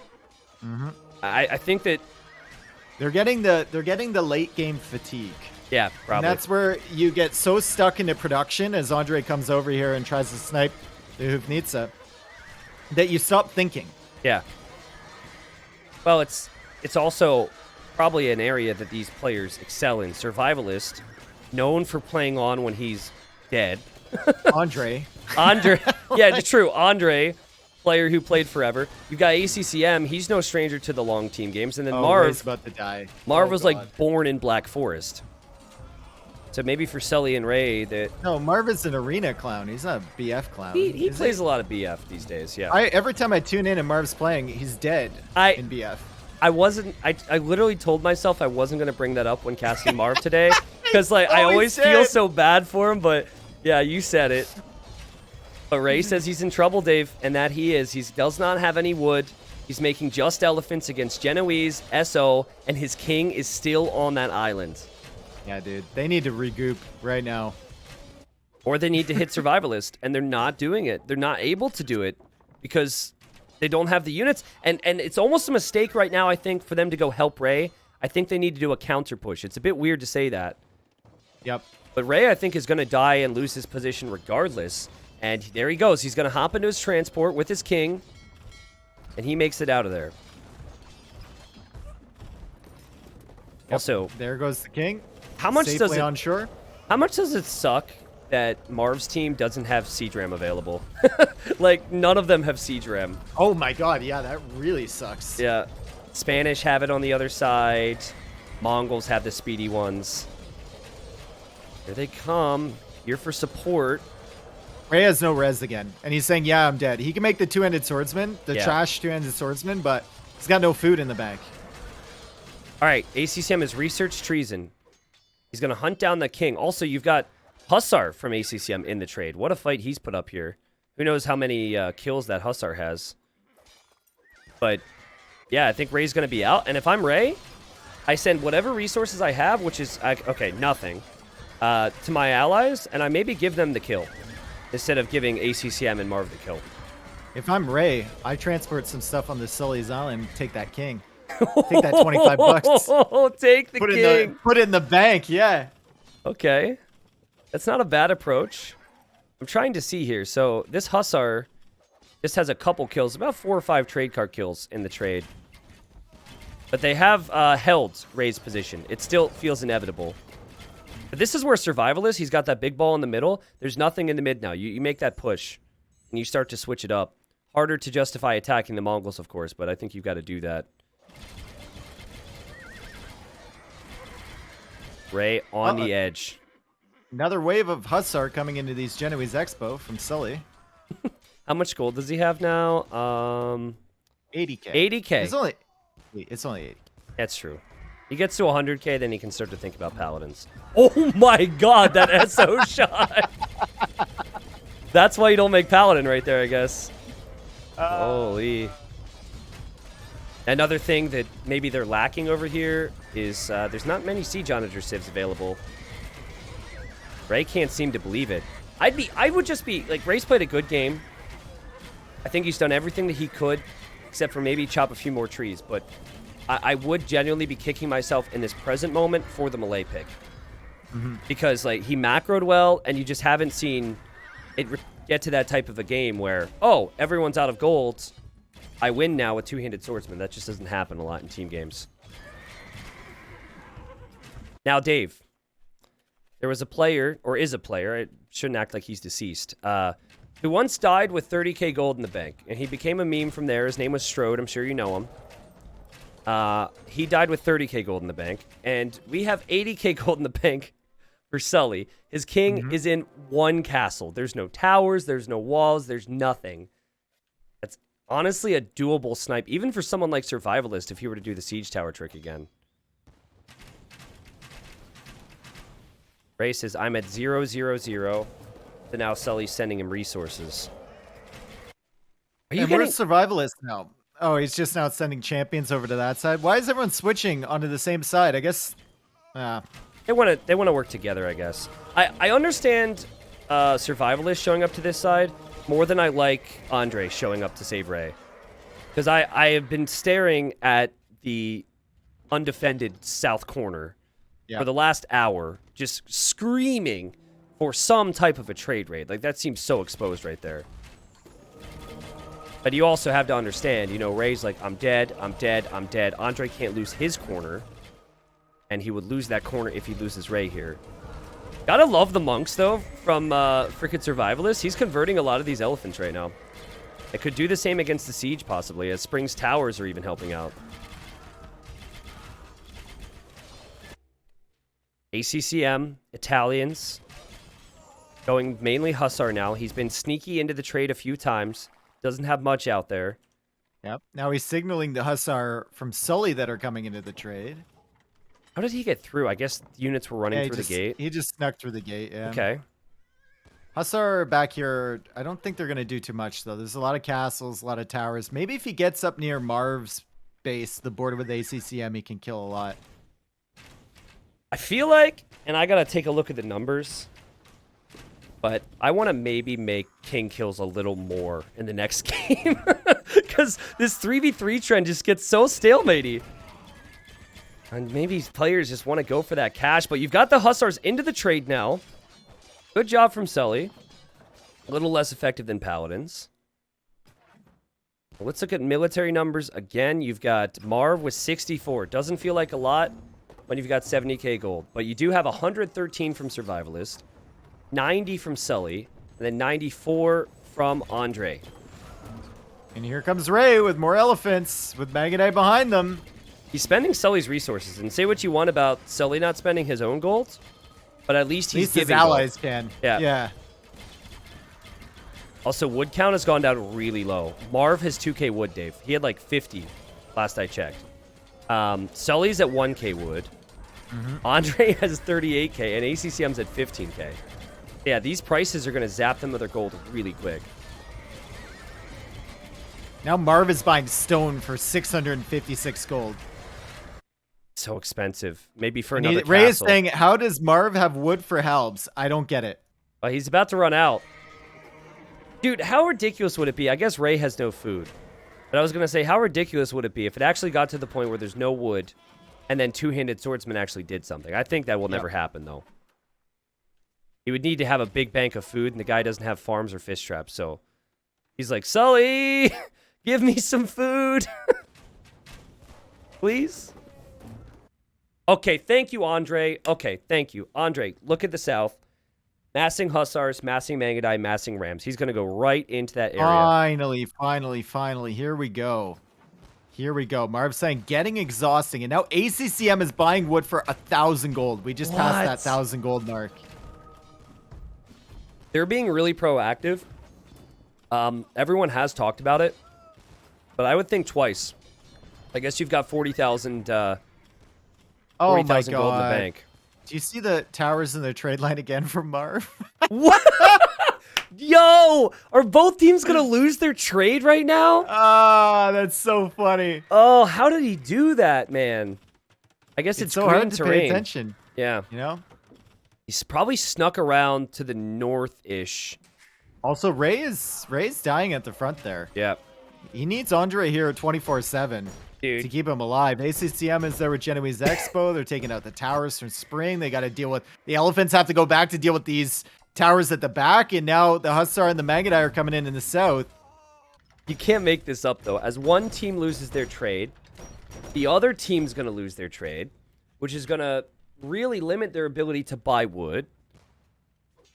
Speaker 1: I think that
Speaker 2: they're getting the late game fatigue.
Speaker 1: Yeah, probably.
Speaker 2: And that's where you get so stuck into production as Andre comes over here and tries to snipe the Hufnitsa that you stop thinking.
Speaker 1: Yeah. Well, it's also probably an area that these players excel in. Survivalist, known for playing on when he's dead.
Speaker 2: Andre.
Speaker 1: Yeah, it's true. Andre, player who played forever. You've got ACCM. He's no stranger to the long team games. And then
Speaker 2: Ray's about to die.
Speaker 1: Marv was like born in Black Forest. So maybe for Sully and Ray that...
Speaker 2: No, Marv is an arena clown. He's not a BF clown.
Speaker 1: He plays a lot of BF these days, yeah.
Speaker 2: Every time I tune in and Marv's playing, he's dead in BF.
Speaker 1: I literally told myself I wasn't going to bring that up when casting Marv today. Because like I always feel so bad for him, but yeah, you said it. But Ray says he's in trouble, Dave, and that he is. He does not have any wood. He's making just elephants against Genoese, SO, and his king is still on that island.
Speaker 2: Yeah, dude. They need to regroup right now.
Speaker 1: Or they need to hit Survivalist, and they're not doing it. They're not able to do it because they don't have the units. And it's almost a mistake right now, I think, for them to go help Ray. I think they need to do a counter push. It's a bit weird to say that.
Speaker 2: Yep.
Speaker 1: But Ray, I think, is going to die and lose his position regardless. And there he goes. He's going to hop into his transport with his king, and he makes it out of there.
Speaker 2: Yep.
Speaker 1: Also,
Speaker 2: there goes the king.
Speaker 1: How much
Speaker 2: safely
Speaker 1: does it
Speaker 2: on shore?
Speaker 1: How much does it suck that Marv's team doesn't have siege ram available? Like none of them have siege ram.
Speaker 2: Oh my god, yeah, that really sucks.
Speaker 1: Yeah. Spanish have it on the other side. Mongols have the speedy ones. Here they come. Here for support.
Speaker 2: Ray has no res again, and he's saying, yeah, I'm dead. He can make the two-handed swordsman, the trash two-handed swordsman, but he's got no food in the bag.
Speaker 1: All right, ACCM has researched treason. He's going to hunt down the king. Also, you've got Hussar from ACCM in the trade. What a fight he's put up here. Who knows how many kills that Hussar has. But, yeah, I think Ray's going to be out. And if I'm Ray, I send whatever resources I have, which is, okay, nothing, to my allies, and I maybe give them the kill instead of giving ACCM and Marv the kill.
Speaker 2: If I'm Ray, I transport some stuff on the Sully's Island and take that king. Take that 25 bucks.
Speaker 1: Take the king.
Speaker 2: Put it in the bank, yeah.
Speaker 1: Okay. That's not a bad approach. I'm trying to see here. So this Hussar just has a couple kills, about 4 or 5 trade card kills in the trade. But they have held Ray's position. It still feels inevitable. But this is where Survival is. He's got that big ball in the middle. There's nothing in the mid now. You make that push, and you start to switch it up. Harder to justify attacking the Mongols, of course, but I think you've got to do that. Ray on the edge.
Speaker 2: Another wave of Hussar coming into these Genoese Expo from Sully.
Speaker 1: How much gold does he have now?
Speaker 2: 80k.
Speaker 1: 80k.
Speaker 2: It's only 80.
Speaker 1: That's true. He gets to 100k, then he can start to think about paladins. Oh my god, that SO shot! That's why you don't make paladin right there, I guess. Holy. Another thing that maybe they're lacking over here is there's not many siege onager civs available. Ray can't seem to believe it. I would just be like, Ray's played a good game. I think he's done everything that he could, except for maybe chop a few more trees. But I would genuinely be kicking myself in this present moment for the melee pick. Because like he macroed well, and you just haven't seen it get to that type of a game where, oh, everyone's out of gold. I win now with two-handed swordsman. That just doesn't happen a lot in team games. Now, Dave. There was a player, or is a player, I shouldn't act like he's deceased, who once died with 30k gold in the bank. And he became a meme from there. His name was Strode. I'm sure you know him. He died with 30k gold in the bank. And we have 80k gold in the bank for Sully. His king is in one castle. There's no towers. There's no walls. There's nothing. That's honestly a doable snipe, even for someone like Survivalist, if he were to do the siege tower trick again. Ray says, I'm at 0, 0, 0. So now Sully's sending him resources. Are you
Speaker 2: where's Survivalist now? Oh, he's just now sending champions over to that side. Why is everyone switching onto the same side? I guess
Speaker 1: they want to work together, I guess. I understand Survivalist showing up to this side more than I like Andre showing up to save Ray. Because I have been staring at the undefended south corner for the last hour, just screaming for some type of a trade raid. Like, that seems so exposed right there. But you also have to understand, you know, Ray's like, I'm dead, I'm dead, I'm dead. Andre can't lose his corner. And he would lose that corner if he loses Ray here. Gotta love the monks, though, from frickin' Survivalist. He's converting a lot of these elephants right now. I could do the same against the siege, possibly, as Spring's towers are even helping out. ACCM, Italians, going mainly Hussar now. He's been sneaky into the trade a few times. Doesn't have much out there.
Speaker 2: Yep. Now he's signaling the Hussar from Sully that are coming into the trade.
Speaker 1: How did he get through? I guess units were running through the gate.
Speaker 2: He just snuck through the gate, yeah.
Speaker 1: Okay.
Speaker 2: Hussar back here, I don't think they're going to do too much, though. There's a lot of castles, a lot of towers. Maybe if he gets up near Marv's base, the border with ACCM, he can kill a lot.
Speaker 1: I feel like, and I gotta take a look at the numbers, but I want to maybe make king kills a little more in the next game. Because this 3v3 trend just gets so stalematey. And maybe players just want to go for that cash, but you've got the Hussars into the trade now. Good job from Sully. A little less effective than Paladins. Let's look at military numbers again. You've got Marv with 64. Doesn't feel like a lot when you've got 70k gold. But you do have 113 from Survivalist, 90 from Sully, and then 94 from Andre.
Speaker 2: And here comes Ray with more elephants, with Magadai behind them.
Speaker 1: He's spending Sully's resources. And say what you want about Sully not spending his own gold, but at least he's giving
Speaker 2: his allies
Speaker 1: gold.
Speaker 2: can.
Speaker 1: Yeah. Also, wood count has gone down really low. Marv has 2k wood, Dave. He had like 50 last I checked. Sully's at 1k wood. Andre has 38k, and ACCM's at 15k. Yeah, these prices are going to zap them with their gold really quick.
Speaker 2: Now Marv is buying stone for 656 gold.
Speaker 1: So expensive. Maybe for
Speaker 2: And
Speaker 1: another
Speaker 2: Ray is
Speaker 1: castle.
Speaker 2: saying, how does Marv have wood for halbs? I don't get it.
Speaker 1: He's about to run out. Dude, how ridiculous would it be? I guess Ray has no food. But I was going to say, how ridiculous would it be if it actually got to the point where there's no wood and then two-handed swordsman actually did something? I think that will never happen, though. He would need to have a big bank of food, and the guy doesn't have farms or fish traps, so he's like, Sully, give me some food. Please? Okay, thank you, Andre. Okay, thank you. Andre, look at the south. Massing Hussars, massing Mangudai, massing Rams. He's going to go right into that area.
Speaker 2: Finally. Here we go. Marv's saying, getting exhausting. And now ACCM is buying wood for 1,000 gold. We just passed that 1,000 gold mark.
Speaker 1: They're being really proactive. Everyone has talked about it. But I would think twice. I guess you've got 40,000 gold in the bank.
Speaker 2: Do you see the towers in the trade line again from Marv?
Speaker 1: What? Yo! Are both teams going to lose their trade right now?
Speaker 2: Ah, that's so funny.
Speaker 1: Oh, how did he do that, man? I guess it's
Speaker 2: so hard to pay attention.
Speaker 1: Yeah.
Speaker 2: You know?
Speaker 1: He's probably snuck around to the north-ish.
Speaker 2: Also, Ray's dying at the front there.
Speaker 1: Yeah.
Speaker 2: He needs Andre here 24/7 to keep him alive. ACCM is there with Genoese Expo. They're taking out the towers from Spring. They got to deal with... The Elephants have to go back to deal with these towers at the back, and now the Hussar and the Mangudai are coming in the south.
Speaker 1: You can't make this up, though. As one team loses their trade, the other team's going to lose their trade, which is going to really limit their ability to buy wood.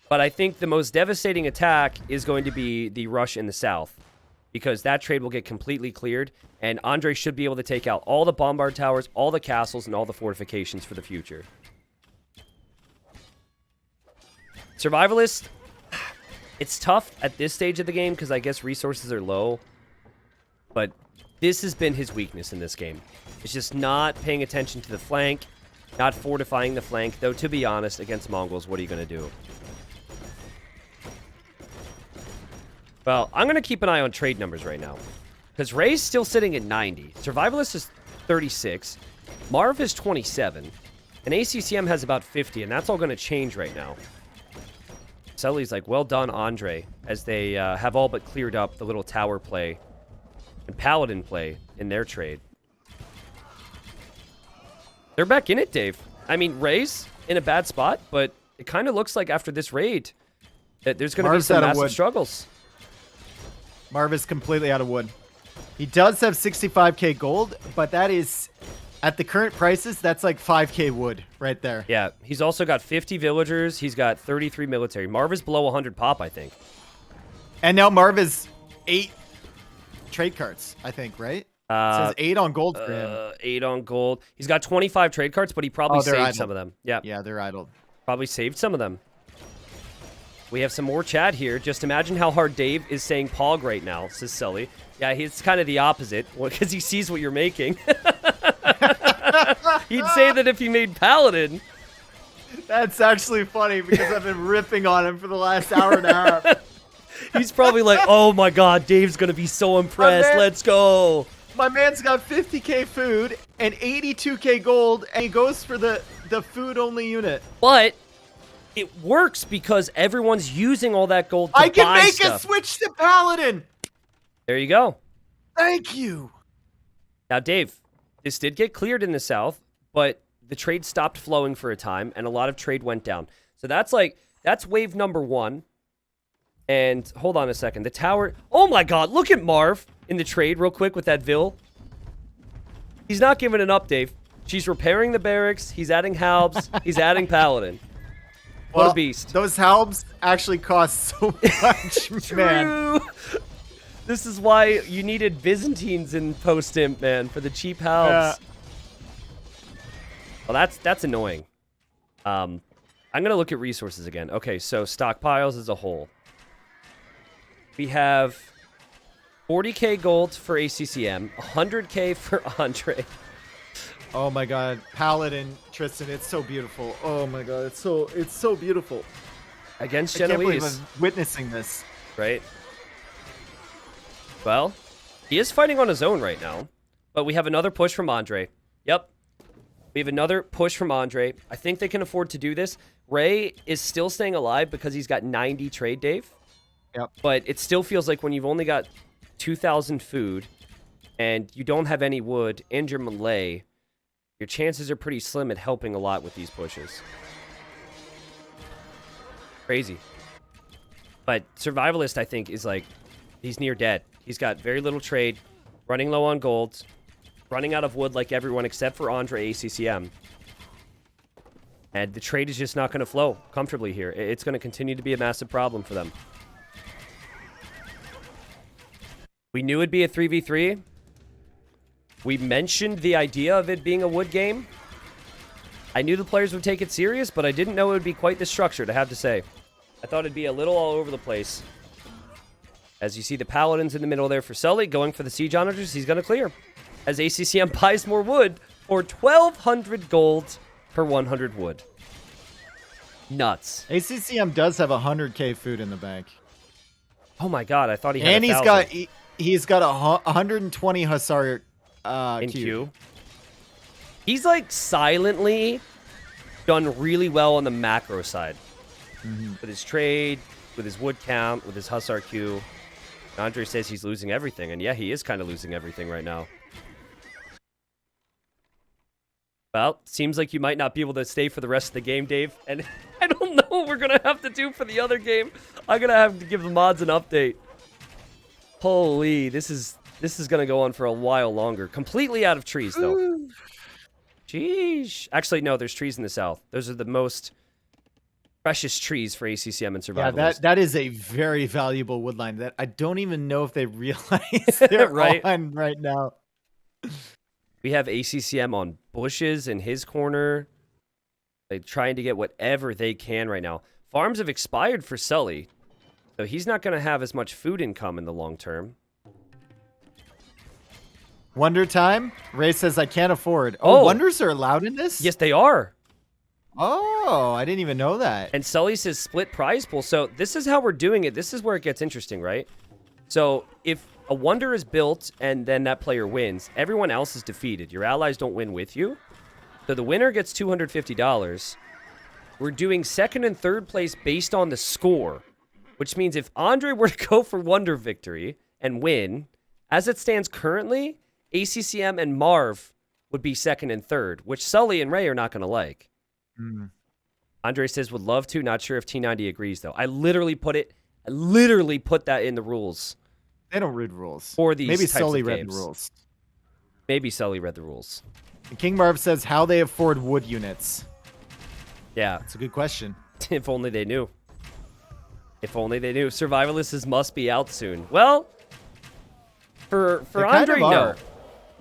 Speaker 1: But I think the most devastating attack is going to be the rush in the south, because that trade will get completely cleared, and Andre should be able to take out all the bombard towers, all the castles, and all the fortifications for the future. Survivalist, it's tough at this stage of the game because I guess resources are low, but this has been his weakness in this game. It's just not paying attention to the flank, not fortifying the flank, though to be honest, against Mongols, what are you going to do? Well, I'm going to keep an eye on trade numbers right now. Because Ray's still sitting at 90. Survivalist is 36. Marv is 27. And ACCM has about 50. And that's all going to change right now. Sully's like, well done, Andre. As they have all but cleared up the little tower play and paladin play in their trade. They're back in it, Dave. I mean, Ray's in a bad spot. But it kind of looks like after this raid that there's going to be some massive struggles.
Speaker 2: Marv is completely out of wood. He does have 65k gold, but that is, at the current prices, that's like 5k wood right there.
Speaker 1: Yeah, he's also got 50 villagers. He's got 33 military. Marv is below 100 pop, I think.
Speaker 2: And now Marv is 8 trade cards, I think, right? It says 8 on gold for him.
Speaker 1: 8 on gold. He's got 25 trade cards, but he probably saved some of them. Yeah.
Speaker 2: Yeah, they're idle.
Speaker 1: Probably saved some of them. We have some more chat here. Just imagine how hard Dave is saying Pog right now, says Sully. Yeah, it's kind of the opposite, because he sees what you're making. He'd say that if he made Paladin.
Speaker 2: That's actually funny, because I've been ripping on him for the last hour and a half.
Speaker 1: He's probably like, oh my god, Dave's going to be so impressed. Let's go.
Speaker 2: My man's got 50k food and 82k gold, and he goes for the food-only unit.
Speaker 1: But it works because everyone's using all that gold to buy stuff.
Speaker 2: I can make a switch to Paladin!
Speaker 1: There you go.
Speaker 2: Thank you.
Speaker 1: Now, Dave, this did get cleared in the south, but the trade stopped flowing for a time, and a lot of trade went down. So that's wave number 1. And hold on a second. The tower... Oh my god, look at Marv in the trade real quick with that Vil. He's not giving it up, Dave. She's repairing the barracks. He's adding halbs. He's adding Paladin. What a beast.
Speaker 2: Those halbs actually cost so much, man.
Speaker 1: This is why you needed Byzantines in post-imp, man, for the cheap halbs. Well, that's annoying. I'm going to look at resources again. Okay, so stockpiles as a whole. We have 40k gold for ACCM, 100k for Andre.
Speaker 2: Oh my god, Paladin, Tristan, it's so beautiful. Oh my god, it's so beautiful.
Speaker 1: Against
Speaker 2: Genoese. I can't believe
Speaker 1: Genoese.
Speaker 2: I'm witnessing this.
Speaker 1: Right? Well, He is fighting on his own right now, but we have another push from Andre. Yep. We have another push from Andre. I think they can afford to do this. Ray is still staying alive because he's got 90 trade, Dave.
Speaker 2: Yep.
Speaker 1: But it still feels like when you've only got 2,000 food and you don't have any wood and you're Malay, your chances are pretty slim at helping a lot with these pushes. Crazy. But Survivalist, I think, is like, he's near dead. He's got very little trade, running low on gold, running out of wood like everyone except for Andre ACCM. And the trade is just not going to flow comfortably here. It's going to continue to be a massive problem for them. We knew it'd be a 3v3. We mentioned the idea of it being a wood game. I knew the players would take it serious, but I didn't know it would be quite this structured, I have to say. I thought it'd be a little all over the place. As you see the Paladins in the middle there for Sully, going for the Siege Onagers, he's going to clear. As ACCM buys more wood for 1,200 gold per 100 wood. Nuts.
Speaker 2: ACCM does have 100k food in the bank.
Speaker 1: Oh my god, I thought he had
Speaker 2: And
Speaker 1: 1,000.
Speaker 2: he's got 120 Hussar
Speaker 1: in
Speaker 2: Q.
Speaker 1: queue. He's like silently done really well on the macro side. With his trade, with his wood count, with his Hussar Q. Andre says he's losing everything, and yeah, he is kind of losing everything right now. Well, seems like you might not be able to stay for the rest of the game, Dave. And I don't know what we're going to have to do for the other game. I'm going to have to give the mods an update. Holy, this is going to go on for a while longer. Completely out of trees, though. Jeez. Actually, no, there's trees in the south. Those are the most precious trees for ACCM and Survivalist.
Speaker 2: Yeah, that is a very valuable woodline that I don't even know if they realize they're
Speaker 1: right.
Speaker 2: on right now.
Speaker 1: We have ACCM on bushes in his corner. They're trying to get whatever they can right now. Farms have expired for Sully, so he's not going to have as much food income in the long term.
Speaker 2: Wonder time? Ray says, I can't afford. Oh, wonders are allowed in this?
Speaker 1: Yes, they are.
Speaker 2: Oh, I didn't even know that.
Speaker 1: And Sully says split prize pool. So this is how we're doing it. This is where it gets interesting, right? So if a wonder is built and then that player wins, everyone else is defeated. Your allies don't win with you. So the winner gets $250. We're doing second and third place based on the score, which means if Andre were to go for wonder victory and win, as it stands currently, ACCM and Marv would be second and third, which Sully and Ray are not going to like. Andre says would love to. Not sure if T90 agrees though. I literally put that in the rules.
Speaker 2: They don't read rules.
Speaker 1: For these
Speaker 2: Maybe
Speaker 1: types
Speaker 2: Sully
Speaker 1: of
Speaker 2: read
Speaker 1: games.
Speaker 2: the rules.
Speaker 1: Maybe Sully read the rules.
Speaker 2: And King Marv says how they afford wood units.
Speaker 1: Yeah.
Speaker 2: That's a good question.
Speaker 1: If only they knew. If only they knew. Survivalists must be out soon. Well, for Andre, no.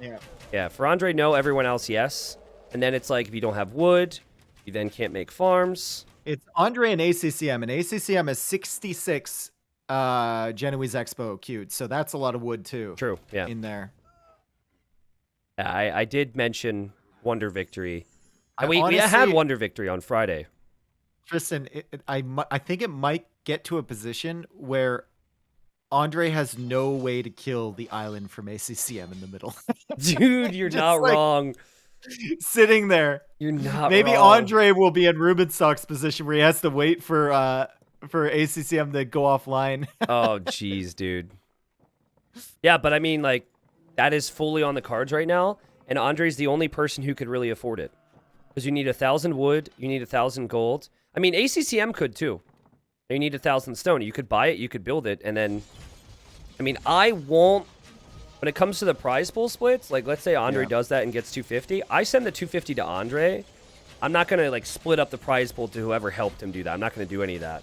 Speaker 2: Yeah.
Speaker 1: Yeah, for Andre, no. Everyone else, yes. And then it's like if you don't have wood, you then can't make farms.
Speaker 2: It's Andre and ACCM, and ACCM is 66 Genoese Expo queued, so that's a lot of wood too.
Speaker 1: True, yeah.
Speaker 2: In there.
Speaker 1: Yeah, I did mention Wonder Victory.
Speaker 2: We
Speaker 1: had Wonder Victory on Friday.
Speaker 2: Tristan, I think it might get to a position where Andre has no way to kill the island from ACCM in the middle.
Speaker 1: Dude, you're not wrong.
Speaker 2: Sitting there.
Speaker 1: You're not
Speaker 2: Maybe
Speaker 1: wrong.
Speaker 2: Andre will be in Rubenstock's position where he has to wait for ACCM to go offline.
Speaker 1: Oh, jeez, dude. Yeah, but I mean, like, that is fully on the cards right now, and Andre's the only person who could really afford it. Because you need 1,000 wood, you need 1,000 gold. I mean, ACCM could too. You need 1,000 stone. You could buy it, you could build it, and then... I mean, I won't... When it comes to the prize pool splits, like, let's say Andre does that and gets 250. I send the 250 to Andre. I'm not going to, like, split up the prize pool to whoever helped him do that. I'm not going to do any of that.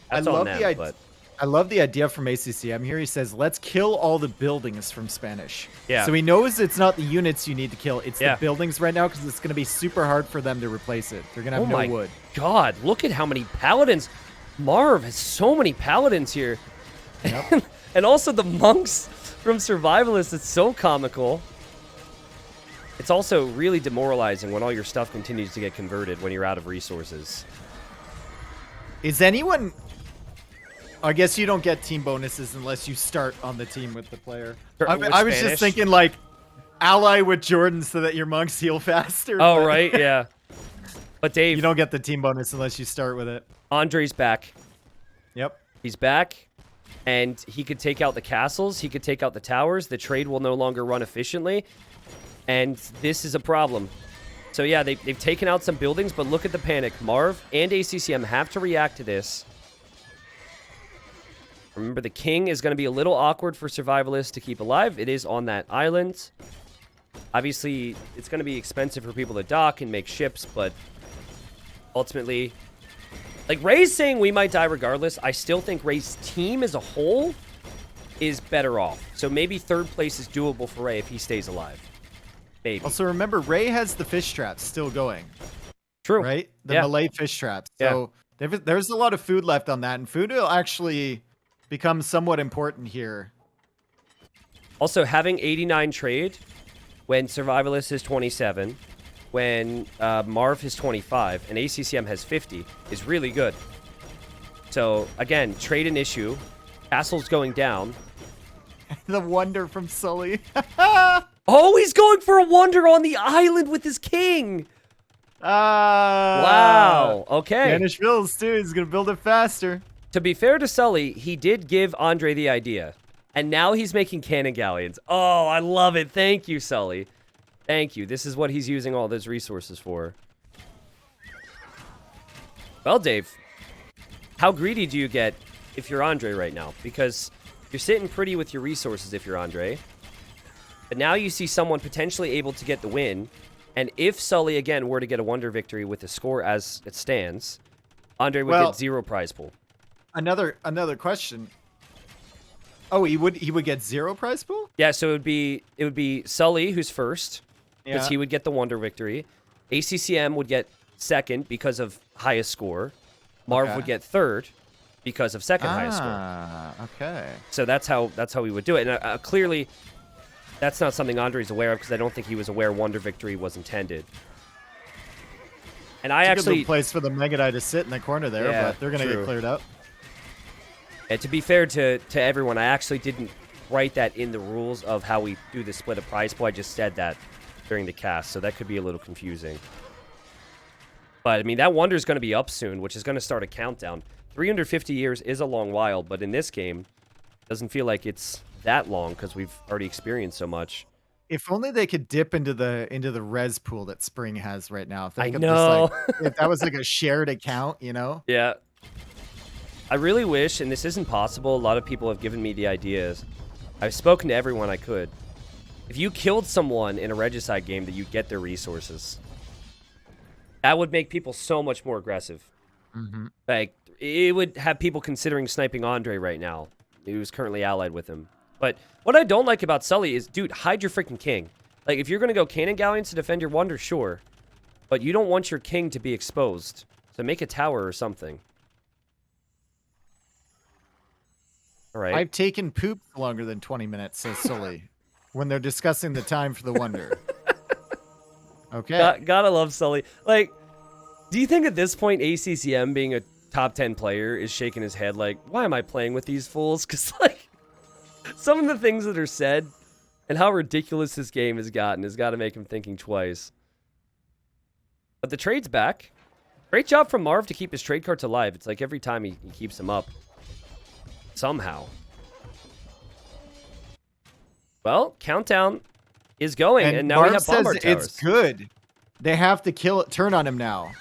Speaker 1: That's on them, but...
Speaker 2: I love the idea from ACCM here. He says, let's kill all the buildings from Spanish.
Speaker 1: Yeah.
Speaker 2: So he knows it's not the units you need to kill. It's the buildings right now because it's going to be super hard for them to replace it. They're going to have no wood.
Speaker 1: God, look at how many paladins. Marv has so many paladins here. Yep. And also the monks from Survivalists. It's so comical. It's also really demoralizing when all your stuff continues to get converted when you're out of resources.
Speaker 2: Is anyone... I guess you don't get team bonuses unless you start on the team with the player.
Speaker 1: Or
Speaker 2: I was
Speaker 1: Spanish.
Speaker 2: just thinking like ally with Jordan so that your monks heal faster.
Speaker 1: Oh,
Speaker 2: but
Speaker 1: right, yeah. But Dave,
Speaker 2: you don't get the team bonus unless you start with it.
Speaker 1: Andre's back.
Speaker 2: Yep.
Speaker 1: He's back, and he could take out the castles. He could take out the towers. The trade will no longer run efficiently, and this is a problem. So yeah, they've taken out some buildings, but look at the panic. Marv and ACCM have to react to this. Remember, the king is going to be a little awkward for survivalists to keep alive. It is on that island. Obviously, it's going to be expensive for people to dock and make ships, but ultimately, like Ray's saying we might die regardless. I still think Ray's team as a whole is better off. So maybe third place is doable for Ray if he stays alive. Maybe.
Speaker 2: Also, remember, Ray has the fish traps still going.
Speaker 1: True.
Speaker 2: Right? The
Speaker 1: Yeah.
Speaker 2: Malay fish traps. So there's a lot of food left on that, and food will actually become somewhat important here.
Speaker 1: Also, having 89 trade when Survivalist is 27, when Marv is 25, and ACCM has 50 is really good. So, again, trade an issue. Castle's going down.
Speaker 2: The wonder from Sully.
Speaker 1: Oh, he's going for a wonder on the island with his king. Wow. Okay.
Speaker 2: Spanish builds, too. He's going to build it faster.
Speaker 1: To be fair to Sully, he did give Andre the idea. And now he's making cannon galleons. Oh, I love it. Thank you, Sully. Thank you. This is what he's using all those resources for. Well, Dave, how greedy do you get if you're Andre right now? Because you're sitting pretty with your resources if you're Andre. But now you see someone potentially able to get the win. And if Sully, again, were to get a wonder victory with the score as it stands, Andre would get 0 prize pool.
Speaker 2: Another question. Oh, he would get 0 prize pool?
Speaker 1: Yeah, so it would be Sully who's first because
Speaker 2: Yeah.
Speaker 1: he would get the wonder victory. ACCM would get second because of highest score. Marv
Speaker 2: Okay.
Speaker 1: would get third because of second highest score.
Speaker 2: Ah, okay.
Speaker 1: So that's how we would do it. And clearly, that's not something Andre's aware of because I don't think he was aware wonder victory was intended. And I
Speaker 2: It's a
Speaker 1: actually
Speaker 2: good place for the Megadai to sit in the corner there,
Speaker 1: Yeah,
Speaker 2: but they're gonna
Speaker 1: true.
Speaker 2: get cleared up.
Speaker 1: to be fair to everyone, I actually didn't write that in the rules of how we do the split of prize pool. I just said that during the cast, so that could be a little confusing. But, I mean, that wonder's going to be up soon, which is going to start a countdown. 350 years is a long while, but in this game, it doesn't feel like it's that long because we've already experienced so much.
Speaker 2: If only they could dip into the res pool that Spring has right now. If they
Speaker 1: I
Speaker 2: could
Speaker 1: know.
Speaker 2: Just, if that was like a shared account, you know?
Speaker 1: Yeah. I really wish, and this isn't possible, a lot of people have given me the ideas. I've spoken to everyone I could. If you killed someone in a Regicide game, that you get their resources. That would make people so much more aggressive.
Speaker 2: Mm-hmm.
Speaker 1: Like, it would have people considering sniping Andre right now, who's currently allied with him. But what I don't like about Sully is, dude, hide your freaking king. Like, if you're going to go cannon galleons to defend your wonder, sure. But you don't want your king to be exposed. So make a tower or something. All right.
Speaker 2: I've taken poop longer than 20 minutes, says Sully, when they're discussing the time for the wonder. Okay.
Speaker 1: Gotta love Sully. Like, do you think at this point ACCM being a top 10 player is shaking his head like, why am I playing with these fools? Because, like, some of the things that are said and how ridiculous this game has gotten has got to make him thinking twice. But the trade's back. Great job from Marv to keep his trade cards alive. It's like every time he keeps them up. Somehow. Well, countdown is going, and now
Speaker 2: Marv
Speaker 1: we have bombard
Speaker 2: says
Speaker 1: towers.
Speaker 2: it's good. They have to turn on him now.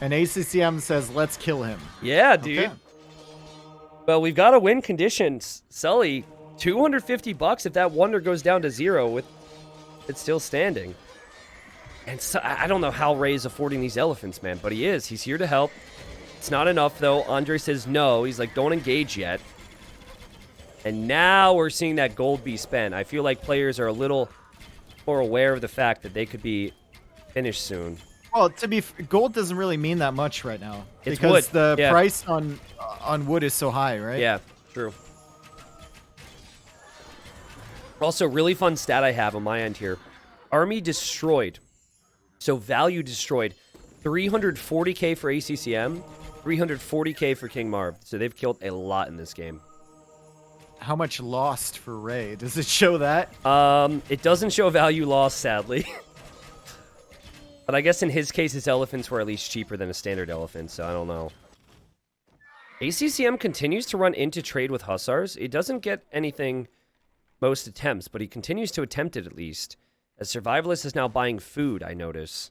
Speaker 2: And ACCM says, let's kill him.
Speaker 1: Yeah, dude.
Speaker 2: Okay.
Speaker 1: Well, we've got a win conditions. Sully, $250 if that wonder goes down to 0 with it still standing. And so, I don't know how Ray's affording these elephants, man, but he is. He's here to help. It's not enough, though. Andre says no. He's like, don't engage yet. And now we're seeing that gold be spent. I feel like players are a little more aware of the fact that they could be finished soon.
Speaker 2: Well, gold doesn't really mean that much right now.
Speaker 1: It's
Speaker 2: because
Speaker 1: wood.
Speaker 2: the price on wood is so high, right?
Speaker 1: Yeah, true. Also, really fun stat I have on my end here. Army destroyed. So value destroyed. 340k for ACCM, 340k for King Marv. So they've killed a lot in this game.
Speaker 2: How much lost for Ray? Does it show that?
Speaker 1: It doesn't show value lost, sadly. But I guess in his case, his elephants were at least cheaper than a standard elephant, so I don't know. ACCM continues to run into trade with Hussars. He doesn't get anything most attempts, but he continues to attempt it at least. As Survivalist is now buying food, I notice.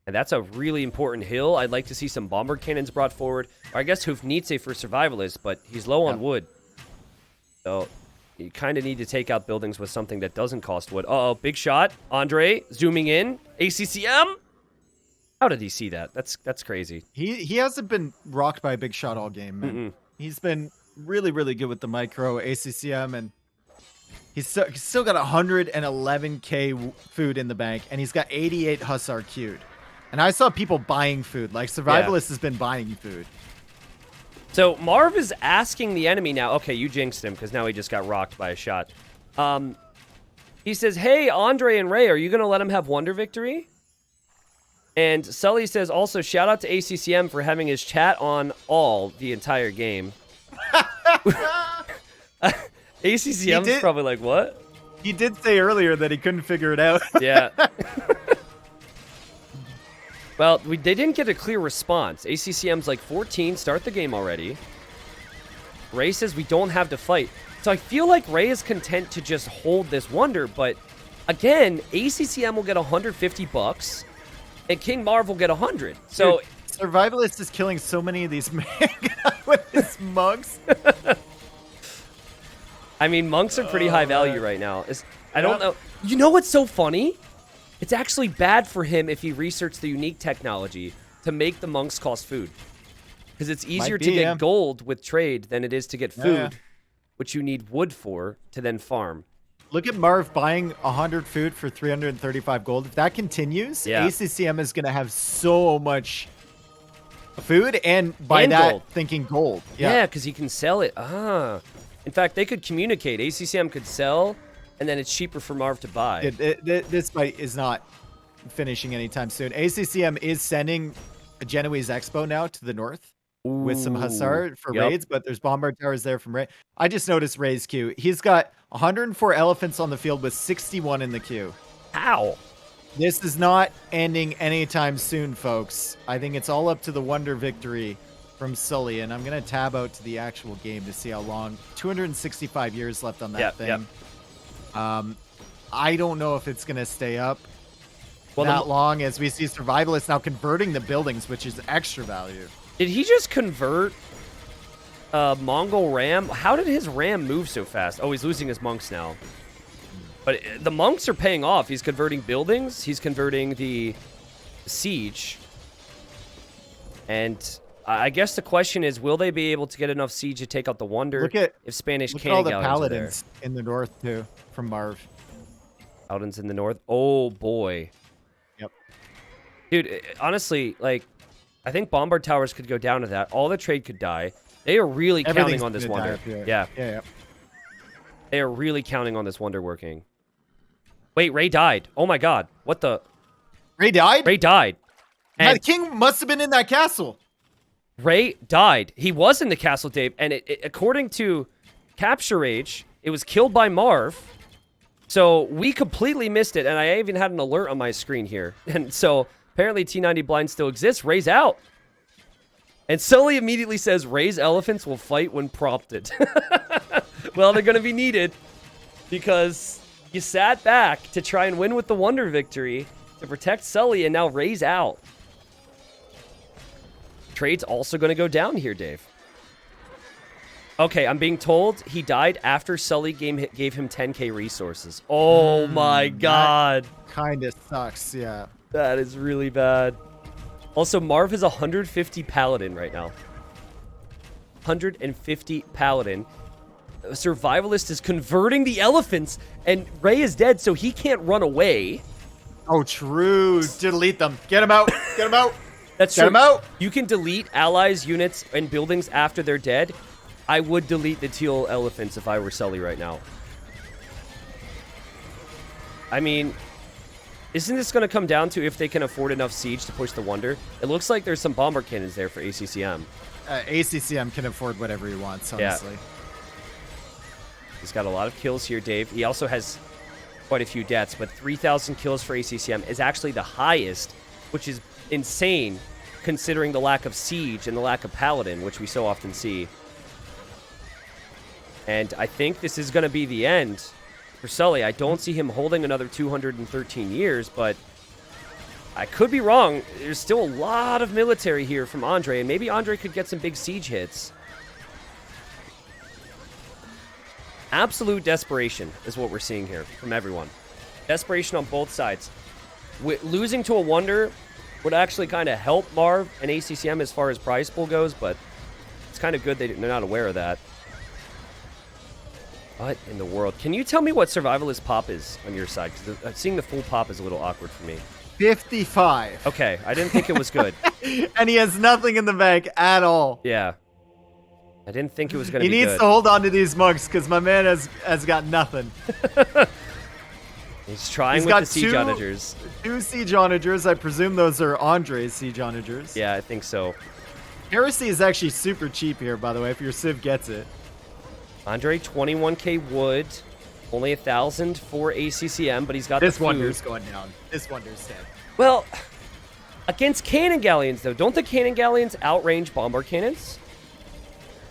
Speaker 1: And that's a really important hill. I'd like to see some bomber cannons brought forward. Or I guess Hufnitze for Survivalist, but he's low on wood. So you kind of need to take out buildings with something that doesn't cost wood. Uh-oh, big shot. Andre zooming in. ACCM? How did he see that? That's crazy.
Speaker 2: He hasn't been rocked by a big shot all game, man. He's been really, really good with the micro ACCM, and he's still got 111k food in the bank, and he's got 88 Hussar queued. And I saw people buying food. Like, Survivalist has been buying food.
Speaker 1: So Marv is asking the enemy now. Okay, you jinxed him because now he just got rocked by a shot. He says, hey, Andre and Ray, are you going to let him have Wonder Victory? And Sully says, also, shout out to ACCM for having his chat on all the entire game. ACCM is probably like, what?
Speaker 2: He did say earlier that he couldn't figure it out.
Speaker 1: Yeah. Well, they didn't get a clear response. ACCM's like 14, start the game already. Ray says we don't have to fight. So I feel like Ray is content to just hold this wonder, but again, ACCM will get 150 bucks, and King Marv will get 100. So
Speaker 2: dude, Survivalist is killing so many of these manga with his monks.
Speaker 1: I mean, monks are pretty high value right now. I don't know. You know what's so funny? It's actually bad for him if he researched the unique technology to make the monks cost food. Because it's easier to get gold with trade than it is to get food, which you need wood for to then farm.
Speaker 2: Look at Marv buying 100 food for 335 gold. If that continues, ACCM is going to have so much food, and by that, gold. Thinking gold.
Speaker 1: Yeah, because he can sell it. In fact, they could communicate. ACCM could sell, and then it's cheaper for Marv to buy.
Speaker 2: This fight is not finishing anytime soon. ACCM is sending a Genoese Expo now to the north with some Hussar for raids, but there's bombard towers there from Ray. I just noticed Ray's queue. He's got 104 elephants on the field with 61 in the queue.
Speaker 1: How?
Speaker 2: This is not ending anytime soon, folks. I think it's all up to the Wonder Victory from Sully, and I'm going to tab out to the actual game to see how long. 265 years left on that thing. I don't know if it's going to stay up that long, as we see Survivalists now converting the buildings, which is extra value.
Speaker 1: Did he just convert Mongol Ram? How did his Ram move so fast? Oh, he's losing his monks now. But the monks are paying off. He's converting buildings. He's converting the siege. And I guess the question is, will they be able to get enough siege to take out the Wonder?
Speaker 2: Look at
Speaker 1: Spanish
Speaker 2: look at all the paladins in the north too, from Marv.
Speaker 1: Paladins in the north. Oh boy.
Speaker 2: Yep.
Speaker 1: Dude, honestly, like, I think bombard towers could go down to that. All the trade could die. They are really counting on this Wonder. Yeah. They are really counting on this Wonder working. Wait, Ray died. Oh my god. What the?
Speaker 2: Ray died?
Speaker 1: Ray died.
Speaker 2: And the king must have been in that castle.
Speaker 1: Ray died. He was in the castle, Dave, and according to Capture Rage, it was killed by Marv. So we completely missed it, and I even had an alert on my screen here. And so apparently T90 blind still exists. Ray's out. And Sully immediately says, Ray's elephants will fight when prompted. Well, they're going to be needed because you sat back to try and win with the Wonder Victory to protect Sully, and now Ray's out. Trade's also going to go down here, Dave. Okay, I'm being told he died after Sully gave him 10k resources. Oh my god.
Speaker 2: Kind of sucks, yeah.
Speaker 1: That is really bad. Also, Marv has 150 Paladin right now. 150 Paladin. A Survivalist is converting the elephants, and Ray is dead, so he can't run away.
Speaker 2: Oh, true. Delete them. Get them out. Get them out.
Speaker 1: That's true. Get them out. You can delete allies, units, and buildings after they're dead. I would delete the teal elephants if I were Sully right now. I mean, Isn't this going to come down to if they can afford enough siege to push the Wonder? It looks like there's some bomber cannons there for ACCM.
Speaker 2: ACCM can afford whatever he wants, honestly.
Speaker 1: Yeah. He's got a lot of kills here, Dave. He also has quite a few deaths, but 3,000 kills for ACCM is actually the highest, which is insane considering the lack of siege and the lack of paladin, which we so often see. And I think this is going to be the end for Sully. I don't see him holding another 213 years, but I could be wrong. There's still a lot of military here from Andre, and maybe Andre could get some big siege hits. Absolute desperation is what we're seeing here from everyone. Desperation on both sides. Losing to a Wonder would actually kind of help Marv and ACCM as far as prize pool goes, but it's kind of good they're not aware of that. What in the world? Can you tell me what Survivalist Pop is on your side? Because seeing the full pop is a little awkward for me.
Speaker 2: 55.
Speaker 1: Okay, I didn't think it was good.
Speaker 2: And he has nothing in the bank at all.
Speaker 1: Yeah. I didn't think it was going to be good.
Speaker 2: He needs to hold on to these mugs because my man has got nothing.
Speaker 1: He's trying with the siege onagers.
Speaker 2: 2 siege onagers. I presume those are Andre's siege onagers.
Speaker 1: Yeah, I think so.
Speaker 2: Heresy is actually super cheap here, by the way, if your Civ gets it.
Speaker 1: Andre, 21k wood. Only 1,000 for ACCM, but he's got
Speaker 2: this
Speaker 1: the food.
Speaker 2: Wonder's going down. This Wonder's dead.
Speaker 1: Well, against cannon galleons, though, don't the cannon galleons outrange bomber cannons?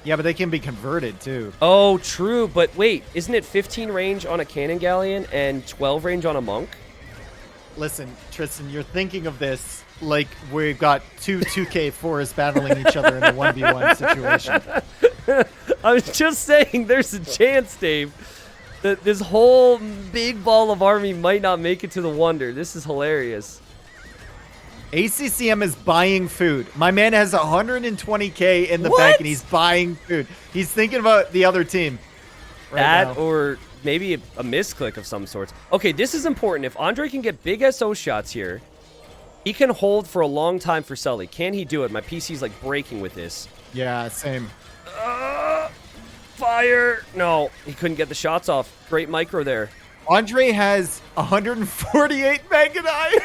Speaker 2: Yeah, but they can be converted, too.
Speaker 1: Oh, true. But wait, isn't it 15 range on a cannon galleon and 12 range on a monk?
Speaker 2: Listen, Tristan, you're thinking of this like we've got two 2K4s battling each other in a 1v1 situation.
Speaker 1: I was just saying there's a chance, Dave, that this whole big ball of army might not make it to the Wonder. This is hilarious.
Speaker 2: ACCM is buying food. My man has 120k in the bank, and he's buying food. He's thinking about the other team.
Speaker 1: That or maybe a misclick of some sorts. Okay, this is important. If Andre can get big SO shots here, he can hold for a long time for Sully. Can he do it? My PC's like breaking with this.
Speaker 2: Yeah, same.
Speaker 1: Fire! No, he couldn't get the shots off. Great micro there.
Speaker 2: Andre has 148 Megadite.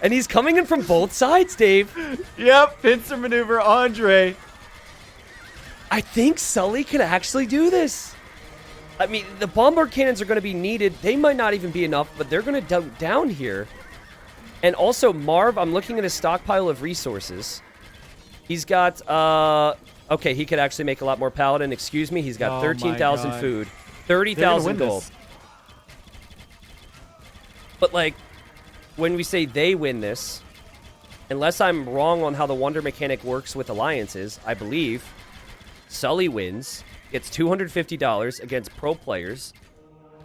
Speaker 1: And he's coming in from both sides, Dave.
Speaker 2: Yep, pincer maneuver, Andre.
Speaker 1: I think Sully can actually do this. I mean, the bombard cannons are going to be needed. They might not even be enough, but they're going to down here. And also, Marv, I'm looking at his stockpile of resources. He's got, okay, he could actually make a lot more paladin. Excuse me, he's got 13,000 food, 30,000 gold. But, like, when we say they win this, unless I'm wrong on how the Wonder mechanic works with alliances, I believe Sully wins, gets $250 against pro players,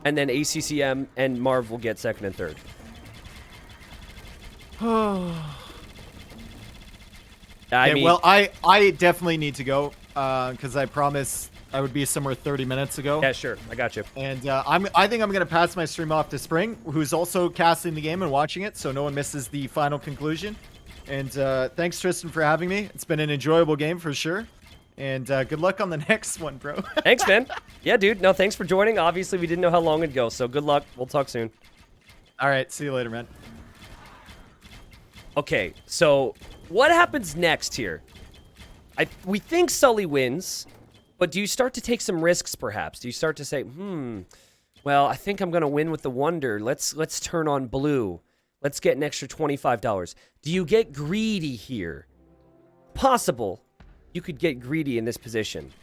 Speaker 1: and then ACCM and Marv will get second and third.
Speaker 2: Well, I definitely need to go because I promised I would be somewhere 30 minutes ago.
Speaker 1: Yeah, sure. I got you.
Speaker 2: And I think I'm going to pass my stream off to Spring, who's also casting the game and watching it, so no one misses the final conclusion. And thanks, Tristan, for having me. It's been an enjoyable game for sure. And good luck on the next one, bro.
Speaker 1: Thanks, man. Yeah, dude. No, thanks for joining. Obviously, we didn't know how long it'd go, so good luck. We'll talk soon.
Speaker 2: All right. See you later, man.
Speaker 1: Okay, so what happens next here? We think Sully wins, but do you start to take some risks, perhaps? Do you start to say, well, I think I'm going to win with the Wonder. Let's turn on blue. Let's get an extra $25. Do you get greedy here? Possible. You could get greedy in this position.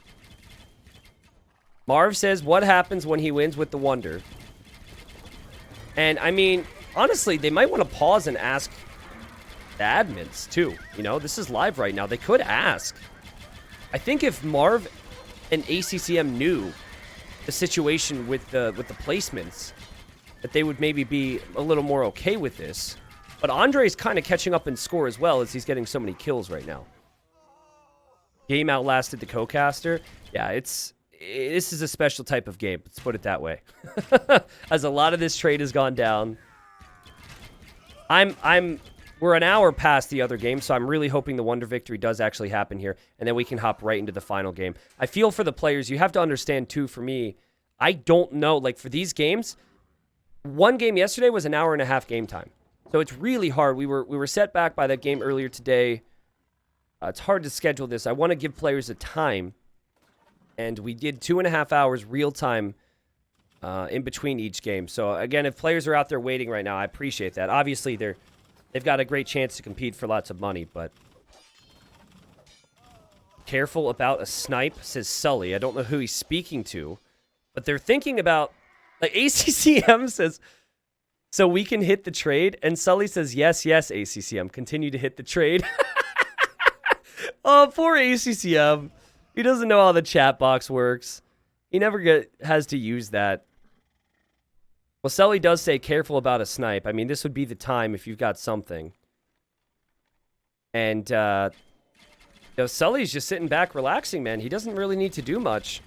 Speaker 1: Marv says, what happens when he wins with the Wonder? And, I mean, honestly, they might want to pause and ask the admins, too. You know, this is live right now. They could ask. I think if Marv and ACCM knew the situation with the placements, that they would maybe be a little more okay with this. But Andre's kind of catching up in score as well as he's getting so many kills right now. Game outlasted the co-caster. Yeah, this is a special type of game. Let's put it that way. As a lot of this trade has gone down. We're an hour past the other game, so I'm really hoping the Wonder victory does actually happen here, and then we can hop right into the final game. I feel for the players. You have to understand, too, for me, I don't know. Like, for these games, one game yesterday was an hour and a half game time. So it's really hard. We were set back by that game earlier today. It's hard to schedule this. I want to give players a time. And we did 2.5 hours real time in between each game. So again, if players are out there waiting right now, I appreciate that. Obviously, they've got a great chance to compete for lots of money, but careful about a snipe, says Sully. I don't know who he's speaking to, but they're thinking about, like, ACCM says, so we can hit the trade, and Sully says, yes, ACCM, continue to hit the trade. Oh, poor ACCM. He doesn't know how the chat box works. He never has to use that. Well, Sully does say careful about a snipe. I mean, this would be the time if you've got something. And, Sully's just sitting back relaxing, man. He doesn't really need to do much.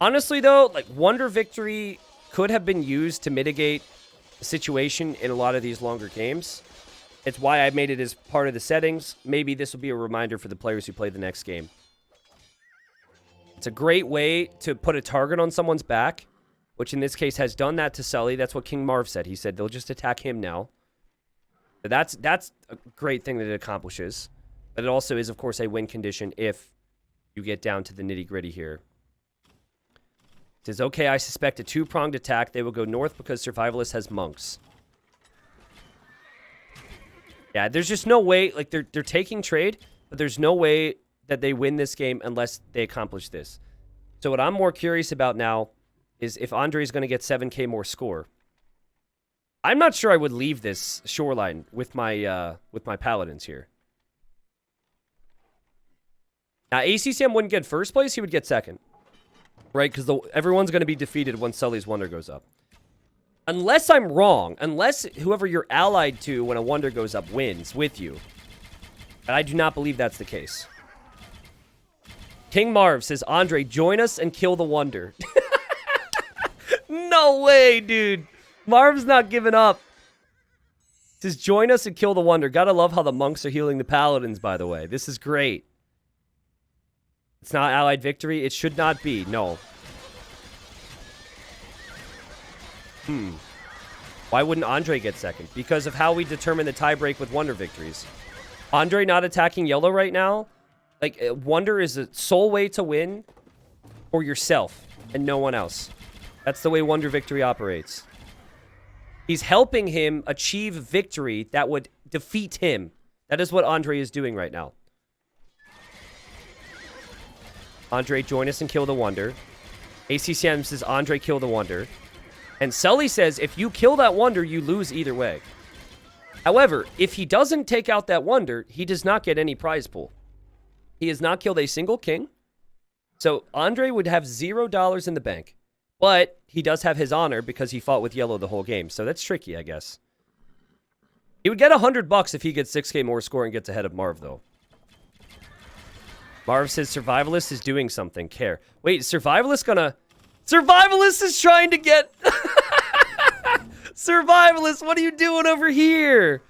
Speaker 1: Honestly, though, like, Wonder Victory could have been used to mitigate the situation in a lot of these longer games. It's why I made it as part of the settings. Maybe this will be a reminder for the players who play the next game. It's a great way to put a target on someone's back, which in this case has done that to Sully. That's what King Marv said. He said they'll just attack him now. That's a great thing that it accomplishes. But it also is, of course, a win condition if you get down to the nitty-gritty here. It says, okay, I suspect a two-pronged attack. They will go north because Survivalist has monks. Yeah, there's just no way. Like, they're taking trade, but there's no way that they win this game unless they accomplish this. So what I'm more curious about now is if Andre's going to get 7K more score. I'm not sure I would leave this shoreline with my paladins here. Now, ACCM wouldn't get first place. He would get second. Right? Because everyone's going to be defeated when Sully's Wonder goes up. Unless I'm wrong. Unless whoever you're allied to when a Wonder goes up wins with you. And I do not believe that's the case. King Marv says, Andre, join us and kill the Wonder. No way, dude. Marv's not giving up. Says, join us and kill the Wonder. Gotta love how the monks are healing the paladins, by the way. This is great. It's not allied victory. It should not be. No. Why wouldn't Andre get second? Because of how we determine the tiebreak with Wonder victories. Andre not attacking yellow right now. Like, Wonder is a sole way to win for yourself and no one else. That's the way Wonder victory operates. He's helping him achieve victory that would defeat him. That is what Andre is doing right now. Andre, join us and kill the Wonder. ACCM says, Andre, kill the Wonder. And Sully says, if you kill that Wonder, you lose either way. However, if he doesn't take out that Wonder, he does not get any prize pool. He has not killed a single king. So Andre would have $0 in the bank. But he does have his honor because he fought with yellow the whole game. So that's tricky, I guess. He would get $100 if he gets 6K more score and gets ahead of Marv, though. Marv says Survivalist is doing something. Care. Wait, Survivalist gonna... Survivalist is trying to get... Survivalist, what are you doing over here?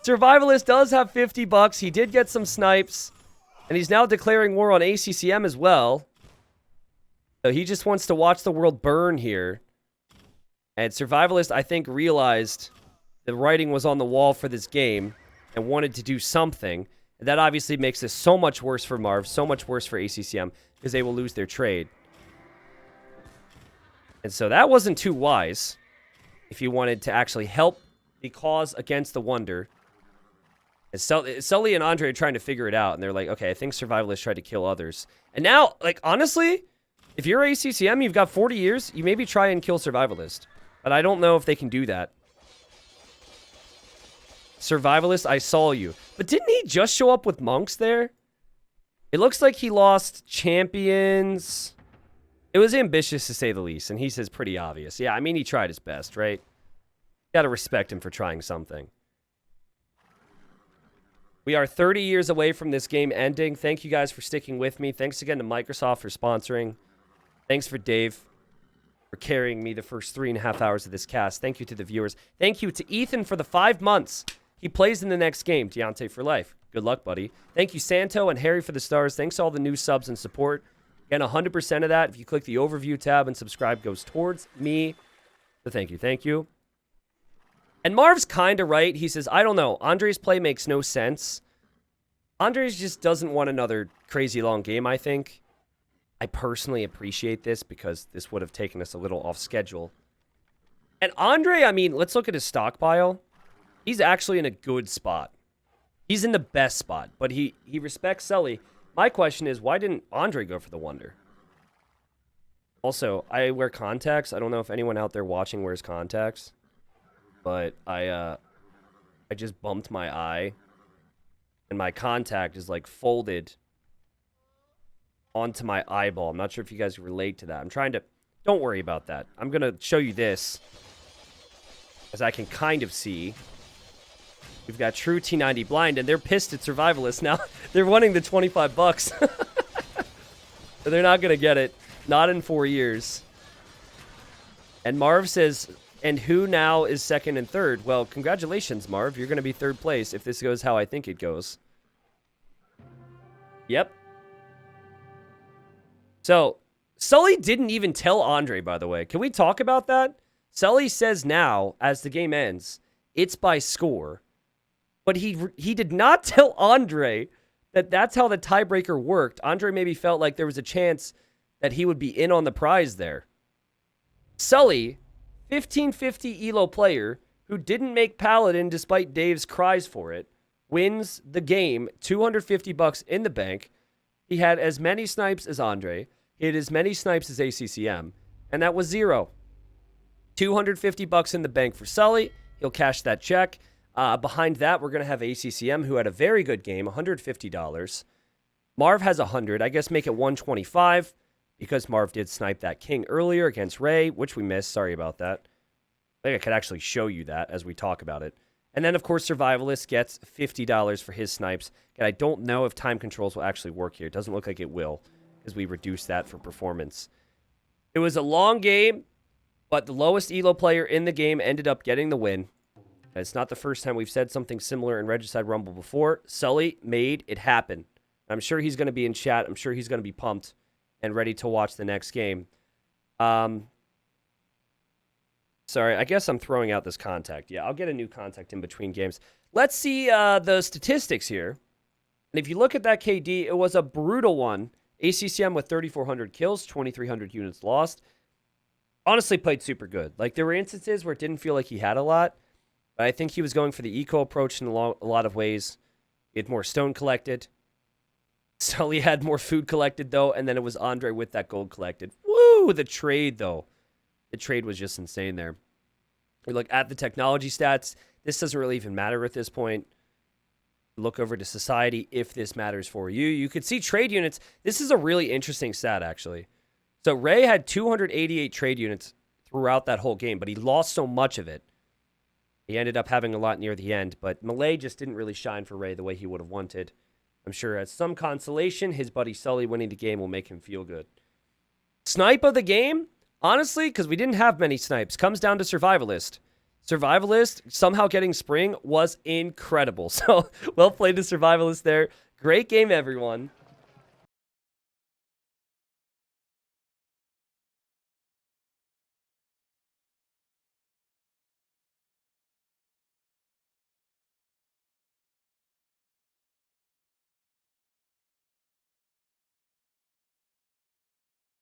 Speaker 1: Survivalist does have $50. He did get some snipes. And he's now declaring war on ACCM as well. So he just wants to watch the world burn here. And Survivalist, I think, realized the writing was on the wall for this game and wanted to do something. And that obviously makes this so much worse for Marv, so much worse for ACCM, because they will lose their trade. And so that wasn't too wise if you wanted to actually help the cause against the Wonder. And Sully and Andre are trying to figure it out, and they're like, okay, I think Survivalists tried to kill others. And now, like, honestly, if you're ACCM, you've got 40 years, you maybe try and kill Survivalist. But I don't know if they can do that. Survivalist, I saw you. But didn't he just show up with monks there? It looks like he lost champions. It was ambitious to say the least, and he says pretty obvious. Yeah, I mean, he tried his best, right? Gotta respect him for trying something. We are 30 years away from this game ending. Thank you guys for sticking with me. Thanks again to Microsoft for sponsoring. Thanks for Dave for carrying me the first 3.5 hours of this cast. Thank you to the viewers. Thank you to Ethan for the 5 months. He plays in the next game, Deontay for life. Good luck, buddy. Thank you, Santo and Harry for the stars. Thanks to all the new subs and support. Again, 100% of that, if you click the overview tab and subscribe, goes towards me. So thank you, thank you. And Marv's kind of right. He says, I don't know. Andre's play makes no sense. Andres just doesn't want another crazy long game, I think. I personally appreciate this because this would have taken us a little off schedule. And Andre, I mean, let's look at his stockpile. He's actually in a good spot. He's in the best spot, but he respects Sully. My question is, why didn't Andre go for the Wonder? Also, I wear contacts. I don't know if anyone out there watching wears contacts, but I just bumped my eye, and my contact is like folded onto my eyeball. I'm not sure if you guys relate to that. I'm trying to... Don't worry about that. I'm going to show you this, as I can kind of see. We've got True T90 Blind, and they're pissed at Survivalists now. They're wanting the $25. They're not going to get it. Not in 4 years. And Marv says, and who now is second and third? Well, congratulations, Marv. You're going to be third place if this goes how I think it goes. Yep. So, Sully didn't even tell Andre, by the way. Can we talk about that? Sully says now, as the game ends, it's by score. But he did not tell Andre that that's how the tiebreaker worked. Andre maybe felt like there was a chance that he would be in on the prize there. Sully, 1550 ELO player, who didn't make Paladin despite Dave's cries for it, wins the game, $250 in the bank. He had as many snipes as Andre. He had as many snipes as ACCM. And that was 0. $250 in the bank for Sully. He'll cash that check. Behind that, we're going to have ACCM, who had a very good game, $150. Marv has 100. I guess make it 125 because Marv did snipe that king earlier against Ray, which we missed. Sorry about that. I think I could actually show you that as we talk about it. And then, of course, Survivalist gets $50 for his snipes. And I don't know if time controls will actually work here. It doesn't look like it will because we reduced that for performance. It was a long game, but the lowest ELO player in the game ended up getting the win. And it's not the first time we've said something similar in Regicide Rumble before. Sully made it happen. I'm sure he's going to be in chat. I'm sure he's going to be pumped and ready to watch the next game. Sorry, I guess I'm throwing out this contact. Yeah, I'll get a new contact in between games. Let's see the statistics here. And if you look at that KD, it was a brutal one. ACCM with 3,400 kills, 2,300 units lost. Honestly, played super good. Like, there were instances where it didn't feel like he had a lot. But I think he was going for the eco approach in a lot of ways. He had more stone collected. Sully had more food collected, though. And then it was Andre with that gold collected. Woo! The trade, though. The trade was just insane there. We look at the technology stats. This doesn't really even matter at this point. Look over to society if this matters for you. You could see trade units. This is a really interesting stat, actually. So Ray had 288 trade units throughout that whole game, but he lost so much of it. He ended up having a lot near the end, but Malay just didn't really shine for Ray the way he would have wanted. I'm sure as some consolation, his buddy Sully winning the game will make him feel good. Snipe of the game? Honestly, because we didn't have many snipes, comes down to Survivalist. Survivalist somehow getting Spring was incredible. So, well played to Survivalist there. Great game, everyone.